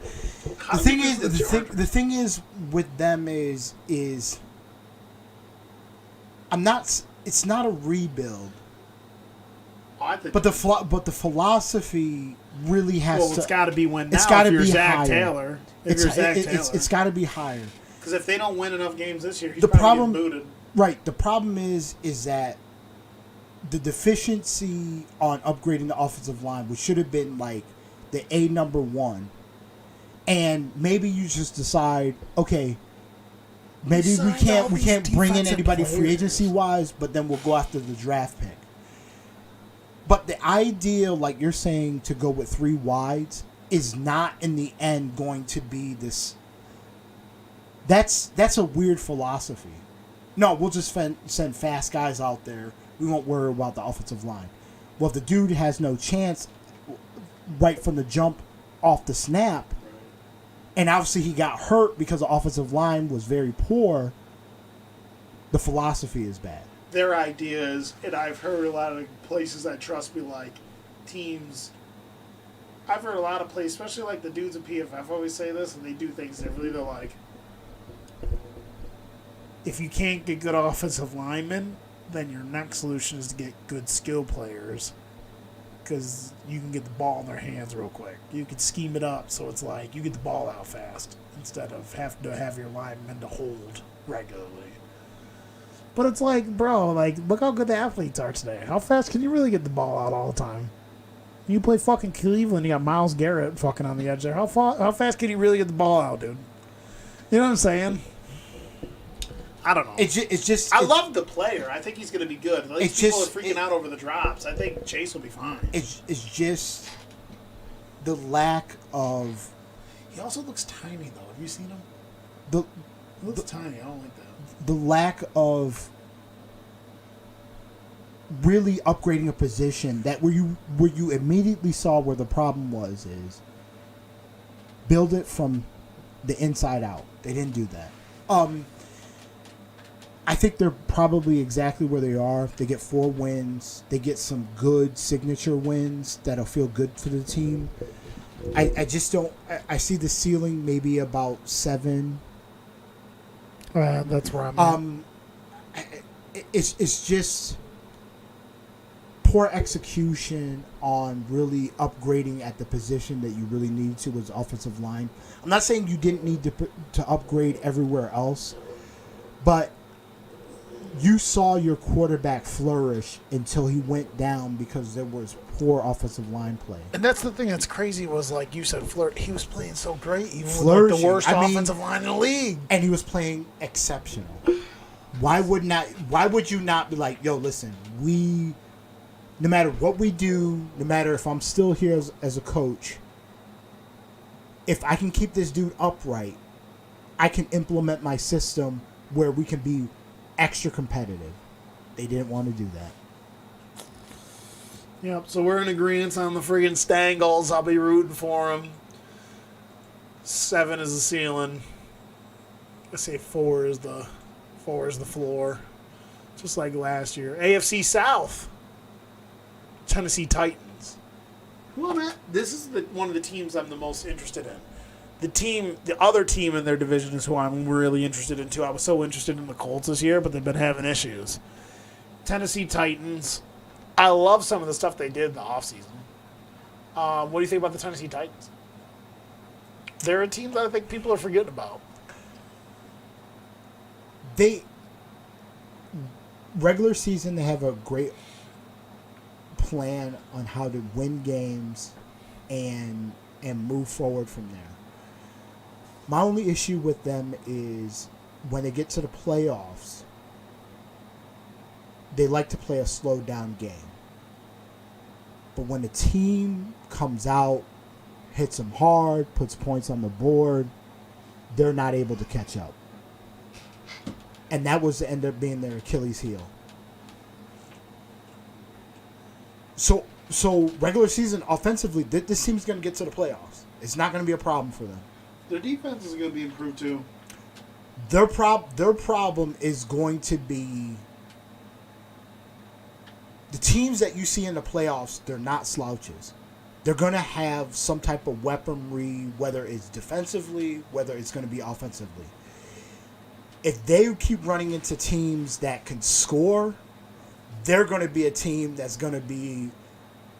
How The did thing you is, lose the Chargers? the thing is with them is I'm not. It's not a rebuild. I think But the philosophy really has to. it's got to be win now. It's gotta if you're be Zach higher. Taylor. If you're Zach Taylor. It's got to be higher. Because if they don't win enough games this year, he's The probably problem- getting booted. Right. The problem is that the deficiency on upgrading the offensive line, which should have been like the number one, and maybe you just decide, okay, maybe we signed all can't these bring in defensive anybody free players. agency wise, but then we'll go after the draft pick. But the idea, like you're saying, to go with 3 wides is not in the end going to be this. That's a weird philosophy. No, we'll just send fast guys out there. We won't worry about the offensive line. Well, if the dude has no chance right from the jump off the snap, and obviously he got hurt because the offensive line was very poor, the philosophy is bad. Their idea is, and I've heard a lot of places I trust me, like teams. I've heard a lot of places, especially like the dudes at PFF always say this, and they do things differently. They're like, if you can't get good offensive linemen, then your next solution is to get good skill players, because you can get the ball in their hands real quick. You can scheme it up so it's like you get the ball out fast instead of having to have your linemen to hold regularly. But it's like, bro, like, look how good the athletes are today. How fast can you really get the ball out all the time? You play fucking Cleveland, you got Myles Garrett fucking on the edge there. How fast can you really get the ball out, dude? You know what I'm saying? I don't know. I love the player. I think he's going to be good. At least people are freaking out over the drops. I think Chase will be fine. It's just the lack of He also looks tiny, though. Have you seen him? the He looks tiny. I don't like that. the lack of really upgrading a position that where you immediately saw where the problem was is build it from the inside out. They didn't do that. I think they're probably exactly where they are. They get 4 wins. They get some good signature wins that'll feel good for the team. I just don't. I see the ceiling maybe about 7. That's where I'm at. It's just poor execution on really upgrading at the position that you really needed to was offensive line. I'm not saying you didn't need to upgrade everywhere else, but you saw your quarterback flourish until he went down because there was poor offensive line play. And that's the thing that's crazy was, like you said, he was playing so great, even with like, Flourishing. the worst I mean, offensive line in the league. And he was playing exceptional. Why would you not be like, yo, listen, no matter what we do, no matter if I'm still here as a coach, if I can keep this dude upright, I can implement my system where we can be extra competitive. They didn't want to do that. Yep, so we're in agreement on the friggin' Stangles. I'll be rooting for him. 7 is the ceiling. I say 4 is the floor. Just like last year. AFC South. Tennessee Titans. This is one of the teams I'm the most interested in. The other team in their division is who I'm really interested in too. I was so interested in the Colts this year, but they've been having issues. Tennessee Titans. I love some of the stuff they did in the offseason. What do you think about the Tennessee Titans? They're a team that I think people are forgetting about. regular season, they have a great plan on how to win games and move forward from there. My only issue with them is when they get to the playoffs, they like to play a slowed down game. But when the team comes out, hits them hard, puts points on the board, they're not able to catch up. And that was to end up being their Achilles heel. So regular season, offensively, this team's going to get to the playoffs. It's not going to be a problem for them. Their defense is going to be improved too. Their problem is going to be the teams that you see in the playoffs. They're not slouches. They're going to have some type of weaponry, whether it's defensively, whether it's going to be offensively. If they keep running into teams that can score, they're going to be a team that's going to be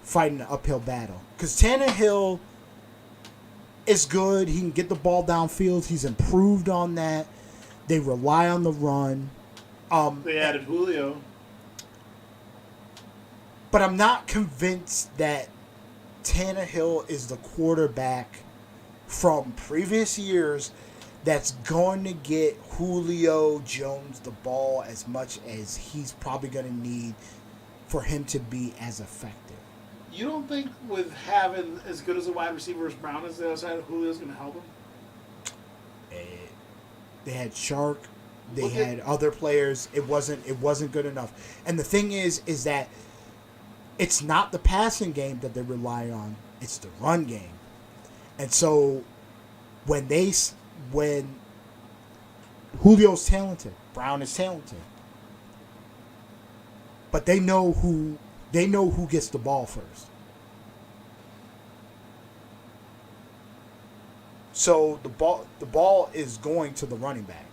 fighting an uphill battle. Because Tannehill is good. He can get the ball downfield. He's improved on that. They rely on the run. They added Julio. But I'm not convinced that Tannehill is the quarterback from previous years that's going to get Julio Jones the ball as much as he's probably going to need for him to be as effective. You don't think with having as good as a wide receiver as Brown is the other side, Julio's going to help him? They had Shark. They had other players. It wasn't good enough. And the thing is that it's not the passing game that they rely on. It's the run game. And so when Julio's talented, Brown is talented, but they know who gets the ball first. So the ball is going to the running back.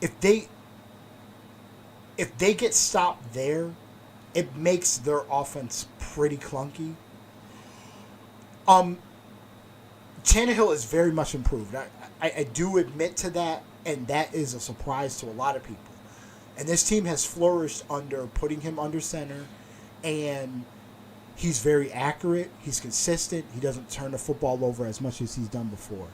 If they get stopped there, it makes their offense pretty clunky. Tannehill is very much improved. I do admit to that, and that is a surprise to a lot of people. And this team has flourished under putting him under center, and he's very accurate. He's consistent. He doesn't turn the football over as much as he's done before.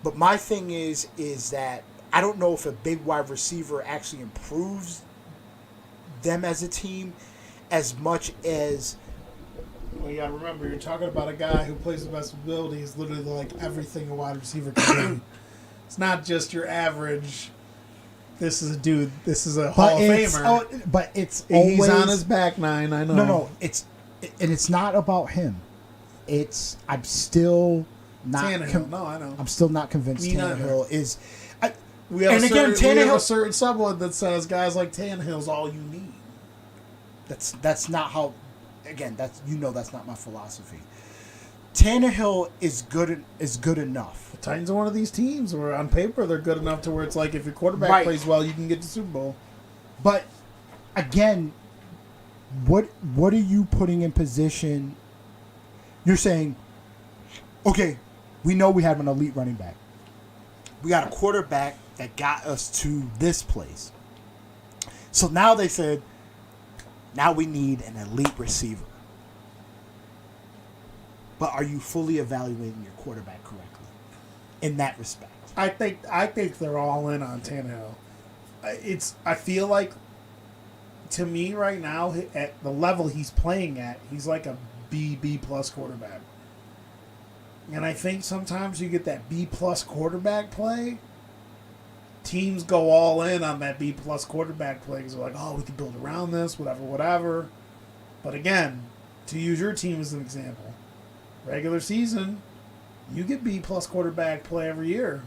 But my thing is that I don't know if a big wide receiver actually improves them as a team as much as... Well, you got to remember, you're talking about a guy who plays the best ability is literally like everything a wide receiver can do. It's not just your average... This is a dude. This is a Hall of Famer. But it's he's always, on his back nine. I know. No. It's not about him. I'm still not. No, I know. I'm still not convinced Tannehill is. We have a certain someone that says guys like Tannehill's all you need. That's not how. Again, that's not my philosophy. Tannehill is good enough. The Titans are one of these teams where on paper they're good enough to where it's like if your quarterback plays well, you can get to Super Bowl. But again, what are you putting in position? You're saying, okay, we know we have an elite running back. We got a quarterback that got us to this place. So now they said, now we need an elite receiver. But are you fully evaluating your quarterback correctly in that respect? I think they're all in on Tannehill. I feel like, to me right now, at the level he's playing at, he's like a B plus quarterback. And I think sometimes you get that B plus quarterback play. Teams go all in on that B plus quarterback play because they're like, oh, we can build around this, whatever. But again, to use your team as an example, regular season, you get B plus quarterback play every year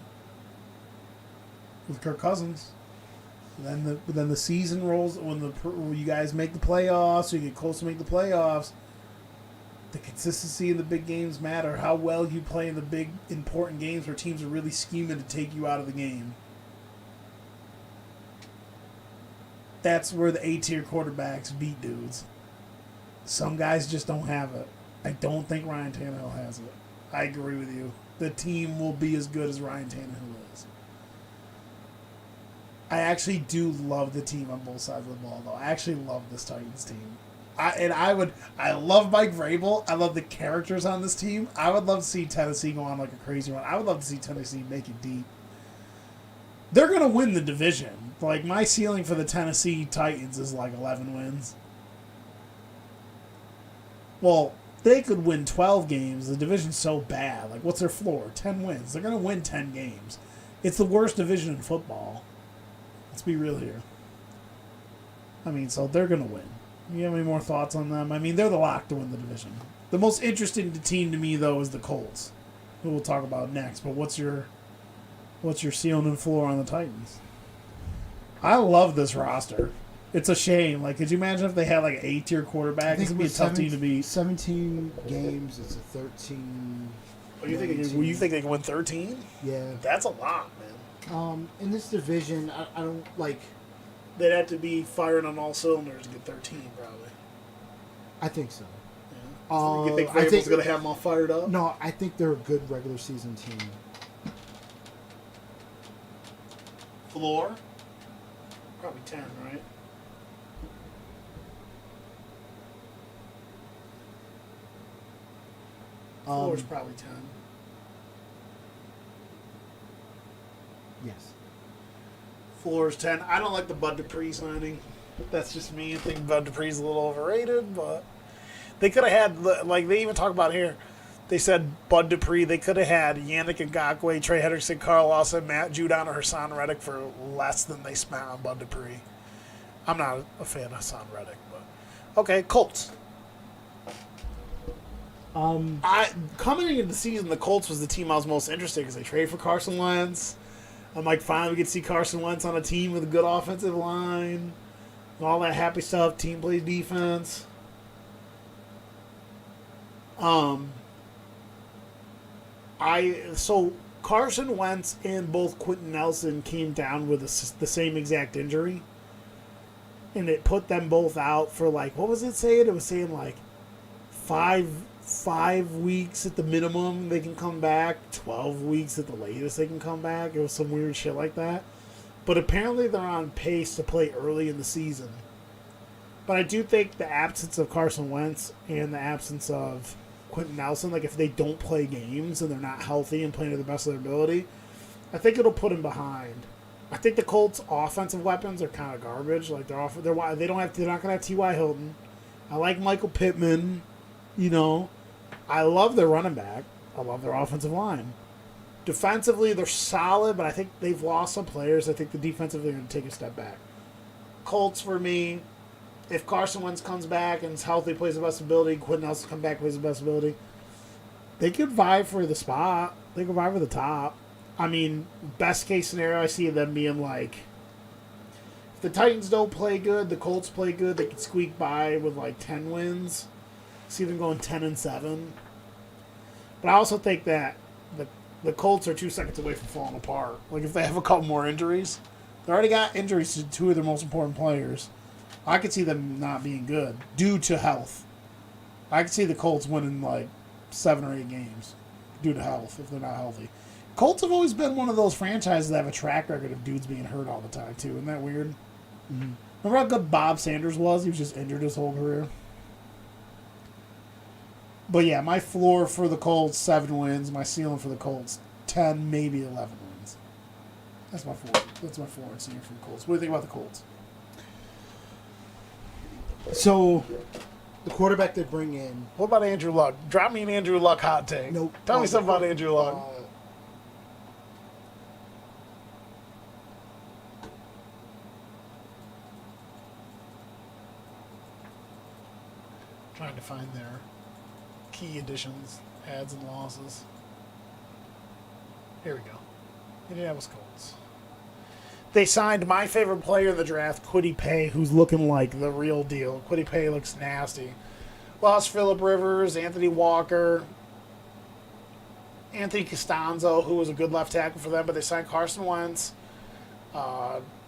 with Kirk Cousins. Then the season rolls when you guys make the playoffs or you get close to make the playoffs. The consistency in the big games matter. How well you play in the big important games where teams are really scheming to take you out of the game. That's where the A-tier quarterbacks beat dudes. Some guys just don't have it. I don't think Ryan Tannehill has it. I agree with you. The team will be as good as Ryan Tannehill is. I actually do love the team on both sides of the ball, though. I actually love this Titans team. I love Mike Vrabel. I love the characters on this team. I would love to see Tennessee go on like a crazy run. I would love to see Tennessee make it deep. They're going to win the division. Like, my ceiling for the Tennessee Titans is like 11 wins. Well, they could win 12 games. The division's so bad. Like, what's their floor? 10 wins. They're going to win 10 games. It's the worst division in football. Let's be real here. I mean, so they're going to win. You have any more thoughts on them? I mean, they're the lock to win the division. The most interesting team to me, though, is the Colts, who we'll talk about next. But what's your ceiling and floor on the Titans? I love this roster. It's a shame. Like, could you imagine if they had like an 8-tier quarterback? It's gonna be a tough team to beat. 17 games. It's a 13. Oh, you think they can win 13? Yeah. That's a lot, man. In this division, I don't like. They'd have to be firing on all cylinders to get 13, probably. I think so. Yeah. You think Vrabel's going to have them all fired up? No, I think they're a good regular season team. Floor? Probably 10, right? Floor's probably 10. Yes. Floor's 10. I don't like the Bud Dupree signing. That's just me. I think Bud Dupree's a little overrated, but they could have had, like, they even talk about here. They said Bud Dupree. They could have had Yannick Ngakoue, Trey Hendrickson, Carl Lawson, Matt Judon, or Hassan Reddick for less than they spent on Bud Dupree. I'm not a fan of Hassan Reddick, but okay, Colts. Coming into the season, the Colts was the team I was most interested in because they traded for Carson Wentz. I'm like, finally we get to see Carson Wentz on a team with a good offensive line and all that happy stuff. Team plays defense. So Carson Wentz and both Quentin Nelson came down with the same exact injury, and it put them both out for like, what was it saying? It was saying like five weeks at the minimum they can come back, 12 weeks at the latest they can come back. It was some weird shit like that. But apparently they're on pace to play early in the season. But I do think the absence of Carson Wentz and the absence of Quentin Nelson, like if they don't play games and they're not healthy and playing to the best of their ability, I think it'll put them behind. I think the Colts' offensive weapons are kind of garbage. Like they're not going to have T.Y. Hilton. I like Michael Pittman. You know, I love their running back. I love their offensive line. Defensively, they're solid, but I think they've lost some players. I think the defensively are going to take a step back. Colts, for me, if Carson Wentz comes back and is healthy, plays the best ability, Quentin Nelson comes back, plays the best ability, they could vie for the spot. They could vie for the top. I mean, best case scenario, I see them being like, if the Titans don't play good, the Colts play good, they could squeak by with like 10 wins. See them going 10-7. But I also think that the Colts are 2 seconds away from falling apart. Like, if they have a couple more injuries, they already got injuries to two of their most important players. I could see them not being good due to health. I could see the Colts winning like 7 or 8 games due to health if they're not healthy. Colts have always been one of those franchises that have a track record of dudes being hurt all the time, too. Isn't that weird? Mm-hmm. Remember how good Bob Sanders was? He was just injured his whole career. But yeah, my floor for the Colts, 7 wins. My ceiling for the Colts, 10, maybe 11 wins. That's my floor. That's my floor and ceiling for the Colts. What do you think about the Colts? So, the quarterback they bring in. What about Andrew Luck? Drop me an Andrew Luck hot take. Nope. Tell me something about Andrew Luck. Trying to find their key additions, adds and losses. Here we go. Indianapolis Colts. They signed my favorite player in the draft, Kwity Paye, who's looking like the real deal. Kwity Paye looks nasty. Lost Phillip Rivers, Anthony Walker, Anthony Costanzo, who was a good left tackle for them, but they signed Carson Wentz.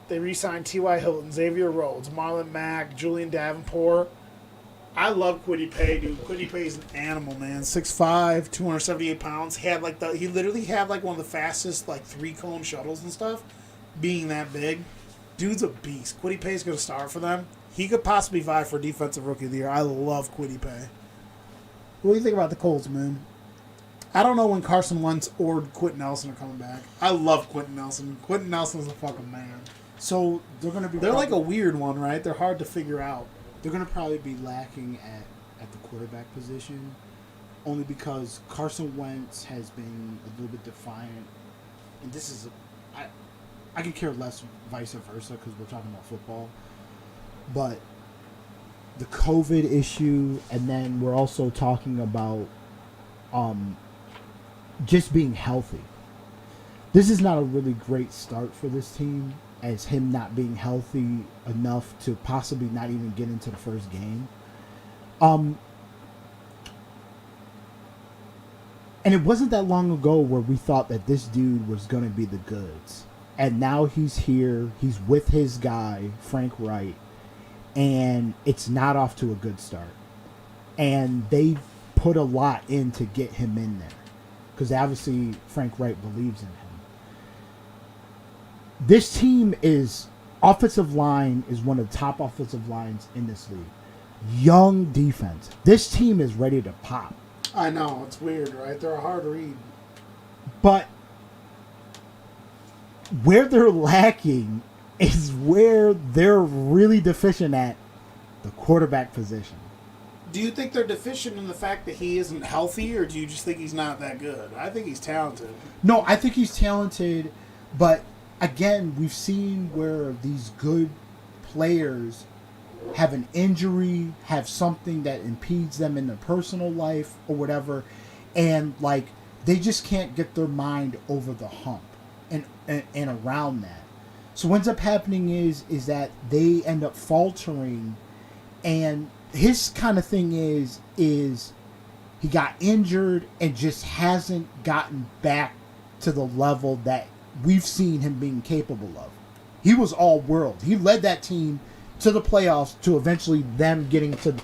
They re-signed T.Y. Hilton, Xavier Rhodes, Marlon Mack, Julian Davenport. I love Kwity Paye, dude. Kwity Paye's an animal, man. 6'5", 278 pounds. He literally had like one of the fastest like 3-cone shuttles and stuff, being that big. Dude's a beast. Kwity Paye's going to start for them. He could possibly vie for Defensive Rookie of the Year. I love Kwity Paye. What do you think about the Colts, man? I don't know when Carson Wentz or Quentin Nelson are coming back. I love Quentin Nelson. Quentin Nelson's a fucking man. So they're going to be. They're like a weird one, right? They're hard to figure out. They're going to probably be lacking at the quarterback position, only because Carson Wentz has been a little bit defiant, and this is I could care less vice versa because we're talking about football, but the COVID issue, and then we're also talking about just being healthy. This is not a really great start for this team, as him not being healthy enough to possibly not even get into the first game. And it wasn't that long ago where we thought that this dude was going to be the goods. And now he's here. He's with his guy, Frank Wright. And it's not off to a good start. And they put a lot in to get him in there. Because obviously Frank Wright believes in him. This team offensive line is one of the top offensive lines in this league. Young defense. This team is ready to pop. I know. It's weird, right? They're a hard read. But where they're lacking is where they're really deficient at the quarterback position. Do you think they're deficient in the fact that he isn't healthy, or do you just think he's not that good? I think he's talented. No, I think he's talented, but again, we've seen where these good players have an injury, have something that impedes them in their personal life or whatever, and like they just can't get their mind over the hump and around that. So what ends up happening is that they end up faltering, and his kind of thing is he got injured and just hasn't gotten back to the level that we've seen him being capable of. He was all world. He led that team to the playoffs, to eventually them getting to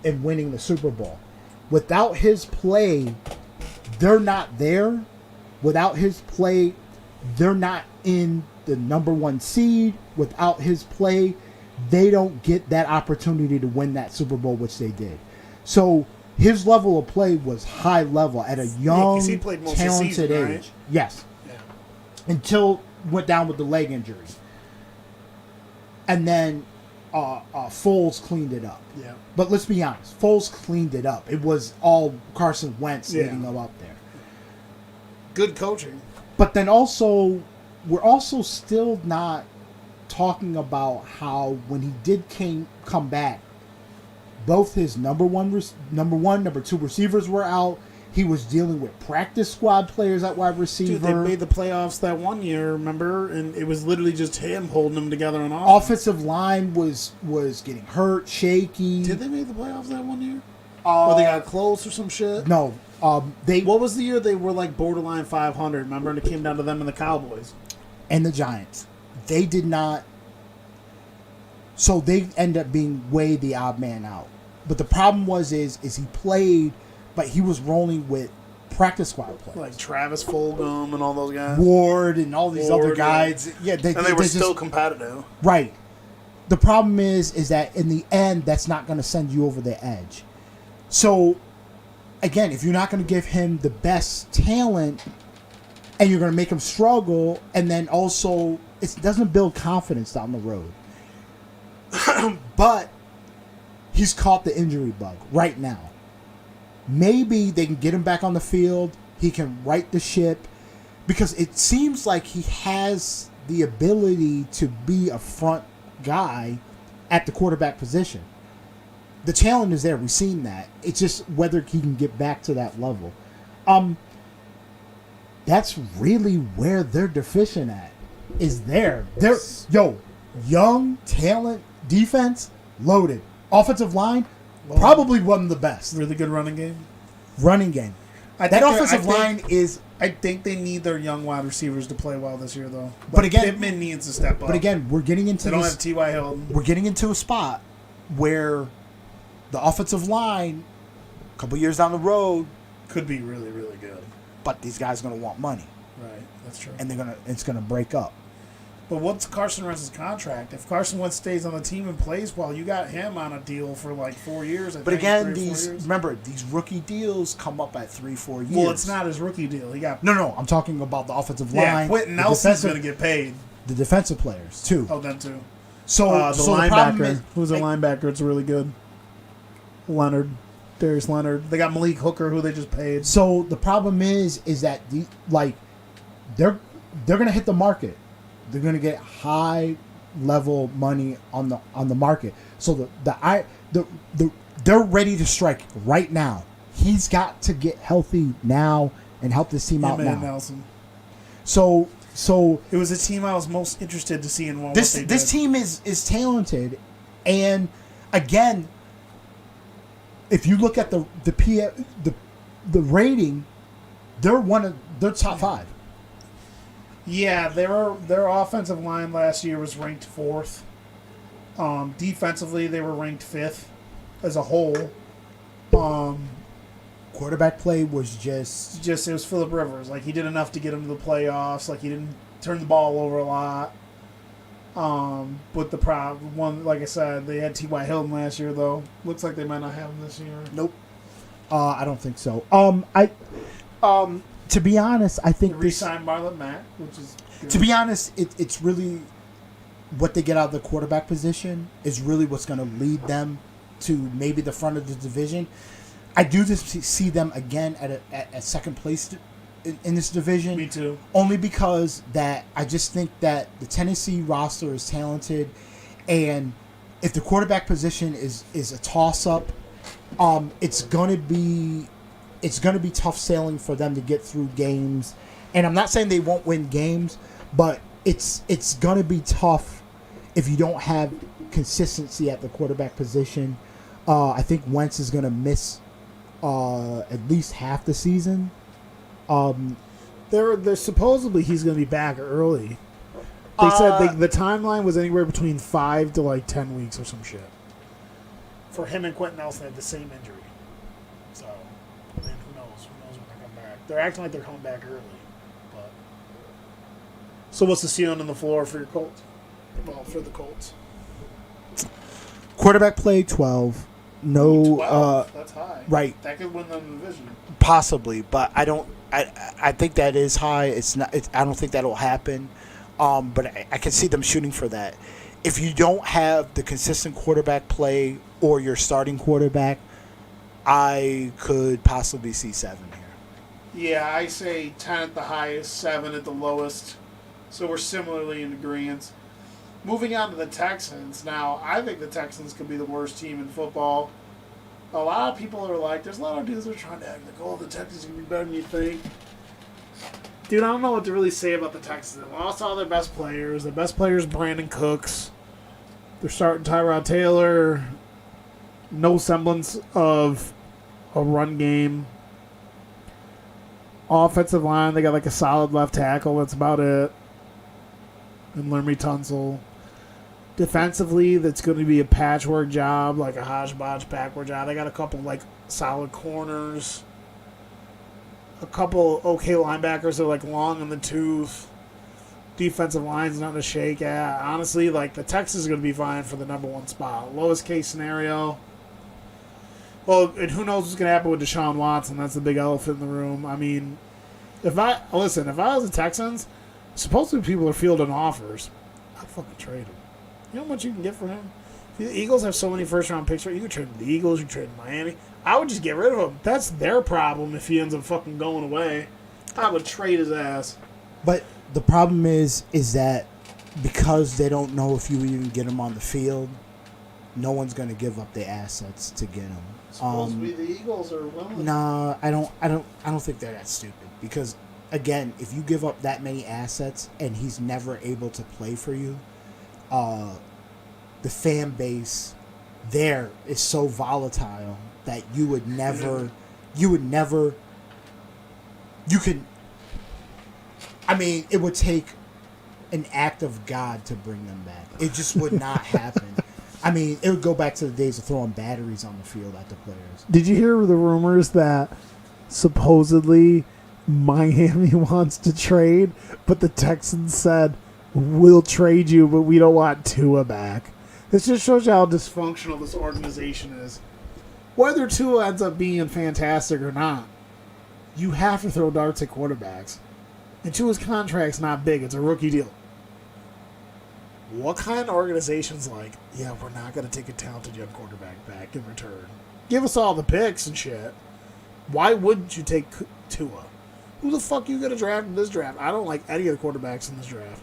and winning the Super Bowl. Without his play, they're not there. Without his play, they're not in the number one seed. Without his play, they don't get that opportunity to win that Super Bowl, which they did. So his level of play was high level at a young, he played most talented of the season, age. right? Yes. Yeah. Until went down with the leg injury. And then Foles cleaned it up. Yeah. But let's be honest, Foles cleaned it up. It was all Carson Wentz leading them up there. Good coaching. But then also, we're also still not talking about how when he did come back, both his number two receivers were out. He was dealing with practice squad players at wide receiver. Dude, they made the playoffs that one year, remember? And it was literally just him holding them together on offense. Offensive line was getting hurt, shaky. Did they make the playoffs that one year? Or they got close or some shit? No. What was the year they were like borderline 500, remember? And it came down to them and the Cowboys. And the Giants. They did not. So they end up being way the odd man out. But the problem is he played, but he was rolling with practice squad players. Like Travis Fulgham and all those guys. Ward and all these other guys. Yeah, they were still competitive. Right. The problem is that in the end, that's not going to send you over the edge. So, again, if you're not going to give him the best talent and you're going to make him struggle, and then also it doesn't build confidence down the road. But he's caught the injury bug right now. Maybe they can get him back on the field. He can right the ship, because it seems like he has the ability to be a front guy at the quarterback position. The talent is there. We've seen that. It's just whether he can get back to that level. That's really where they're deficient at. Is there. They're young, talent, defense, loaded. Offensive line, probably one of the best. Really good running game. Running game. That offensive line is... I think they need their young wide receivers to play well this year, though. But again, Pittman needs to step up. But again, we're getting into they don't have T.Y. Hilton. We're getting into a spot where the offensive line, a couple years down the road, could be really, really good. But these guys are going to want money. Right, that's true. And it's going to break up. But what's Carson Wentz's contract? If Carson Wentz stays on the team and plays well, you got him on a deal for like 4 years. But again, remember, these rookie deals come up at 3-4 years. Well, it's not his rookie deal. He got no. I'm talking about the offensive line. Yeah, Quentin Nelson's going to get paid. The defensive players too. Oh, them too. So the so linebacker, who's a linebacker, it's really good. Darius Leonard. They got Malik Hooker, who they just paid. So the problem is that they're gonna hit the market. They're gonna get high level money on the market. So they're ready to strike right now. He's got to get healthy now and help this team out now. Nelson. So it was a team I was most interested to see in what this team is talented, and again, if you look at the rating, they're top 5. Yeah, their offensive line last year was ranked 4th. Defensively, they were ranked 5th as a whole. Quarterback play was just it was Phillip Rivers. Like, he did enough to get him to the playoffs. Like, he didn't turn the ball over a lot. But the problem, like I said, they had T.Y. Hilton last year, though. Looks like they might not have him this year. Nope. I don't think so. To be honest, I think they re-signed Marlon Mack, which is good. To be honest, it's really what they get out of the quarterback position is really what's going to lead them to maybe the front of the division. I do just see them again at second place in this division. Me too. Only because that I just think that the Tennessee roster is talented, and if the quarterback position is a toss up, it's gonna be tough sailing for them to get through games. And I'm not saying they won't win games, but it's gonna be tough if you don't have consistency at the quarterback position. I think Wentz is gonna miss at least half the season. They're supposedly he's going to be back early. They said the timeline was anywhere between 5 to like 10 weeks or some shit. For him and Quentin Nelson had the same injury. So, I mean, who knows? Who knows when they come back? They're acting like they're coming back early. But so what's the ceiling on the floor for your Colts? Well, for the Colts. Quarterback play 12. No, 12? That's high. Right. That could win them the division. Possibly, but I don't. I think that is high. It's not. I don't think that'll happen. But I can see them shooting for that. If you don't have the consistent quarterback play or your starting quarterback, I could possibly see 7 here. Yeah, I say 10 at the highest, 7 at the lowest. So we're similarly in agreement. Moving on to the Texans. Now, I think the Texans could be the worst team in football. A lot of people are like, there's a lot of dudes that are trying to act like, oh, the Texans are going to be better than you think. Dude, I don't know what to really say about the Texans. They lost all their best players. Their best player is Brandon Cooks. They're starting Tyrod Taylor. No semblance of a run game. Offensive line, they got like a solid left tackle. That's about it. And Lermy Tunsil. Defensively, that's going to be a patchwork job, like a hodgepodge patchwork job. They got a couple like solid corners. A couple okay linebackers are like long in the tooth. Defensive line's nothing to shake at. Honestly, like the Texans are going to be vying for the number 1 spot. Lowest case scenario. Well, and who knows what's going to happen with Deshaun Watson? That's the big elephant in the room. I mean, if I was the Texans, supposedly people are fielding offers. I'd fucking trade him. You know how much you can get for him? The Eagles have so many first-round picks. You can trade the Eagles. You can trade Miami. I would just get rid of him. That's their problem if he ends up fucking going away. I would trade his ass. But the problem is that because they don't know if you even get him on the field, no one's going to give up their assets to get him. Supposed to be the Eagles are willing. Nah, I don't think they're that stupid. Because again, if you give up that many assets and he's never able to play for you, the fan base there is so volatile that you it would take an act of God to bring them back. It just would not happen. I mean, it would go back to the days of throwing batteries on the field at the players. Did you hear the rumors that supposedly Miami wants to trade, but the Texans said, we'll trade you, but we don't want Tua back. This just shows you how dysfunctional this organization is. Whether Tua ends up being fantastic or not, you have to throw darts at quarterbacks. And Tua's contract's not big. It's a rookie deal. What kind of organization's like, yeah, we're not going to take a talented young quarterback back in return? Give us all the picks and shit. Why wouldn't you take Tua? Who the fuck you going to draft in this draft? I don't like any of the quarterbacks in this draft.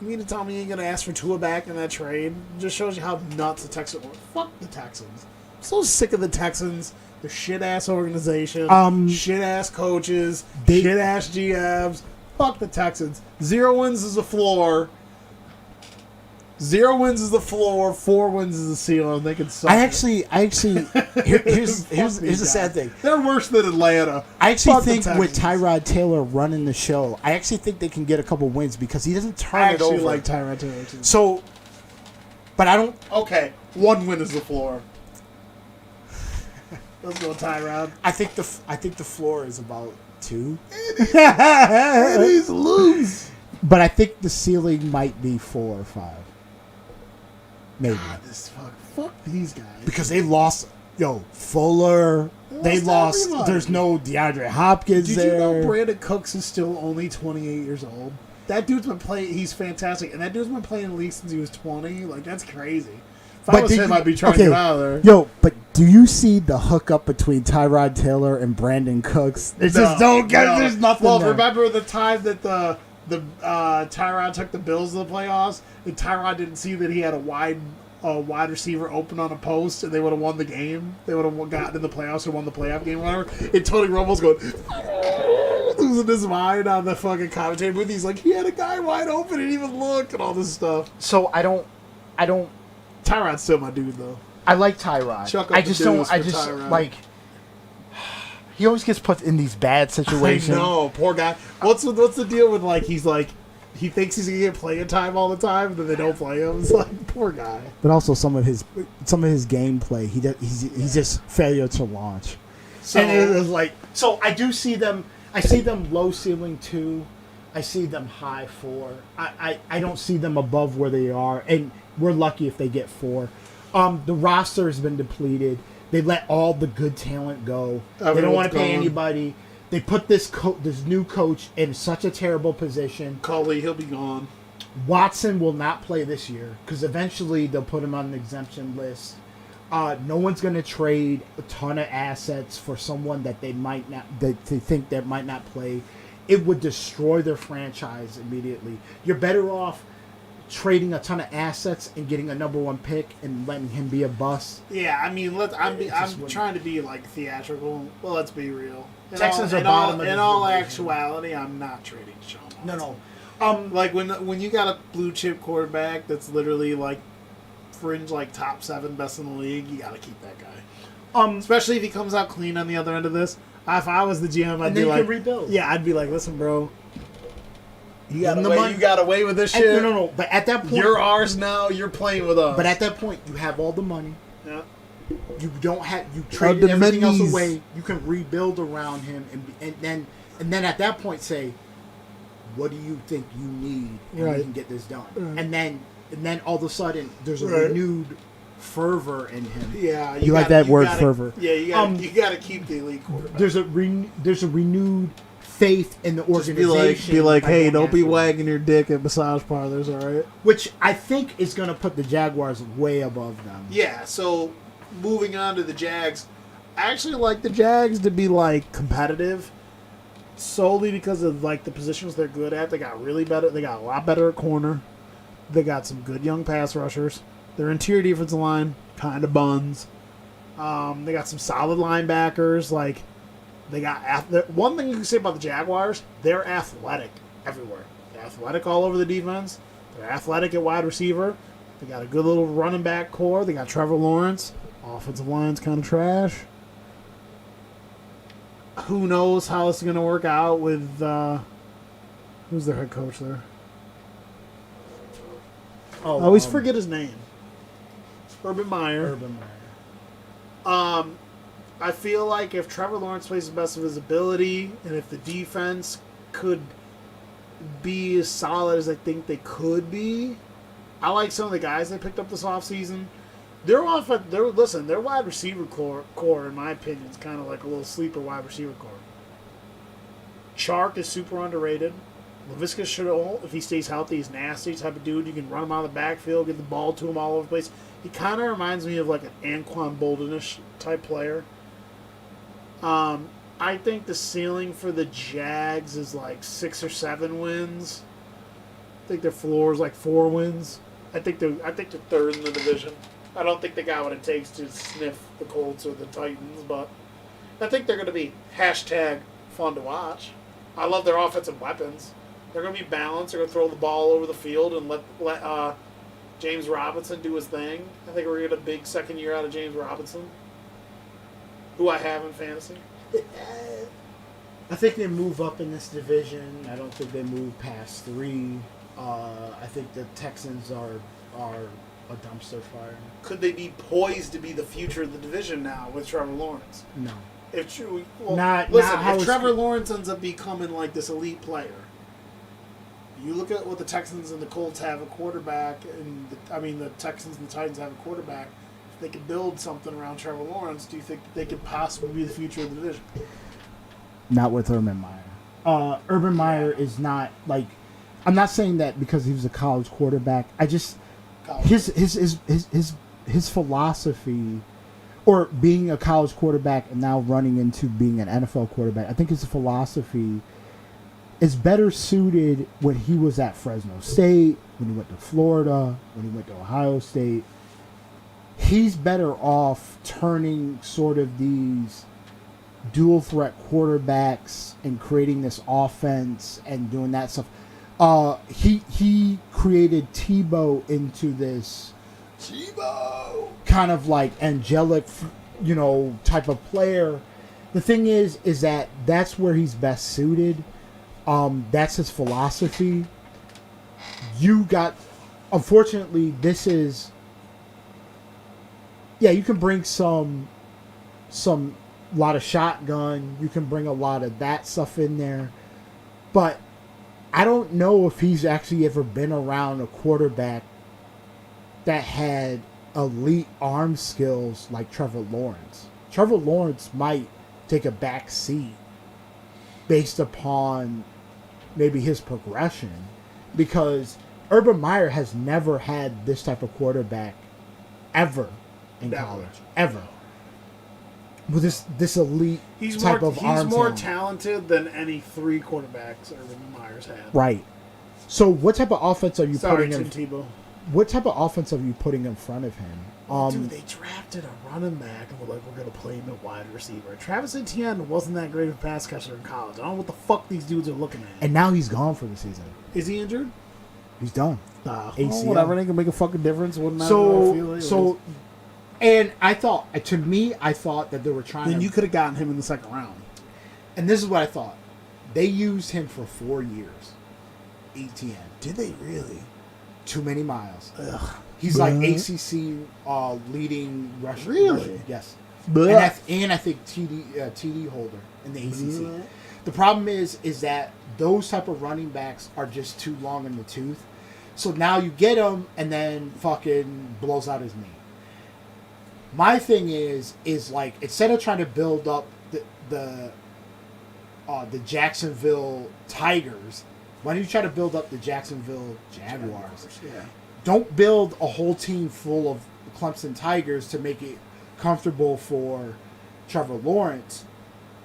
You mean to tell me you ain't going to ask for Tua back in that trade? It just shows you how nuts the Texans are. Fuck the Texans. I'm so sick of the Texans. Their shit-ass organization. Shit-ass coaches. Shit-ass GMs. Fuck the Texans. 0 wins is the floor. 0 wins is the floor. 4 wins is the ceiling. They can suck. Here's the sad thing. They're worse than Atlanta. I actually Fuck the think with Texans. Tyrod Taylor running the show, I actually think they can get a couple wins because he doesn't turn I it actually over. like Tyrod Taylor too. So, but I don't. Okay, 1 win is the floor. Let's go, Tyrod. I think the floor is about 2. It is loose. But I think the ceiling might be 4 or 5. Maybe. God, fuck these guys. Because they lost, Fuller. They lost. everybody. There's no DeAndre Hopkins Did there. you know Brandon Cooks is still only 28 years old? That dude's been playing. He's fantastic, and that dude's been playing in the league since he was 20. Like, that's crazy. If I was him, I'd be trying to get out of there. But do you see the hookup between Tyrod Taylor and Brandon Cooks? It's just don't get. No. There's nothing. Well, there. remember the time that the Tyrod took the Bills to the playoffs, and Tyrod didn't see that he had a wide receiver open on a post, and they would have won the game. They would have gotten in the playoffs or won the playoff game, or whatever. And Tony Romo's going losing his mind on the fucking commentator booth. He's like, he had a guy wide open and even look and all this stuff. So I don't. Tyrod's still my dude though. I like Tyrod. Chuck up I the just don't. dues I for just Tyrod. like. He always gets put in these bad situations. No, poor guy. What's the deal with he thinks he's gonna get playing time all the time, and then they don't play him. It's like, poor guy. But also some of his gameplay, he's just failure to launch. So, And it was like, so I do see them. I see them low ceiling 2. I see them high 4. I don't see them above where they are, and we're lucky if they get 4. The roster has been depleted. They let all the good talent go. They don't Everyone's want to pay gone. anybody. They put this new coach in such a terrible position. Cully, he'll be gone. Watson will not play this year because eventually they'll put him on an exemption list. No one's going to trade a ton of assets for someone that they might not, that they think that might not play. It would destroy their franchise immediately. You're better off trading a ton of assets and getting a number 1 pick and letting him be a bust. Yeah, I mean, I'm wouldn't- trying to be like theatrical. Well, let's be real. Texans are in bottom of in the all division. actuality, I'm not trading Sean Watson. No. Like when you got a blue chip quarterback that's literally like fringe like top 7 best in the league, you got to keep that guy. Especially if he comes out clean on the other end of this. If I was the GM, I'd And be then you like, can rebuild. Yeah, I'd be like, listen, bro, you got Give him the money. you got away with this And- shit. no. But at that point, You're ours now. You're playing with us. But at that point, you have all the money. yeah. You don't have you traded everything else away. You can rebuild around him, and then at that point say, what do you think you need, and Right. we can get this done. Right. And then all of a sudden there's a Right. renewed fervor in him. Yeah, You like that word, fervor. Yeah, you gotta keep the elite quarterback. There's a renewed faith in the Just organization. be like, by hey, going don't be after him. wagging your dick at massage parlors, all right? Which I think is going to put the Jaguars way above them. Yeah. So moving on to the Jags, I actually like the Jags to be like competitive, solely because of like the positions they're good at. They got really better. They got a lot better at corner. They got some good young pass rushers. Their interior defensive line kind of buns. They got some solid linebackers. Like they got one thing you can say about the Jaguars, they're athletic everywhere. They're athletic all over the defense. They're athletic at wide receiver. They got a good little running back core. They got Trevor Lawrence. Offensive line's kind of trash. Who knows how it's going to work out with who's their head coach there? I always forget his name. Urban Meyer. I feel like if Trevor Lawrence plays the best of his ability, and if the defense could be as solid as I think they could be. I like some of the guys they picked up this offseason. Their wide receiver core, in my opinion, is kind of like a little sleeper wide receiver core. Chark is super underrated. Laviska Shenault, if he stays healthy, he's nasty type of dude. You can run him out of the backfield, get the ball to him all over the place. He kind of reminds me of like an Anquan Boldenish type player. I think the ceiling for the Jags is like 6 or 7 wins. I think their floor is like 4 wins. I think they're third in the division. I don't think they got what it takes to sniff the Colts or the Titans, but I think they're going to be #fun to watch. I love their offensive weapons. They're going to be balanced. They're going to throw the ball over the field and let James Robinson do his thing. I think we're going to get a big second year out of James Robinson, who I have in fantasy. I think they move up in this division. I don't think they move past 3. I think the Texans are a dumpster fire. Could they be poised to be the future of the division now with Trevor Lawrence? No. If Trevor Lawrence ends up becoming like this elite player, you look at what the Texans and the Colts have a quarterback, and the Texans and the Titans have a quarterback. If they could build something around Trevor Lawrence, do you think that they could possibly be the future of the division? Not with Urban Meyer. Urban Meyer is not like. I'm not saying that because he was a college quarterback. I just his philosophy, or being a college quarterback and now running into being an NFL quarterback. I think his philosophy is better suited when he was at Fresno State, when he went to Florida, when he went to Ohio State. He's better off turning sort of these dual threat quarterbacks and creating this offense and doing that stuff. He created Tebow into this kind of like angelic, type of player. The thing is that that's where he's best suited. That's his philosophy. Unfortunately, this is. Yeah, you can bring some lot of shotgun. You can bring a lot of that stuff in there, but I don't know if he's actually ever been around a quarterback that had elite arm skills like Trevor Lawrence. Trevor Lawrence might take a back seat based upon maybe his progression, because Urban Meyer has never had this type of quarterback ever in college. Ever. With this elite type of arm. He's more talented than any 3 quarterbacks Urban Meyer's had. Right. So what type of offense are you putting in? Tebow. What type of offense are you putting in front of him? Dude, they drafted a running back and we're going to play him at wide receiver. Travis Etienne wasn't that great of a pass catcher in college. I don't know what the fuck these dudes are looking at. And now he's gone for the season. Is he injured? He's done. ACL. Whatever, they can make a fucking difference. Wouldn't matter. And I thought that they were trying Then you could have gotten him in the second round. And this is what I thought. They used him for 4 years. Etienne. Did they really? Too many miles. Ugh. He's like ACC leading rusher. Really? Yes. Blech. And I think TD holder in the ACC. Blech. The problem is that those type of running backs are just too long in the tooth. So now you get him and then fucking blows out his knee. My thing is like, instead of trying to build up the Jacksonville Tigers, why don't you try to build up the Jacksonville Jaguars? Yeah. Don't build a whole team full of Clemson Tigers to make it comfortable for Trevor Lawrence.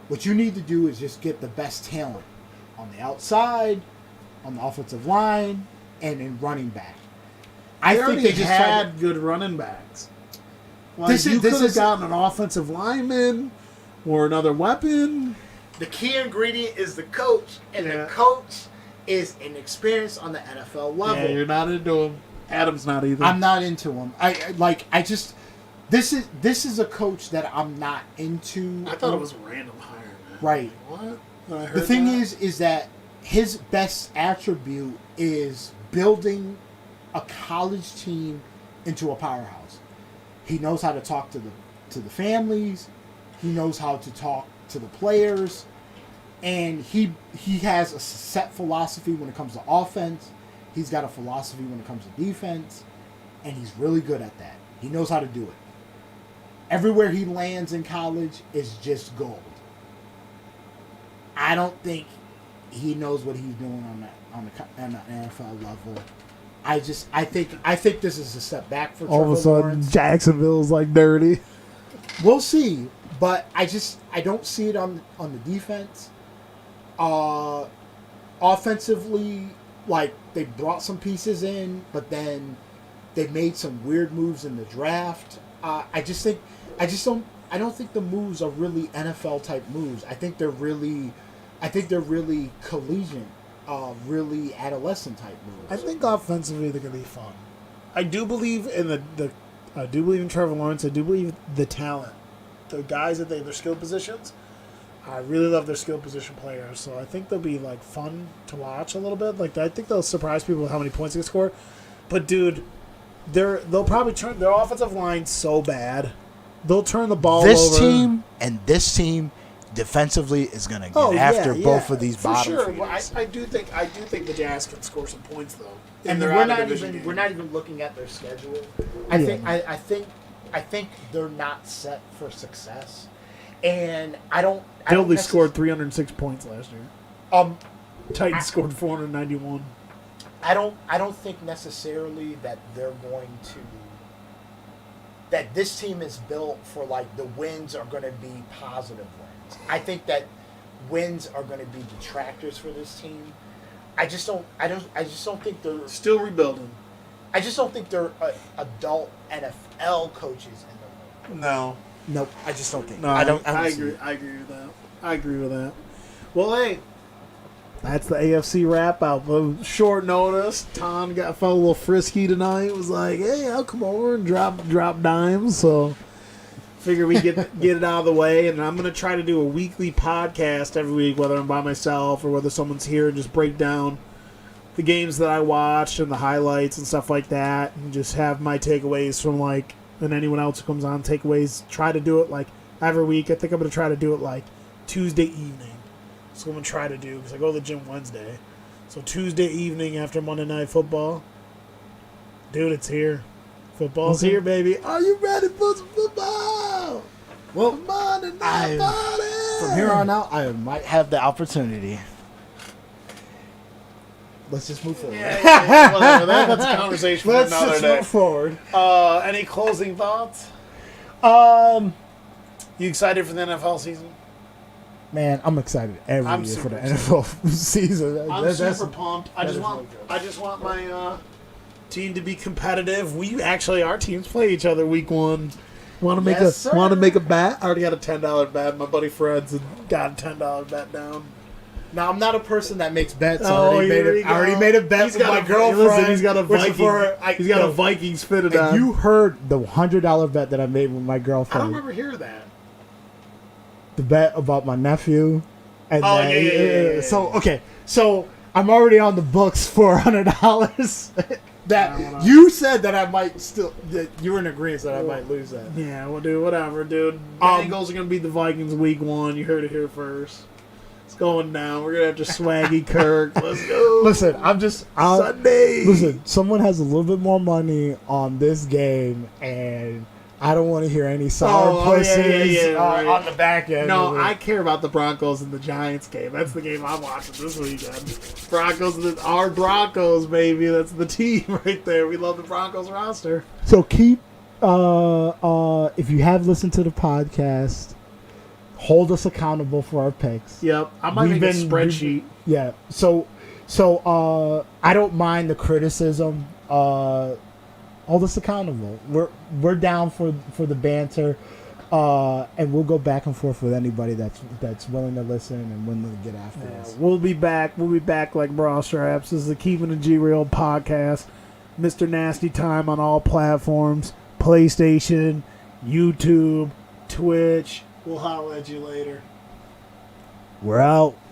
What you need to do is just get the best talent on the outside, on the offensive line, and in running back. I think they just had good running backs. Like, you could have gotten an offensive lineman or another weapon. The key ingredient is the coach, and the coach is inexperienced on the NFL level. Yeah, you're not into him. Adam's not either. I'm not into him. This is a coach that I'm not into. I thought it was a random hire, man. Right. Like, what? The thing is that his best attribute is building a college team into a powerhouse. He knows how to talk to the families. He knows how to talk to the players. And he has a set philosophy when it comes to offense. He's got a philosophy when it comes to defense. And he's really good at that. He knows how to do it. Everywhere he lands in college is just gold. I don't think he knows what he's doing on the NFL level. I think this is a step back for All Trevor of a sudden, Lawrence. Jacksonville's like dirty. We'll see, but I don't see it on the defense. Offensively, like they brought some pieces in, but then they made some weird moves in the draft. I don't think the moves are really NFL type moves. I think they're really collegiate, really adolescent type moves. I think offensively they're gonna be fun. I do believe in I do believe in Trevor Lawrence. I do believe the talent, the guys that their skill positions. I really love their skill position players, so I think they'll be like fun to watch a little bit. Like I think they'll surprise people with how many points they can score. But dude, they'll probably turn their offensive line so bad. They'll turn the ball over. This team defensively is going to get after both of these bottom sure. feeders. Well, I do think the Jazz can score some points though. And we're not even looking at their schedule. I think they're not set for success. And They only scored 306 points last year. Titans scored 491. I don't think necessarily that they're going to that this team is built for like the wins are going to be positive wins. I think that wins are going to be detractors for this team. I just don't think they're Still rebuilding. I just don't think they're adult NFL coaches in the league. No. Nope, I just don't think. No, I agree. I agree with that. Well, hey, that's the AFC wrap up. Short notice. Tom felt a little frisky tonight. Was like, hey, I'll come over and drop dimes. So figure we get it out of the way. And I'm gonna try to do a weekly podcast every week, whether I'm by myself or whether someone's here, and just break down the games that I watched and the highlights and stuff like that, and just have my takeaways from and anyone else who comes on takeaways. Try to do it every week. I think I'm gonna try to do it Tuesday evening. So I'm going to try to do, because I go to the gym Wednesday. So Tuesday evening after Monday Night Football. Dude, it's here. Football's here, baby. Are you ready for some football? Well, Monday Night Party! From here on out, I might have the opportunity. Let's just move forward. Yeah, whatever. That's a conversation for Let's another just day. move forward. Any closing thoughts? You excited for the NFL season? Man, I'm excited every year for the NFL season. I'm super pumped. I just want my team to be competitive. Our teams play each other week one. Want to make a bet? I already got a $10 bet. My buddy Fred's got a $10 bet down. Now, I'm not a person that makes bets. I already made a bet with my girlfriend. Listen, he's got a Viking. He's got a Viking spitted on. You heard the $100 bet that I made with my girlfriend. I don't remember hearing that. The bet about my nephew. And yeah. So I'm already on the books for $100. That you said that I might still. That you were in agreement that I might lose that. Yeah, well, dude, whatever, dude. Bengals are gonna beat the Vikings week one. You heard it here first. It's going down. We're gonna have to Swaggy Kirk. Let's go. Listen, Sunday. Listen, someone has a little bit more money on this game, and I don't want to hear any sour pussies on the back end. No, I care about the Broncos and the Giants game. That's the game I'm watching this weekend. Our Broncos, baby. That's the team right there. We love the Broncos roster. So keep, if you have listened to the podcast, hold us accountable for our picks. Yep, I might make a spreadsheet. Yeah. So I don't mind the criticism. Hold us accountable. We're down for the banter, and we'll go back and forth with anybody that's willing to listen and willing to get after us. We'll be back. We'll be back like bra straps. This is the Keeping It G Real podcast. Mr. Nasty Time on all platforms: PlayStation, YouTube, Twitch. We'll holler at you later. We're out.